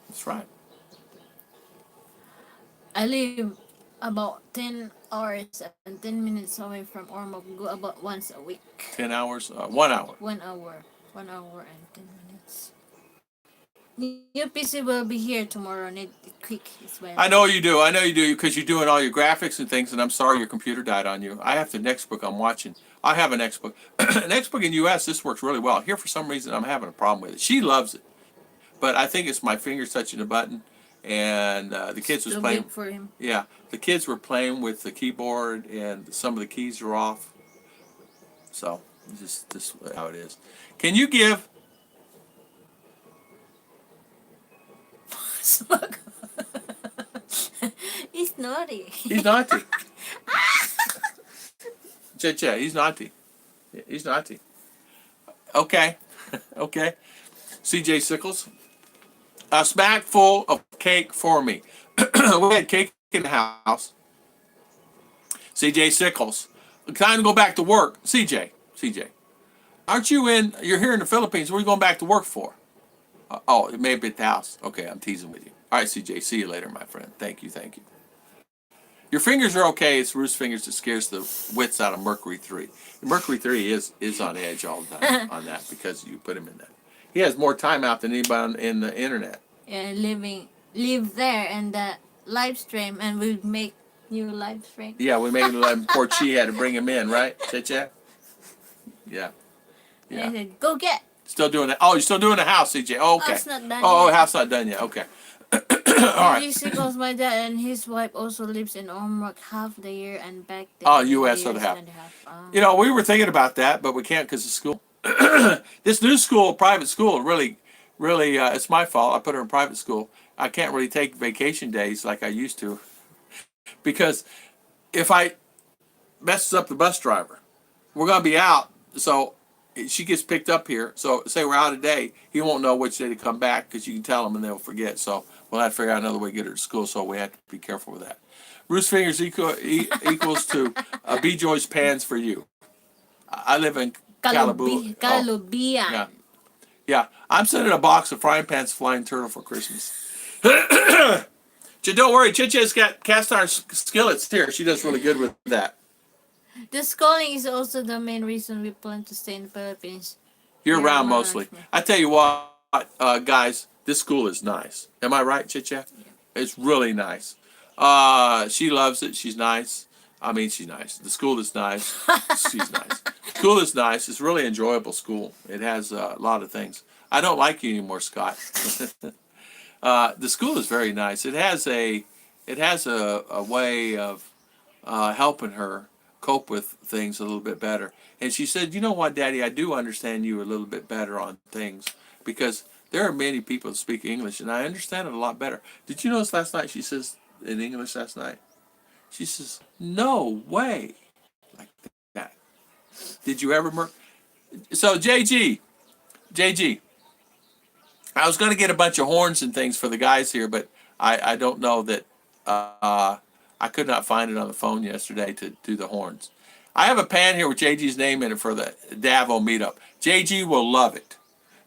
That's right. I live about 10 hours and 10 minutes away from Ormoc. Go about once a week. 10 hours? 1 hour. 1 hour. 1 hour and 10 minutes. New PC will be here tomorrow. Need it quick as well. I know you do because you're doing all your graphics and things, and I'm sorry your computer died on you. I have the next book I'm watching. I have a next book. Next book in U.S., this works really well. Here, for some reason, I'm having a problem with it. She loves it, but I think it's my fingers touching the button, and the kids was playing. Big for him. Yeah, the kids were playing with the keyboard, and some of the keys are off. So, this is how it is. Can you give... He's naughty. He's naughty. He's naughty. He's naughty. Okay. Okay. CJ Sickles. A smack full of cake for me. We had cake in the house. CJ Sickles. Time to go back to work. CJ. Aren't you you're here in the Philippines. What are you going back to work for? Oh, it may be at the house. Okay, I'm teasing with you. All right, CJ. See you later, my friend. Thank you. Your fingers are okay. It's Ruth's fingers that scares the wits out of Mercury 3. Mercury 3 is on edge all the time on that because you put him in that. He has more time out than anybody in the internet. Yeah, live there and the live stream, and we make new live stream. Yeah, we made him. Poor Chi had to bring him in, right? Chicha? Yeah. And I said, go get. Still doing that. Oh, you're still doing the house, CJ. Oh, okay. House not done Oh, yet. house not done yet. Okay. All right. Because my dad and his wife also lives in Ormoc half the year and back there. Oh, U.S. other half. You know, we were thinking about that, but we can't because of school. This new school, private school, really really, it's my fault. I put her in private school. I can't really take vacation days like I used to because if I messes up the bus driver, we're going to be out. So she gets picked up here. So say we're out a day, he won't know which day to come back because you can tell him and they'll forget. So we'll have to figure out another way to get her to school. So we have to be careful with that. Ruth's fingers equals to B-Joy's pans for you. I live in Calibu. Kalubian. Yeah. Yeah. I'm sending a box of frying pans flying turtle for Christmas. Don't worry, Chicha's got cast iron skillets here. She does really good with that. The schooling is also the main reason we plan to stay in the Philippines. Year round mostly. I tell you what, guys, this school is nice. Am I right, Chicha? Yeah. It's really nice. She loves it. She's nice. I mean, she's nice. The school is nice. She's nice. School is nice. It's really enjoyable school. It has a lot of things. I don't like you anymore, Scott. The school is very nice. It has a way of helping her cope with things a little bit better. And she said, you know what, Daddy, I do understand you a little bit better on things because there are many people that speak English and I understand it a lot better. Did you notice last night she says in English last night? She says, no way. Like that. Did you ever So JG, I was going to get a bunch of horns and things for the guys here, but I don't know that I could not find it on the phone yesterday to do the horns. I have a pan here with JG's name in it for the ZAFUL meetup. JG will love it.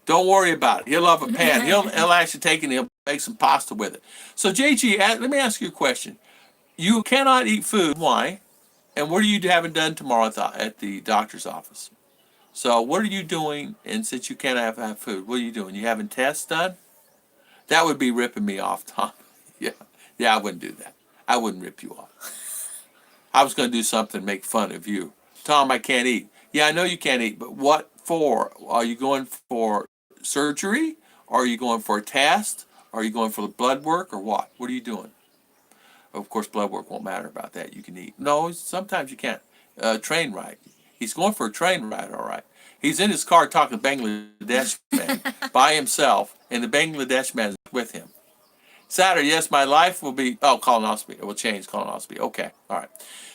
Don't worry about it. He'll love a pan. He'll actually take it and he'll make some pasta with it. So JG, let me ask you a question. You cannot eat food. Why? And what are you having done tomorrow at the doctor's office? So what are you doing? And since you can't have food, what are you doing? You having tests done? That would be ripping me off, Tom. Yeah, I wouldn't do that. I wouldn't rip you off. I was going to do something to make fun of you. Tom, I can't eat. Yeah, I know you can't eat, but what for? Are you going for surgery? Or are you going for a test? Are you going for the blood work or what? What are you doing? Of course, blood work won't matter about that. You can eat. No, sometimes you can't. Train ride. He's going for a train ride, all right. He's in his car talking to Bangladesh man by himself, and the Bangladesh man is with him. Saturday, yes, my life will be, colonoscopy. It will change colonoscopy. Okay, all right.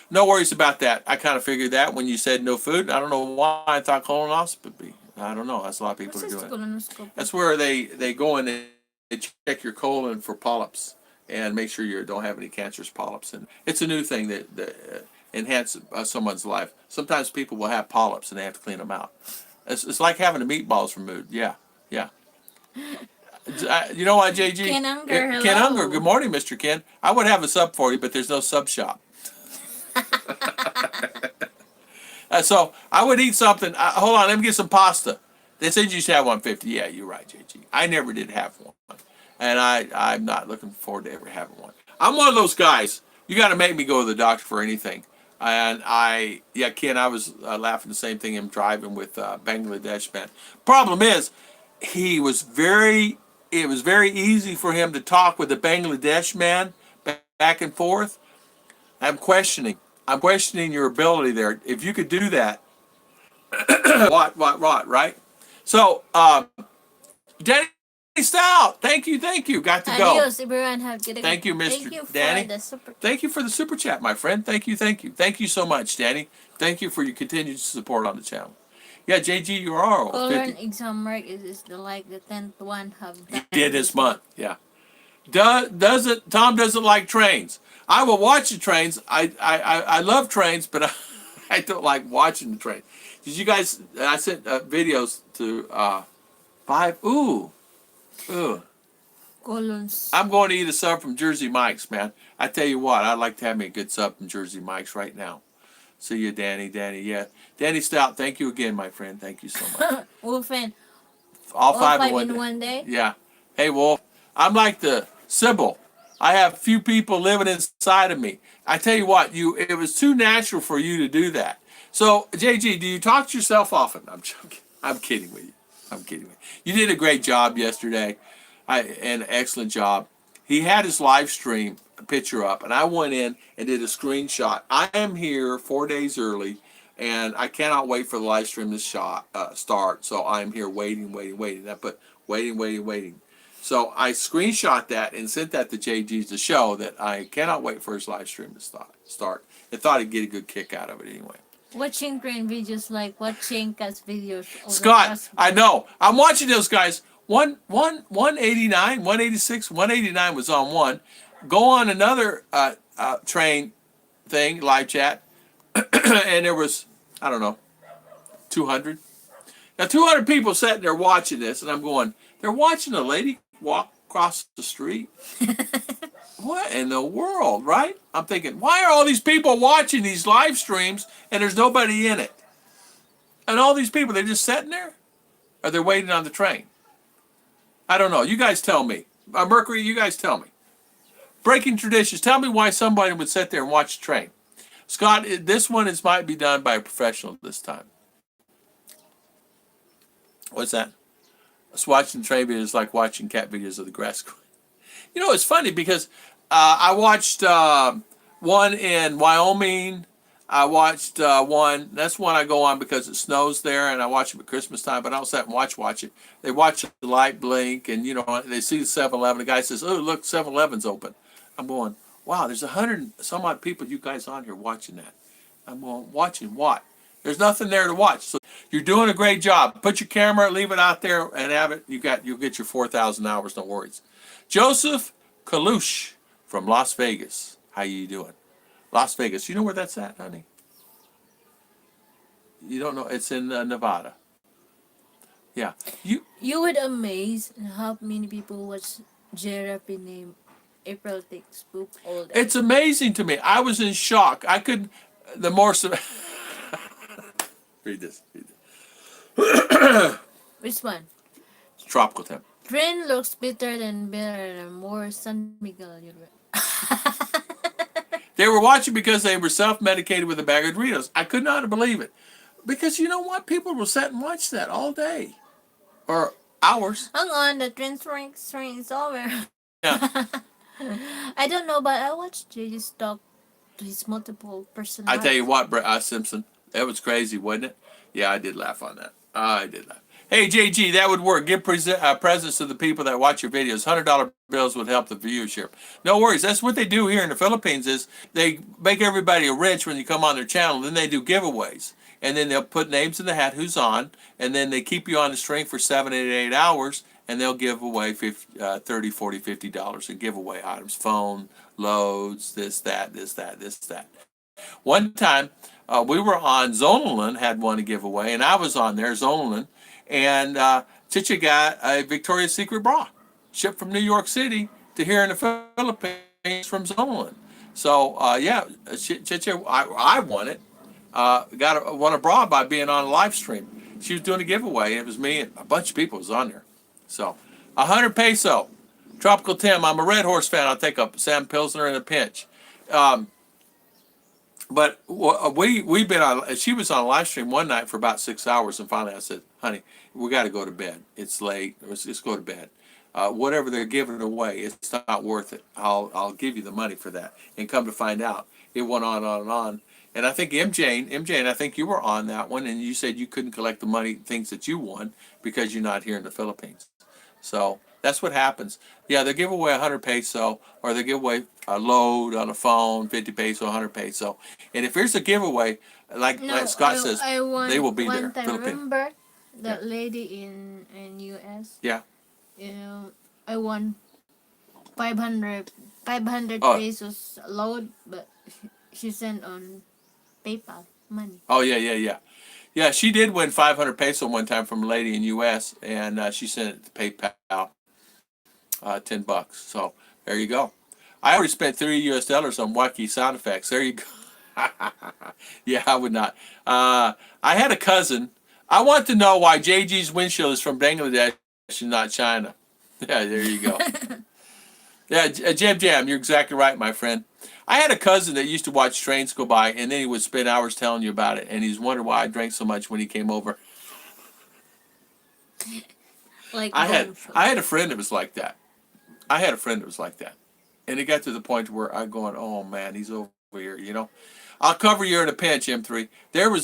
No worries about that. I kind of figured that when you said no food. I don't know why I thought colonoscopy. I don't know. That's a lot of people are doing it. That's where they go in and they check your colon for polyps and make sure you don't have any cancerous polyps. And it's a new thing that enhance someone's life. Sometimes people will have polyps and they have to clean them out. It's like having the meatballs removed. Yeah. You know what, JG? Ken Unger, hello. Ken Unger, good morning, Mr. Ken. I would have a sub for you, but there's no sub shop. So I would eat something. Hold on, let me get some pasta. They said you should have 150. Yeah, you're right, JG. I never did have one. And I'm not looking forward to ever having one. I'm one of those guys. You got to make me go to the doctor for anything. And Ken, I was laughing the same thing. I'm driving with Bangladesh man. Problem is, it was very easy for him to talk with the Bangladesh man back and forth. I'm questioning your ability there. If you could do that, what, right? So, Danny Stout, thank you. Got to go. Adios, everyone. Have a good day. Thank you, Mr. Danny. Thank you for the super chat, my friend. Thank you so much, Danny. Thank you for your continued support on the channel. Yeah, JG, you are. Colon exam mark is the 10th one have done. He did this month, yeah. Tom doesn't like trains. I will watch the trains. I love trains, but I don't like watching the train. Did you guys? I sent videos to 5. Ooh. Colons. I'm going to eat a sub from Jersey Mike's, man. I tell you what, I'd like to have me a good sub from Jersey Mike's right now. See you, Danny. Yeah, Danny Stout. Thank you again, my friend. Thank you so much. Wolfen. All five in one day. Yeah. Hey, Wolf. I'm like the Sybil. I have few people living inside of me. I tell you what, it was too natural for you to do that. So, JG, do you talk to yourself often? I'm joking. I'm kidding with you. You did a great job yesterday. An excellent job. He had his live stream picture up, and I went in and did a screenshot. I am here 4 days early, and I cannot wait for the live stream to start. So I'm here waiting. I put waiting. So I screenshot that and sent that to JG to show that I cannot wait for his live stream to start. I thought he'd get a good kick out of it anyway. Watching Korean videos like watching Cat's videos. Scott, I know. I'm watching those guys. 189, 186, 189 was on one. Go on another train thing, live chat, and there was, I don't know, 200. Now, 200 people sitting there watching this, and I'm going, they're watching a lady walk across the street? What in the world, right? I'm thinking, why are all these people watching these live streams and there's nobody in it? And all these people, they're just sitting there? Or they're waiting on the train? I don't know. You guys tell me. Mercury, you guys tell me. Breaking traditions. Tell me why somebody would sit there and watch the train. Scott, this one might be done by a professional this time. What's that? It's watching train videos is like watching cat videos of the grass. You know, it's funny because I watched one in Wyoming. I watched one. That's one I go on because it snows there, and I watch it at Christmas time. But I also have to watch it. They watch the light blink, and you know they see the 7-Eleven. The guy says, "Oh, look, 7-Eleven's open." I'm going, "Wow, there's 100 some odd people you guys on here watching that." I'm going, "Watching what?" There's nothing there to watch. So you're doing a great job. Put your camera, leave it out there, and have it. You'll get your 4,000 hours. No worries. Joseph Kalush from Las Vegas. How you doing? Las Vegas. You know where that's at, honey? You don't know? It's in Nevada. Yeah. You would amaze how many people watch giraffe named April Takes Poop all day. It's amazing to me. I was in shock. I could. The more. Read this. Which one? It's tropical temp. Train looks better and more San Miguel. They were watching because they were self-medicated with a bag of Doritos. I could not believe it. Because you know what? People will sit and watch that all day. Or hours. Hang on, the train is over. Yeah. I don't know, but I watched JJ's talk to his multiple personalities. I tell you what, Simpson, that was crazy, wasn't it? Yeah, I did laugh on that. I did laugh. Hey, JG, that would work. Give presents to the people that watch your videos. $100 bills would help the viewership. No worries. That's what they do here in the Philippines is they make everybody rich when you come on their channel. Then they do giveaways. And then they'll put names in the hat, who's on, and then they keep you on the string for 7 to 8 hours, and they'll give away $30, $40, $50 in giveaway items. Phone, loads, this, that. One time, we were on Zonulin, had one to give away, and I was on there, Zonulin, and Chicha got a Victoria's Secret bra shipped from New York City to here in the Philippines from Zonulin. So, yeah, Chicha, I won it. Won a bra by being on a live stream. She was doing a giveaway. It was me and a bunch of people was on there. So, 100 peso. Tropical Tim, I'm a Red Horse fan. I'll take a Sam Pilsner in a pinch. But we've been on. She was on a live stream one night for about 6 hours, and finally I said, "Honey, we got to go to bed. It's late. Let's just go to bed. Whatever they're giving away, it's not worth it. I'll give you the money for that." And come to find out, it went on and on. And I think MJ, I think you were on that one, and you said you couldn't collect the money, things that you won, because you're not here in the Philippines. So that's what happens. Yeah, they give away 100 peso, or they give away a load on a phone, 50 peso, 100 peso. And if there's a giveaway, like Scott says, they will be there. Time, remember that lady in US? Yeah. I won 500 pesos load, but she sent on PayPal money. Oh, yeah. Yeah, she did win 500 peso one time from a lady in U.S., and she sent it to PayPal, $10. So there you go. I already spent $30 on wacky sound effects. There you go. Yeah, I would not. I had a cousin. I want to know why JG's windshield is from Bangladesh and not China. Yeah, there you go. Yeah, Jam, you're exactly right, my friend. I had a cousin that used to watch trains go by, and then he would spend hours telling you about it, and he's wondered why I drank so much when he came over. Like I had a friend that was like that. And it got to the point where I'm going, oh man, he's over here, you know. I'll cover you in a pinch, M3.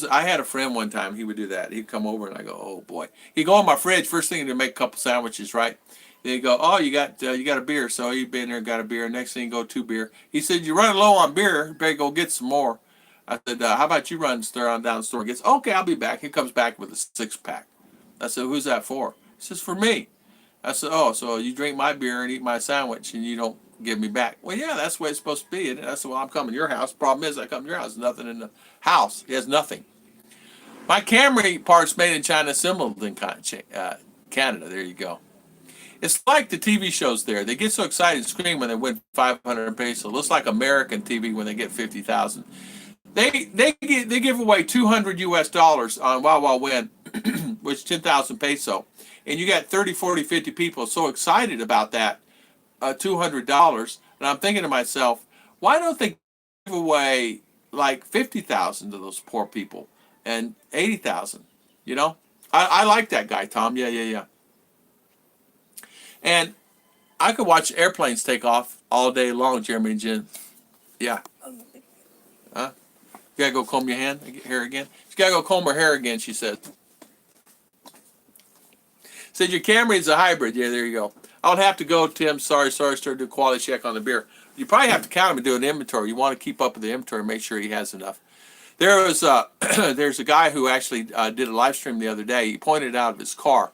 I had a friend one time, he would do that. He'd come over and I go, oh boy. He'd go in my fridge, first thing to make a couple sandwiches, right? Then he'd go, oh, you got a beer. So he'd been there and got a beer. Next thing he'd go, 2 beer. He said, you're running low on beer. You better go get some more. I said, how about you run down the store and get some? Okay, I'll be back. He comes back with a 6-pack. I said, who's that for? He says, for me. I said, oh, so you drink my beer and eat my sandwich and you don't give me back. Well, yeah, that's the way it's supposed to be. And I said, well, I'm coming to your house. Problem is, I come to your house. There's nothing in the house. He has nothing. My Camry part's made in China, assembled in Canada. There you go. It's like the TV shows there. They get so excited and scream when they win 500 pesos. It looks like American TV when they get 50,000. They give away 200 US dollars on Wow Win, which is 10,000 peso. And you got 30, 40, 50 people so excited about that $200. And I'm thinking to myself, why don't they give away like 50,000 to those poor people and 80,000? You know, I like that guy, Tom. Yeah. And I could watch airplanes take off all day long, Jeremy and Jen. Yeah. Huh? You gotta go comb your hair again? You gotta go comb her hair again, she said. Said your Camry is a hybrid. Yeah, there you go. I would have to go, Tim. Sorry, start do a quality check on the beer. You probably have to count him and do an inventory. You want to keep up with the inventory and make sure he has enough. There was there's a guy who actually did a live stream the other day. He pointed out of his car,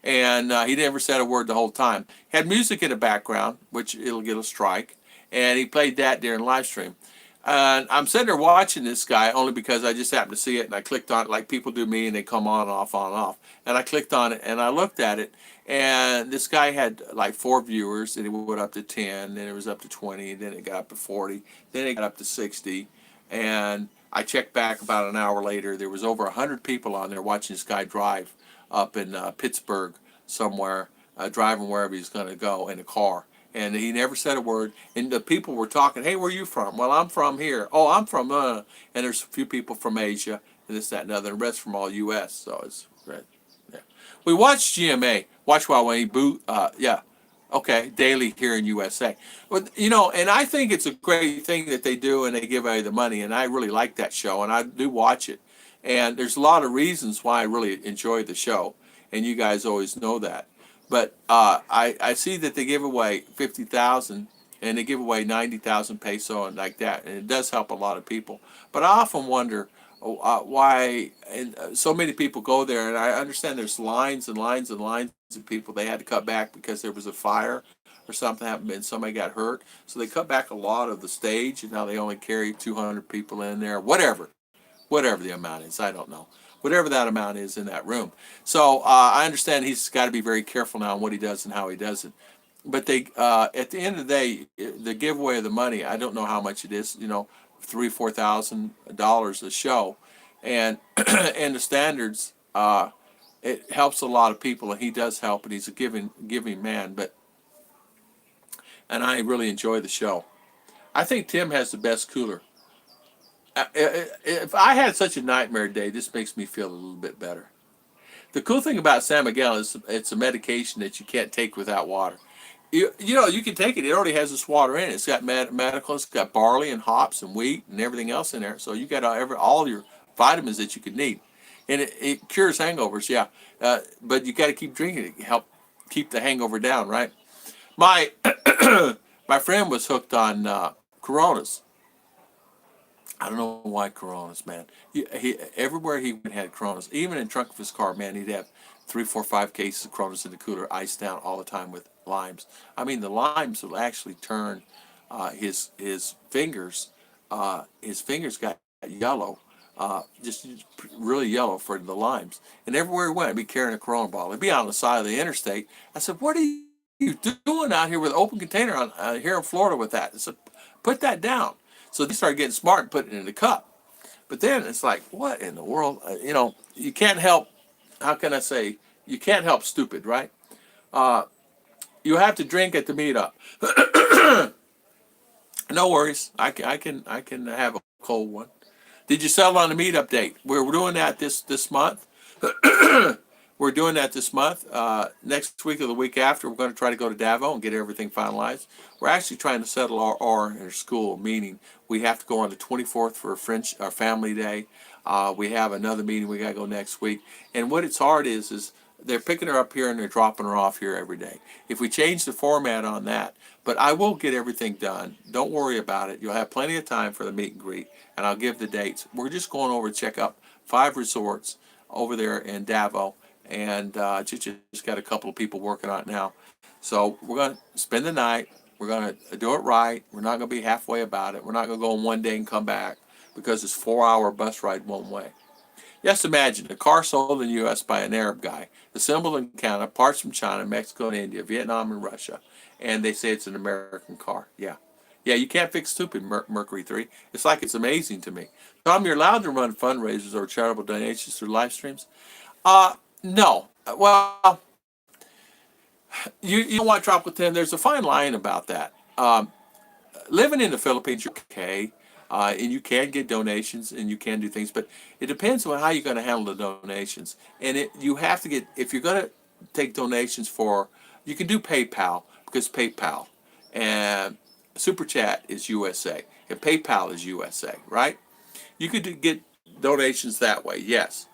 and he never said a word the whole time. He had music in the background, which it'll get a strike, and he played that during live stream. And I'm sitting there watching this guy only because I just happened to see it, and I clicked on it like people do me, and they come on, off, on, off. And I clicked on it, and I looked at it, and this guy had like 4 viewers, and it went up to 10, then it was up to 20, then it got up to 40, then it got up to 60, and I checked back about an hour later. There was over 100 people on there watching this guy drive up in Pittsburgh somewhere, driving wherever he's going to go in a car. And he never said a word. And the people were talking, hey, where are you from? Well, I'm from here. Oh, I'm from, and there's a few people from Asia, and this, that, and other, and the rest from all U.S., so it's great. Yeah. We watched GMA, watch while we boot, daily here in USA. But, you know, and I think it's a great thing that they do, and they give away the money, and I really like that show, and I do watch it. And there's a lot of reasons why I really enjoy the show, and you guys always know that. But I see that they give away 50,000 and they give away 90,000 peso and like that, and it does help a lot of people. But I often wonder why so many people go there, and I understand there's lines and lines and lines of people. They had to cut back because there was a fire or something happened and somebody got hurt, so they cut back a lot of the stage, and now they only carry 200 people in there, whatever the amount is, I don't know. Whatever that amount is in that room. So I understand he's got to be very careful now on what he does and how he does it. But they, at the end of the day, the giveaway of the money, I don't know how much it is, you know, $3,000-$4,000 a show. And and the standards, it helps a lot of people, and he does help, and he's a giving man. And I really enjoy the show. I think Tim has the best cooler. If I had such a nightmare day, this makes me feel a little bit better. The cool thing about San Miguel is it's a medication that you can't take without water. You know, you can take it. It already has this water in it. It's got medical. It's got barley and hops and wheat and everything else in there. So you got all your vitamins that you could need, and it cures hangovers. Yeah, but you got to keep drinking it. Help keep the hangover down, right? My my friend was hooked on Coronas. I don't know why Coronas, man. He everywhere he went had Coronas. Even in the trunk of his car, man, he'd have 3, 4, 5 cases of Coronas in the cooler, iced down all the time with limes. I mean, the limes will actually turn his fingers. His fingers got yellow, just really yellow for the limes. And everywhere he went, he'd be carrying a Corona bottle. He'd be on the side of the interstate. I said, "What are you doing out here with an open container on here in Florida with that?" I said, "Put that down." So they started getting smart and putting it in the cup. But then it's like, what in the world? You know, you can't help, how can I say, you can't help stupid, right? You have to drink at the meetup. No worries. I can have a cold one. Did you settle on the meetup date? We're doing that this month. we're doing that this month. Next week or the week after, we're going to try to go to Davao and get everything finalized. We're actually trying to settle our in school, meaning we have to go on the 24th for our family day. We have another meeting we got to go next week. And what it's hard is they're picking her up here and they're dropping her off here every day. If we change the format on that, but I will get everything done. Don't worry about it. You'll have plenty of time for the meet and greet, and I'll give the dates. We're just going over to check up 5 resorts over there in Davao, and just got a couple of people working on it now. So we're going to spend the night. We're going to do it right. We're not going to be halfway about it. We're not going to go in one day and come back because it's a 4-hour bus ride one way. Just imagine a car sold in the U.S. by an Arab guy, assembled in Canada, parts from China, Mexico, and India, Vietnam, and Russia, and they say it's an American car. Yeah. Yeah, you can't fix stupid, Mercury 3. It's like it's amazing to me. Tom, you're allowed to run fundraisers or charitable donations through live streams? No. Well, you don't want Tropical 10. There's a fine line about that. Living in the Philippines, you're okay. And you can get donations and you can do things, but it depends on how you're going to handle the donations. And you have to get, if you're going to take donations you can do PayPal because PayPal and Super Chat is USA and PayPal is USA, right? You could get donations that way, yes.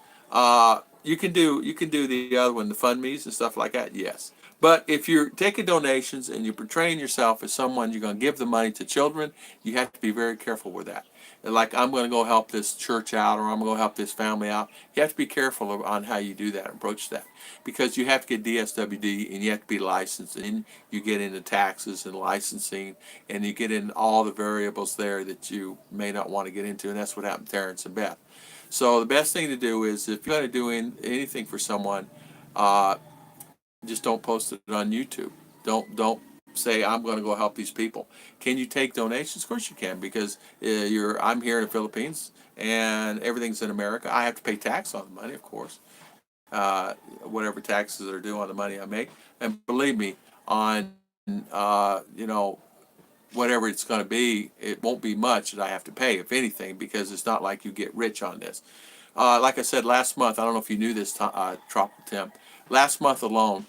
You can do the other one, the FundMe's and stuff like that, yes. But if you're taking donations and you're portraying yourself as someone you're going to give the money to children, you have to be very careful with that. Like, I'm going to go help this church out or I'm going to go help this family out. You have to be careful on how you do that and approach that. Because you have to get DSWD and you have to be licensed and you get into taxes and licensing and you get in all the variables there that you may not want to get into. And that's what happened to Terrence and Beth. So the best thing to do is if you're going to do anything for someone, just don't post it on YouTube. Don't say I'm going to go help these people. Can you take donations? Of course you can, because I'm here in the Philippines and everything's in America. I have to pay tax on the money, of course. Whatever taxes are due on the money I make, and believe me, on whatever it's going to be, it won't be much that I have to pay, if anything, because it's not like you get rich on this. Like I said last month, I don't know if you knew this, Tropical Temp. Last month alone,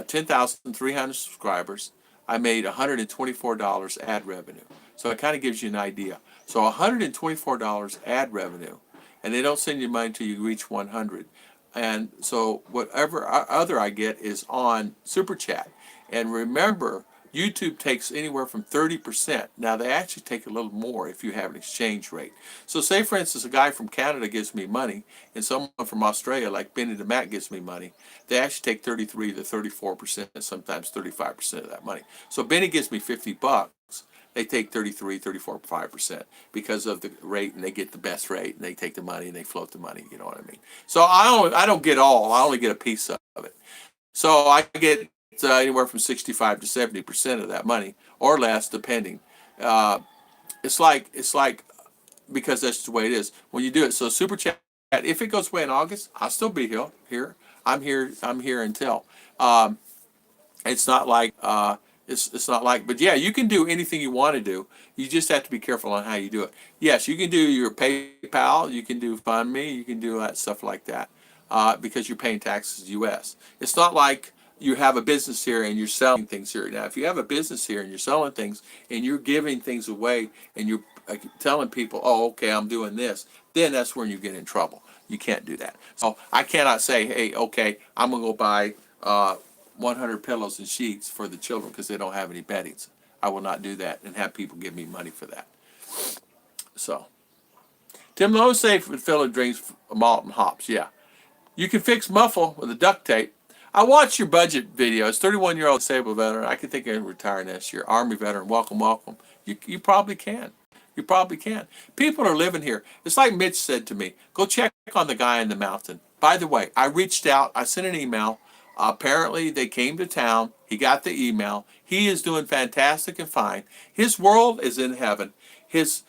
10,300 subscribers, I made $124 ad revenue. So it kind of gives you an idea. So $124 ad revenue, and they don't send you money until you reach 100. And so whatever other I get is on Super Chat. And remember, YouTube takes anywhere from 30%. Now, they actually take a little more if you have an exchange rate. So say, for instance, a guy from Canada gives me money, and someone from Australia, like Benny the Mac, gives me money. They actually take 33 to 34%, and sometimes 35% of that money. So Benny gives me $50. They take 33, 34, 5% because of the rate, and they get the best rate, and they take the money, and they float the money, you know what I mean? So I don't get all. I only get a piece of it. So I get anywhere from 65 to 70% of that money, or less, depending. It's like because that's the way it is when you do it. So Super Chat, if it goes away in August, I'll still be here. I'm here until. It's not like it's not like, but yeah, you can do anything you want to do. You just have to be careful on how you do it. Yes, you can do your PayPal, you can do FundMe, you can do that stuff like that, because you're paying taxes U.S. It's not like you have a business here and you're selling things here. Now, if you have a business here and you're selling things and you're giving things away and you're telling people, oh, okay, I'm doing this, then that's when you get in trouble. You can't do that. So I cannot say, hey, okay, I'm going to go buy 100 pillows and sheets for the children because they don't have any beddings. I will not do that and have people give me money for that. So, Tim Lowe safe with filler drinks, malt and hops. Yeah. You can fix muffle with a duct tape. I watched your budget videos. 31-year-old disabled veteran. I can think of retiring next year. Army veteran. Welcome, welcome. You probably can. You probably can. People are living here. It's like Mitch said to me, go check on the guy in the mountain. By the way, I reached out. I sent an email. Apparently, they came to town. He got the email. He is doing fantastic and fine. His world is in heaven. His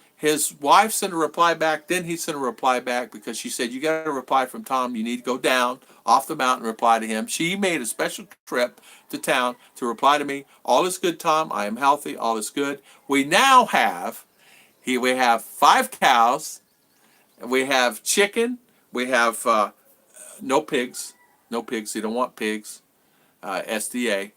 wife sent a reply back. Then he sent a reply back because she said, you got a reply from Tom. You need to go down off the mountain and reply to him. She made a special trip to town to reply to me. All is good, Tom. I am healthy. All is good. We now have, we have 5 cows. We have chicken. We have no pigs. No pigs. He don't want pigs. SDA.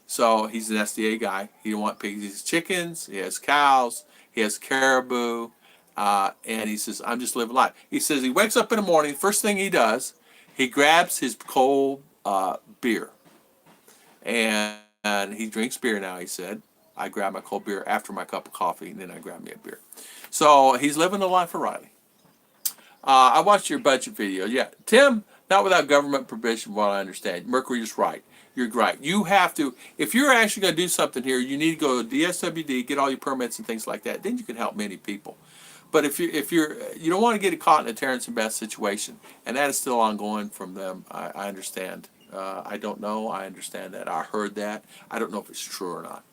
So he's an SDA guy. He don't want pigs. He has chickens. He has cows. He has caribou. And he says, I'm just living life. He says he wakes up in the morning. First thing he does, he grabs his cold beer. And he drinks beer now, he said. I grab my cold beer after my cup of coffee, and then I grab me a beer. So he's living the life of Riley. I watched your budget video. Yeah, Tim, not without government permission, what I understand. Mercury is right. You're right. You have to, if you're actually going to do something here, you need to go to DSWD, get all your permits and things like that. Then you can help many people. But you don't want to get caught in a Terrence and Beth situation, and that is still ongoing from them. I understand. I don't know. I understand that. I heard that. I don't know if it's true or not.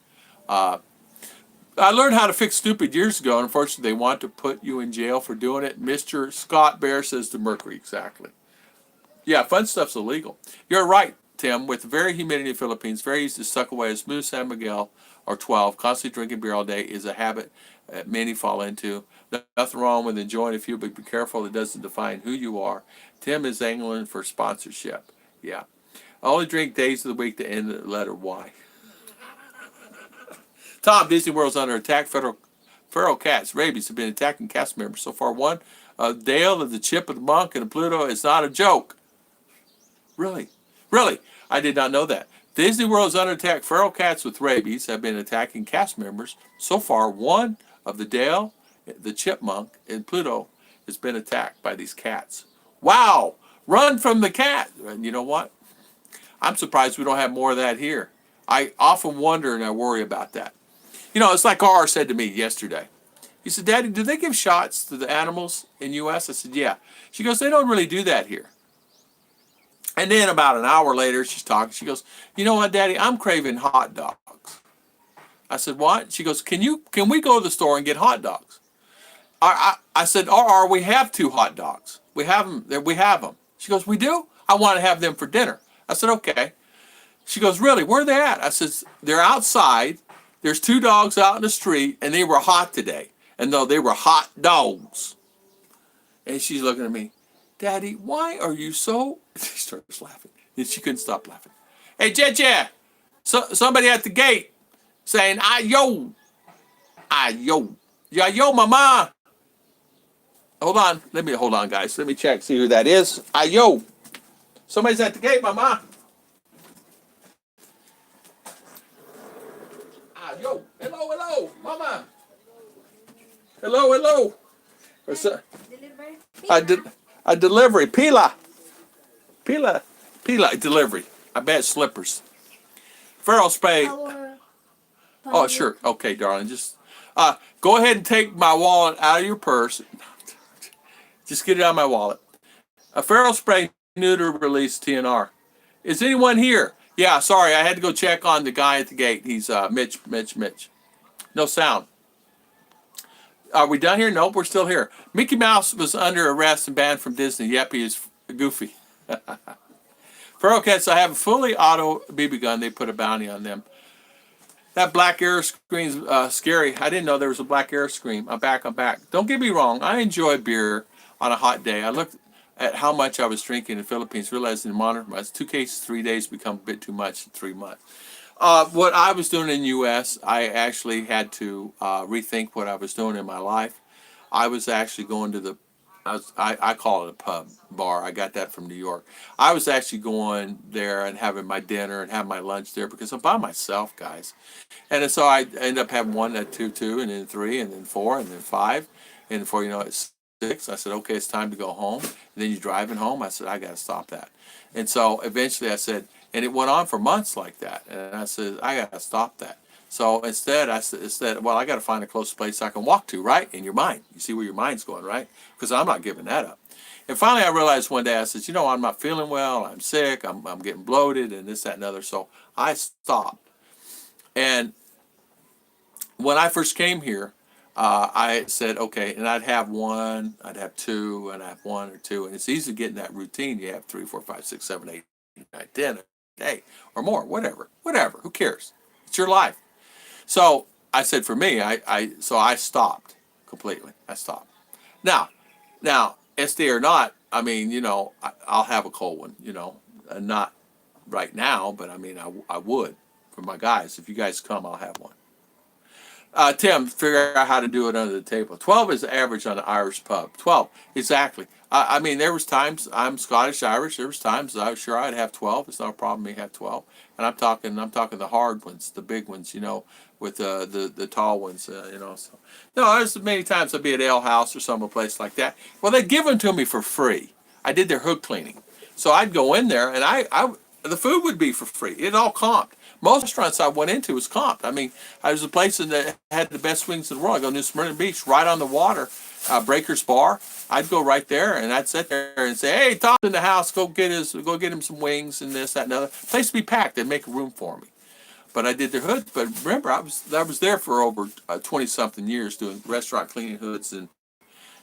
I learned how to fix stupid years ago, and unfortunately, they want to put you in jail for doing it. Mr. Scott Bear says to Mercury, exactly. Yeah, fun stuff's illegal. You're right, Tim. With the very humidity of the Philippines, very easy to suck away a smooth San Miguel or 12. Constantly drinking beer all day is a habit that many fall into. Nothing wrong with enjoying a few, but be careful it doesn't define who you are. Tim is angling for sponsorship. Yeah. I only drink days of the week to end the letter Y. Tom, Disney World's under attack. Feral cats, rabies, have been attacking cast members. So far, one of Dale, of the Chip, of the Monk, and the Pluto is not a joke. Really? Really? I did not know that. Disney World's under attack. Feral cats with rabies have been attacking cast members. So far, one of the Dale, the Chipmunk, and Pluto has been attacked by these cats. Wow! Run from the cat! And you know what? I'm surprised we don't have more of that here. I often wonder and I worry about that. You know, it's like R said to me yesterday. He said, Daddy, do they give shots to the animals in U.S.? I said, yeah. She goes, they don't really do that here. And then about an hour later, she's talking. She goes, you know what, Daddy, I'm craving hot dogs. I said, what? She goes, can we go to the store and get hot dogs? I said, we have 2 hot dogs. We have them. She goes, we do? I want to have them for dinner. I said, okay. She goes, really? Where are they at? I said, they're outside. There's 2 dogs out in the street, and they were hot today. And though they were hot dogs. And she's looking at me, Daddy, why are you so... She starts laughing. And she couldn't stop laughing. Hey, Jeje, somebody at the gate saying, ayo. Ayo. Yeah, yo, mama. Hold on, guys. Let me check, see who that is. Ayo. Somebody's at the gate, mama. Yo, hello, mama. Hello. What's up? A delivery. Pila, delivery. I bet slippers. Feral spray. Oh, sure. Okay, darling. Just go ahead and take my wallet out of your purse. Just get it out of my wallet. A feral spray neuter release TNR. Is anyone here? Yeah, sorry, I had to go check on the guy at the gate. He's Mitch. No sound. Are we done here? Nope, we're still here. Mickey Mouse was under arrest and banned from Disney. Yep, he is goofy. Feral cats, I have a fully auto BB gun. They put a bounty on them. That black air screen's scary. I didn't know there was a black air screen. I'm back. Don't get me wrong. I enjoy beer on a hot day. I looked at how much I was drinking in the Philippines, realizing in modern months, 2 cases, 3 days become a bit too much in 3 months. What I was doing in the U.S., I actually had to rethink what I was doing in my life. I was actually going to the, I call it a pub, bar. I got that from New York. I was actually going there and having my dinner and having my lunch there because I'm by myself, guys. And so I end up having 1, then 2, and then 3, and then 4, and then 5, and before you know it, 6. I said, okay, it's time to go home. And then you're driving home. I said, I got to stop that. And so eventually I said, and it went on for months like that. And I said, I got to stop that. So instead, I said, well, I got to find a close place I can walk to, right? In your mind. You see where your mind's going, right? Because I'm not giving that up. And finally, I realized one day, I said, you know, I'm not feeling well. I'm sick. I'm getting bloated and this, that, and other. So I stopped. And when I first came here, I said, okay, and I'd have 1, I'd have 2, and I'd have 1 or 2. And it's easy to get in that routine. You have 3, 4, 5, 6, 7, 8, 9, 10 a day or more, whatever, who cares? It's your life. So I said, for me, so I stopped completely. I stopped. Now, SD or not, I mean, you know, I'll have a cold one, you know, Not right now, but I mean, I would for my guys. If you guys come, I'll have one. Tim, figure out how to do it under the table. 12 is the average on the Irish pub. 12, exactly. I mean, there was times, I'm Scottish Irish. There was times I was sure I'd have 12. It's not a problem. Me have 12, and I'm talking the hard ones, the big ones, with the tall ones, So no, there's many times I'd be at Ale House or some place like that. Well, they'd give them to me for free. I did their hood cleaning, so I'd go in there and the food would be for free. It all comped. Most restaurants I went into was comped. I mean, I was a place that had the best wings in the world. I go to Smyrna Beach, right on the water, Breaker's Bar. I'd go right there and I'd sit there and say, "Hey, Tom's in the house. Go get him some wings and this, that, and other." Place to be packed. They'd make a room for me. But I did their hoods. But remember, I was there for over 20-something years doing restaurant cleaning hoods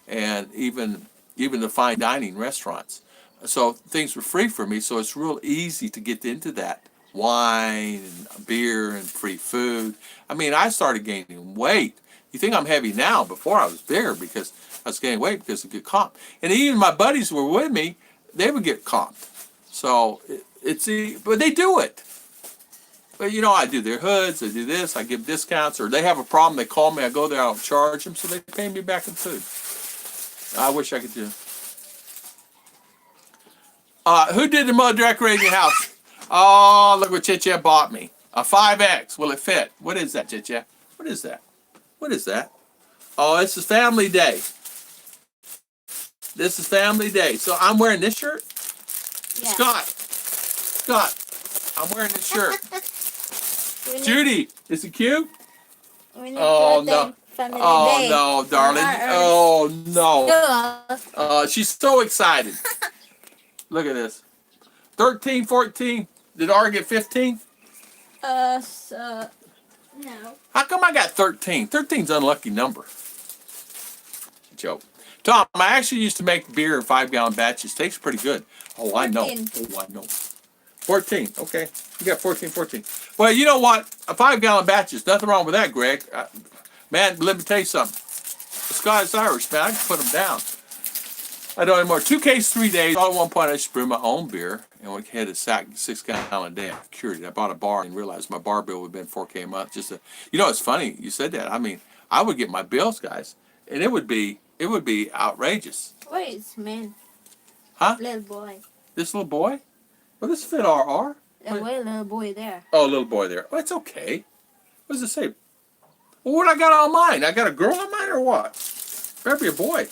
and even the fine dining restaurants. So things were free for me. So it's real easy to get into that. Wine and beer and free food. I mean, I started gaining weight. You think I'm heavy now? Before I was bigger because I was gaining weight because of good comp. And even my buddies who were with me, they would get comped. So but they do it. But I do their hoods, I do this, I give discounts, or they have a problem, they call me, I go there, I'll charge them, so they pay me back in food. I wish I could do. Who did the mud decorating your house? Oh, look what Chicha bought me. A 5X. Will it fit? What is that, Chicha? What is that? What is that? Oh, this is family day. This is family day. So I'm wearing this shirt? Yeah. Scott, I'm wearing this shirt. Judy, is it cute? Oh, no. Oh, no, darling. Oh, no. She's so excited. Look at this. 13, 14. Did R get 15? No. How come I got 13? 13's an unlucky number. Joke. Tom, I actually used to make beer in 5-gallon batches. Tastes pretty good. Oh, I know. 14. Okay. You got 14. Well, you know what? A 5-gallon batches. Nothing wrong with that, Greg. Man, let me tell you something. The Scottish Irish, man, I can put them down. I don't anymore. 2 cases, 3 days. All at one point, I used to brew my own beer, and we had a 6-gallon a day. I cured it. I bought a bar and realized my bar bill would have been $4K a month. It's funny you said that. I mean, I would get my bills, guys, and it would be outrageous. What is man? Huh? Little boy. This little boy? Well, this fit RR. Little boy there. Oh, little boy there. Well, it's okay. What does it say? Well, what I got on mine? I got a girl on mine or what? Better be a boy.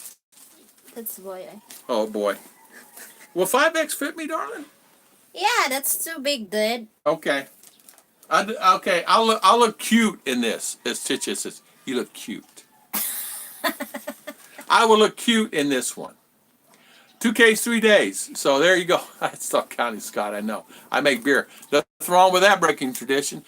That's a boy. Oh, boy. Will 5X fit me, darling? Yeah, that's too big, dude. Okay. Okay, I'll look cute in this. As Chicha says, you look cute. I will look cute in this one. 2 cases, 3 days. So there you go. I still counting Scott, I know. I make beer. Nothing wrong with that breaking tradition.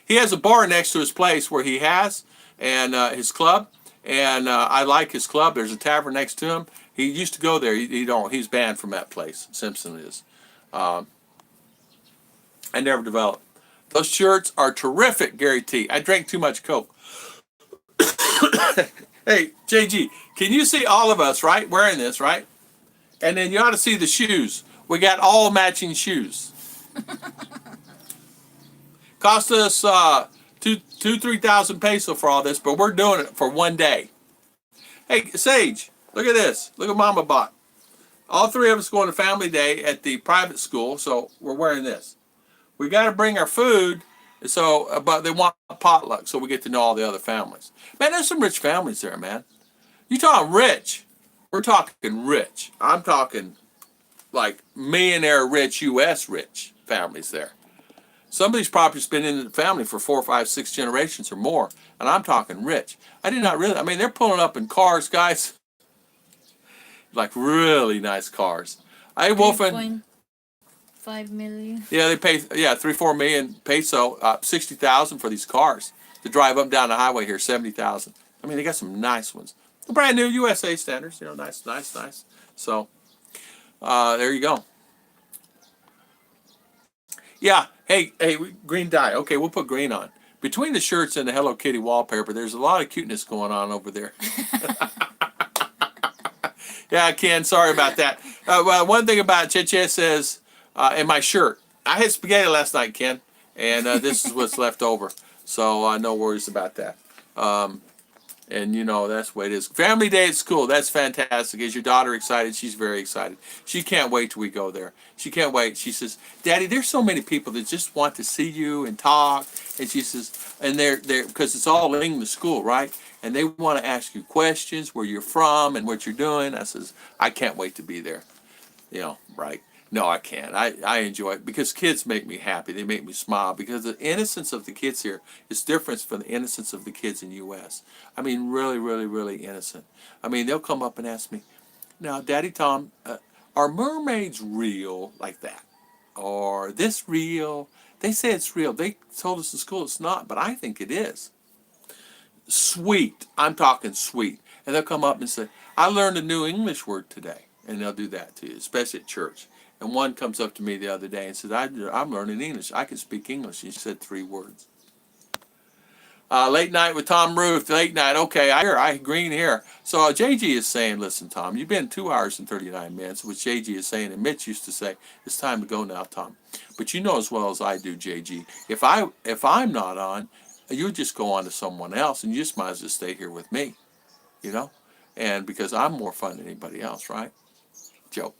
He has a bar next to his place where he has, and his club. And I like his club. There's a tavern next to him. He used to go there. He don't. He's banned from that place. Simpson is. I never developed. Those shirts are terrific, Gary T. I drank too much Coke. Hey, JG, can you see all of us, right, wearing this, right? And then you ought to see the shoes. We got all matching shoes. Cost us 3,000 peso for all this, but we're doing it for 1 day. Hey, Sage, look at this. Look what Mama bought. All 3 of us going to family day at the private school, so we're wearing this. We got to bring our food, so but they want a potluck, so we get to know all the other families. Man, there's some rich families there, man. You talking rich? We're talking rich. I'm talking like millionaire rich, U.S. rich families there. Some of these properties been in the family for 4, 5, 6 generations or more, and I'm talking rich. I mean, they're pulling up in cars, guys, like really nice cars. Hey, Wolfen. 5 million. Yeah, they pay 3-4 million peso, 60,000 for these cars to drive up and down the highway here. 70,000. I mean, they got some nice ones. Brand new USA standards, nice. So, there you go. Yeah. Hey, green dye. Okay, we'll put green on. Between the shirts and the Hello Kitty wallpaper, there's a lot of cuteness going on over there. Yeah, Ken, sorry about that. Well, one thing about Cheche says, And my shirt. I had spaghetti last night, Ken, and this is what's left over. So no worries about that. And that's the way it is. Family day at school. That's fantastic. Is your daughter excited? She's very excited. She can't wait till we go there. She can't wait. She says, "Daddy, there's so many people that just want to see you and talk." And she says, and they're because it's all English school, right? And they want to ask you questions, where you're from and what you're doing. I says, I can't wait to be there. Right? No, I can't. I enjoy it because kids make me happy. They make me smile because the innocence of the kids here is different from the innocence of the kids in the U.S. I mean, really, really, really innocent. I mean, they'll come up and ask me, now, Daddy Tom, are mermaids real like that? Or this real? They say it's real. They told us in school it's not, but I think it is. Sweet. I'm talking sweet. And they'll come up and say, I learned a new English word today. And they'll do that to you, especially at church. And one comes up to me the other day and said, I'm learning English. I can speak English. He said 3 words. Late night with Tom Ruth. Late night. Okay, I green here. So JG is saying, listen, Tom, you've been 2 hours and 39 minutes, which JG is saying, and Mitch used to say, it's time to go now, Tom. But you know as well as I do, JG, if I'm not on, you just go on to someone else, and you just might as well stay here with me, and because I'm more fun than anybody else, right? Joke.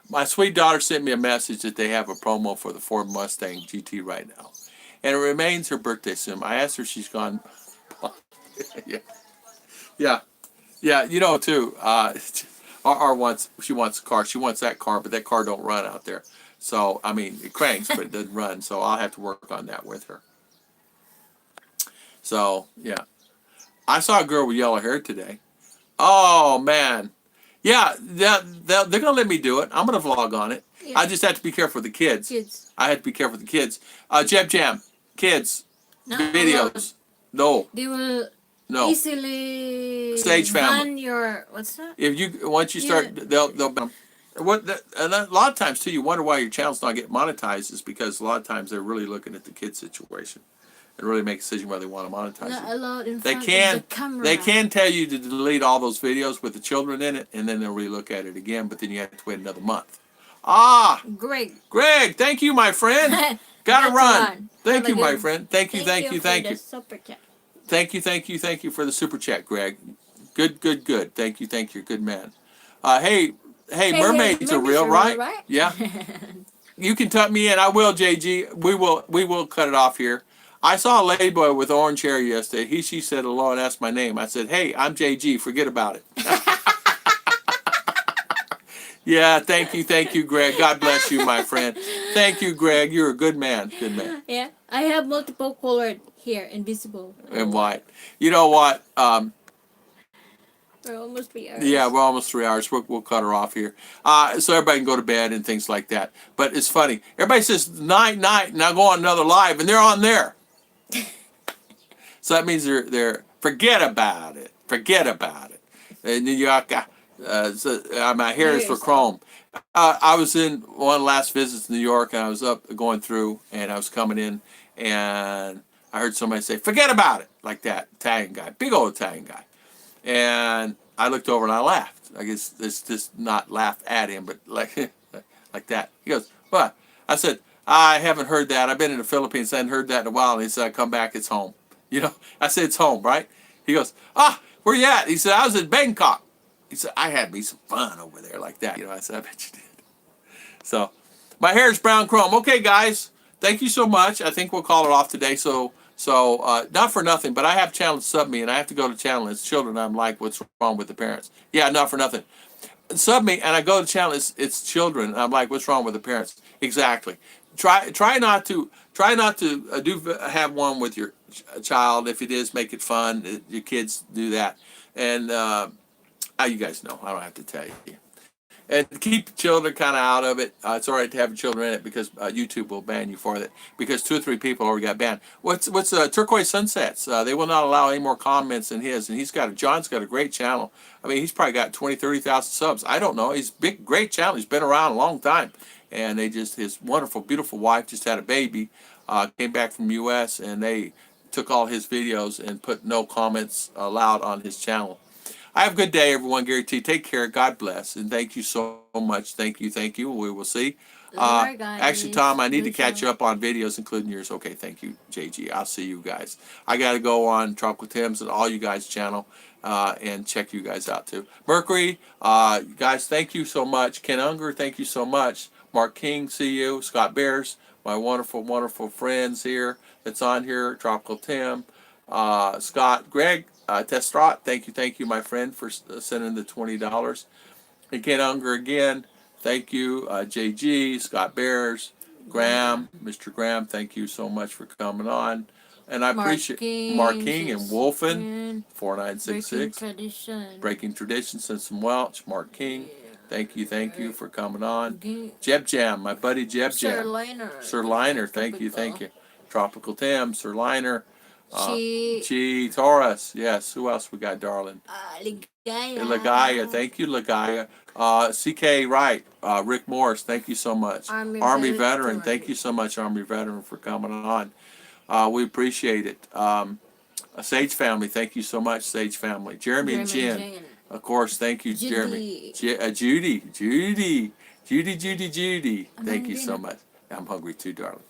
My sweet daughter sent me a message that they have a promo for the Ford Mustang GT right now. And it remains her birthday soon. I asked her if she's gone. Yeah. Too. She wants a car. She wants that car, but that car don't run out there. So, I mean, it cranks, but it doesn't run. So I'll have to work on that with her. So, yeah. I saw a girl with yellow hair today. Oh, man. Yeah, they're going to let me do it. I'm going to vlog on it. Yeah. I just have to be careful with the kids. I have to be careful with the kids. Jeb Jam, kids, videos. No. They will easily stage family. Your what's that? Once you start, they'll and a lot of times too, you wonder why your channel's not getting monetized is because a lot of times they're really looking at the kid situation and really make a decision whether they want to monetize not it. allowed in They front can of the camera. They can tell you to delete all those videos with the children in it, and then they'll relook at it again. But then you have to wait another month. Greg, thank you, my friend. Gotta run. Thank you, my friend. Thank you. Thank you. Thank you for the super chat, Greg. Good. Thank you. You're a good man. Hey, mermaids are real, right? Yeah. You can tuck me in. I will, JG. We will cut it off here. I saw a ladyboy with orange hair yesterday. She said hello and asked my name. I said, hey, I'm JG. Forget about it. Yeah, thank you, Greg. God bless you, my friend. Thank you, Greg. You're a good man. Yeah, I have multiple colored here, invisible. And white. You know what? We're almost 3 hours. Yeah, we're almost 3 hours. We'll cut her off here. So everybody can go to bed and things like that. But it's funny. Everybody says night, and I'll go on another live, and they're on there. So that means they're forget about it. And then you got my hair is for chrome. I was in one of the last visits to New York, and I was up going through, and I was coming in, and I heard somebody say, forget about it, like that, Italian guy, big old Italian guy. And I looked over and I laughed. I guess it's just not laugh at him, but like that. He goes, what? I said, I haven't heard that. I've been in the Philippines. I hadn't heard that in a while. And he said, I come back, it's home. I said, it's home, right? He goes, where you at? He said, I was in Bangkok. He said, I had me some fun over there like that. I said, I bet you did. So, my hair is brown chrome. Okay, guys, thank you so much. I think we'll call it off today. So not for nothing, but I have channel sub me, and I have to go to channel. It's children. I'm like, what's wrong with the parents? Yeah, not for nothing. Sub me, and I go to channel. It's children. And I'm like, what's wrong with the parents? Exactly. Try not to have one with your child. If it is, make it fun. Your kids do that, and you guys know. I don't have to tell you. And keep children kind of out of it. It's all right to have children in it because YouTube will ban you for that because 2 or 3 people already got banned. What's Turquoise Sunsets? They will not allow any more comments than his. And John's got a great channel. I mean, he's probably got 20, 30,000 subs. I don't know. He's big, great channel. He's been around a long time. And his wonderful, beautiful wife just had a baby, came back from the U.S. and they took all his videos and put no comments allowed on his channel. I have a good day, everyone. Gary T. Take care. God bless. And thank you so much. Thank you. We will see. Later, guys. Actually, Tom, I need to Good catch show. up on videos, including yours. Okay, thank you, JG. I'll see you guys. I got to go on Tropical Tim's and all you guys' channel and check you guys out too. Mercury, guys, thank you so much. Ken Unger, thank you so much. Mark King, see you. Scott Bears, my wonderful, wonderful friends here that's on here. Tropical Tim, Scott, Greg, Testrat, thank you, my friend, for sending the $20. And Ken Unger again. Thank you, JG, Scott Bears, Graham, Mr. Graham. Thank you so much for coming on, and I appreciate Mark King and Wolfen, 4966, Breaking Tradition, send some Welch, Mark King. Thank you for coming on. Jeb Jam, my buddy Jeb Jam. Sir Liner, thank you. Tropical Tim, Sir Liner. Chi Taurus, yes. Who else we got, darling? Lagaya, thank you, Lagaya. CK Wright, Rick Morris, thank you so much. Army Veteran, thank you so much, Army Veteran, for coming on. We appreciate it. Sage Family, thank you so much, Sage Family. Jeremy and Jen, of course, thank you, Jeremy. Judy. Thank you so much. I'm hungry too, darling.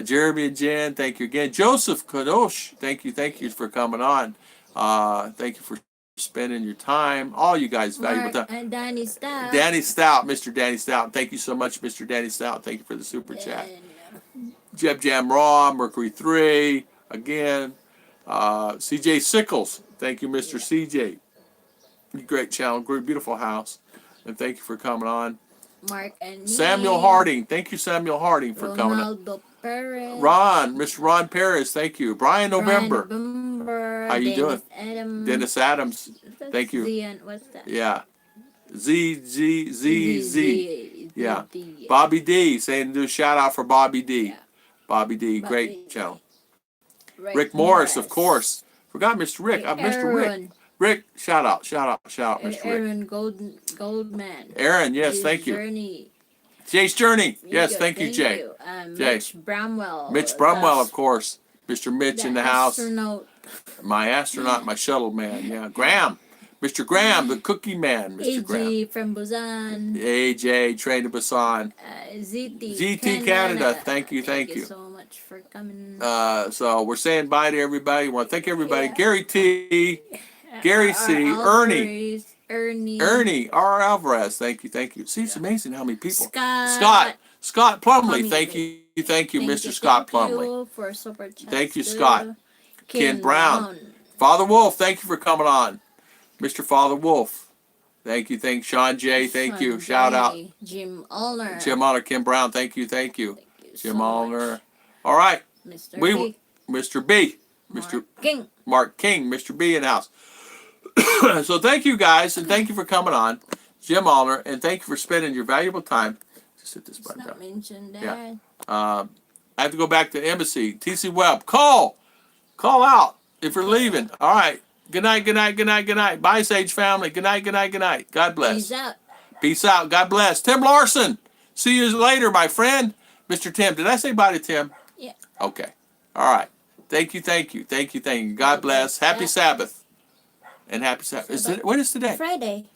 Jeremy and Jen, thank you again. Joseph Kadosh, thank you for coming on. Thank you for spending your time. All you guys valuable time. And Danny Stout. Mr. Danny Stout. Thank you so much, Mr. Danny Stout. Thank you for the super chat. Jeb Jam Raw, Mercury 3, again. CJ Sickles. Thank you, Mr. CJ. Great channel, great, beautiful house. And thank you for coming on. Mark and Samuel Harding. Thank you, Samuel Harding, for coming on. Mr. Ron Perez, thank you. Brian November. How you doing? Dennis Adams. Thank you. What's that? Yeah. Z. Yeah. Bobby D. Saying do a shout out for Bobby D. Yeah. Bobby D. Great channel. Rick Morris, of course. Forgot Mr. Rick. Mr. Rick. Rick, shout out, Mr. Rick. Aaron Goldman. Aaron, yes, thank you. Journey. Jay's Journey. Yes, thank you, Jay. Jay. Mitch Bramwell. Mitch Brumwell, of course. Mr. Mitch in the house. Astronaut. My astronaut, my shuttle man. Yeah, Graham. Mr. Graham, the cookie man, Mr. Graham. AJ from Busan. AJ, train to Busan. ZT Canada. Thank you. Thank you so much for coming. So we're saying bye to everybody. We want to thank everybody. Yeah. Gary T. Gary C. Ernie. R. Alvarez. Thank you. See, it's amazing how many people. Scott Plumley. Thank you, Mr. Scott Plumley. Thank you for super chats. Thank you, Scott. Ken Brown. Father Wolf, thank you for coming on. Mr. Father Wolf. Thank you. Sean J. Thank you. Shout out. Jim Allner. Ken Brown. Thank you. Jim Allner. All right. Mr. B. Mr. B. Mark King. Mr. B in the house. So thank you guys, and thank you for coming on, Jim Allner, and thank you for spending your valuable time. Just hit this button down. Mentioned that. Yeah. I have to go back to embassy. TC Webb, call out if you're leaving. All right. Good night. Bye, Sage family. Good night. God bless. Peace out. God bless. Tim Larson. See you later, my friend. Mr. Tim. Did I say bye to Tim? Yeah. Okay. All right. Thank you. God bless. Happy Sabbath. And happy Sabbath. When is today? Friday.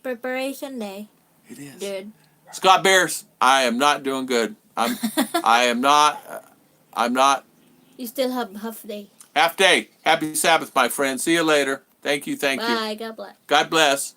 Preparation day. It is. Dude. Scott Bears, I am not doing good. I'm not. You still have half day. Half day. Happy Sabbath, my friend. See you later. Thank you. Bye. God bless. God bless.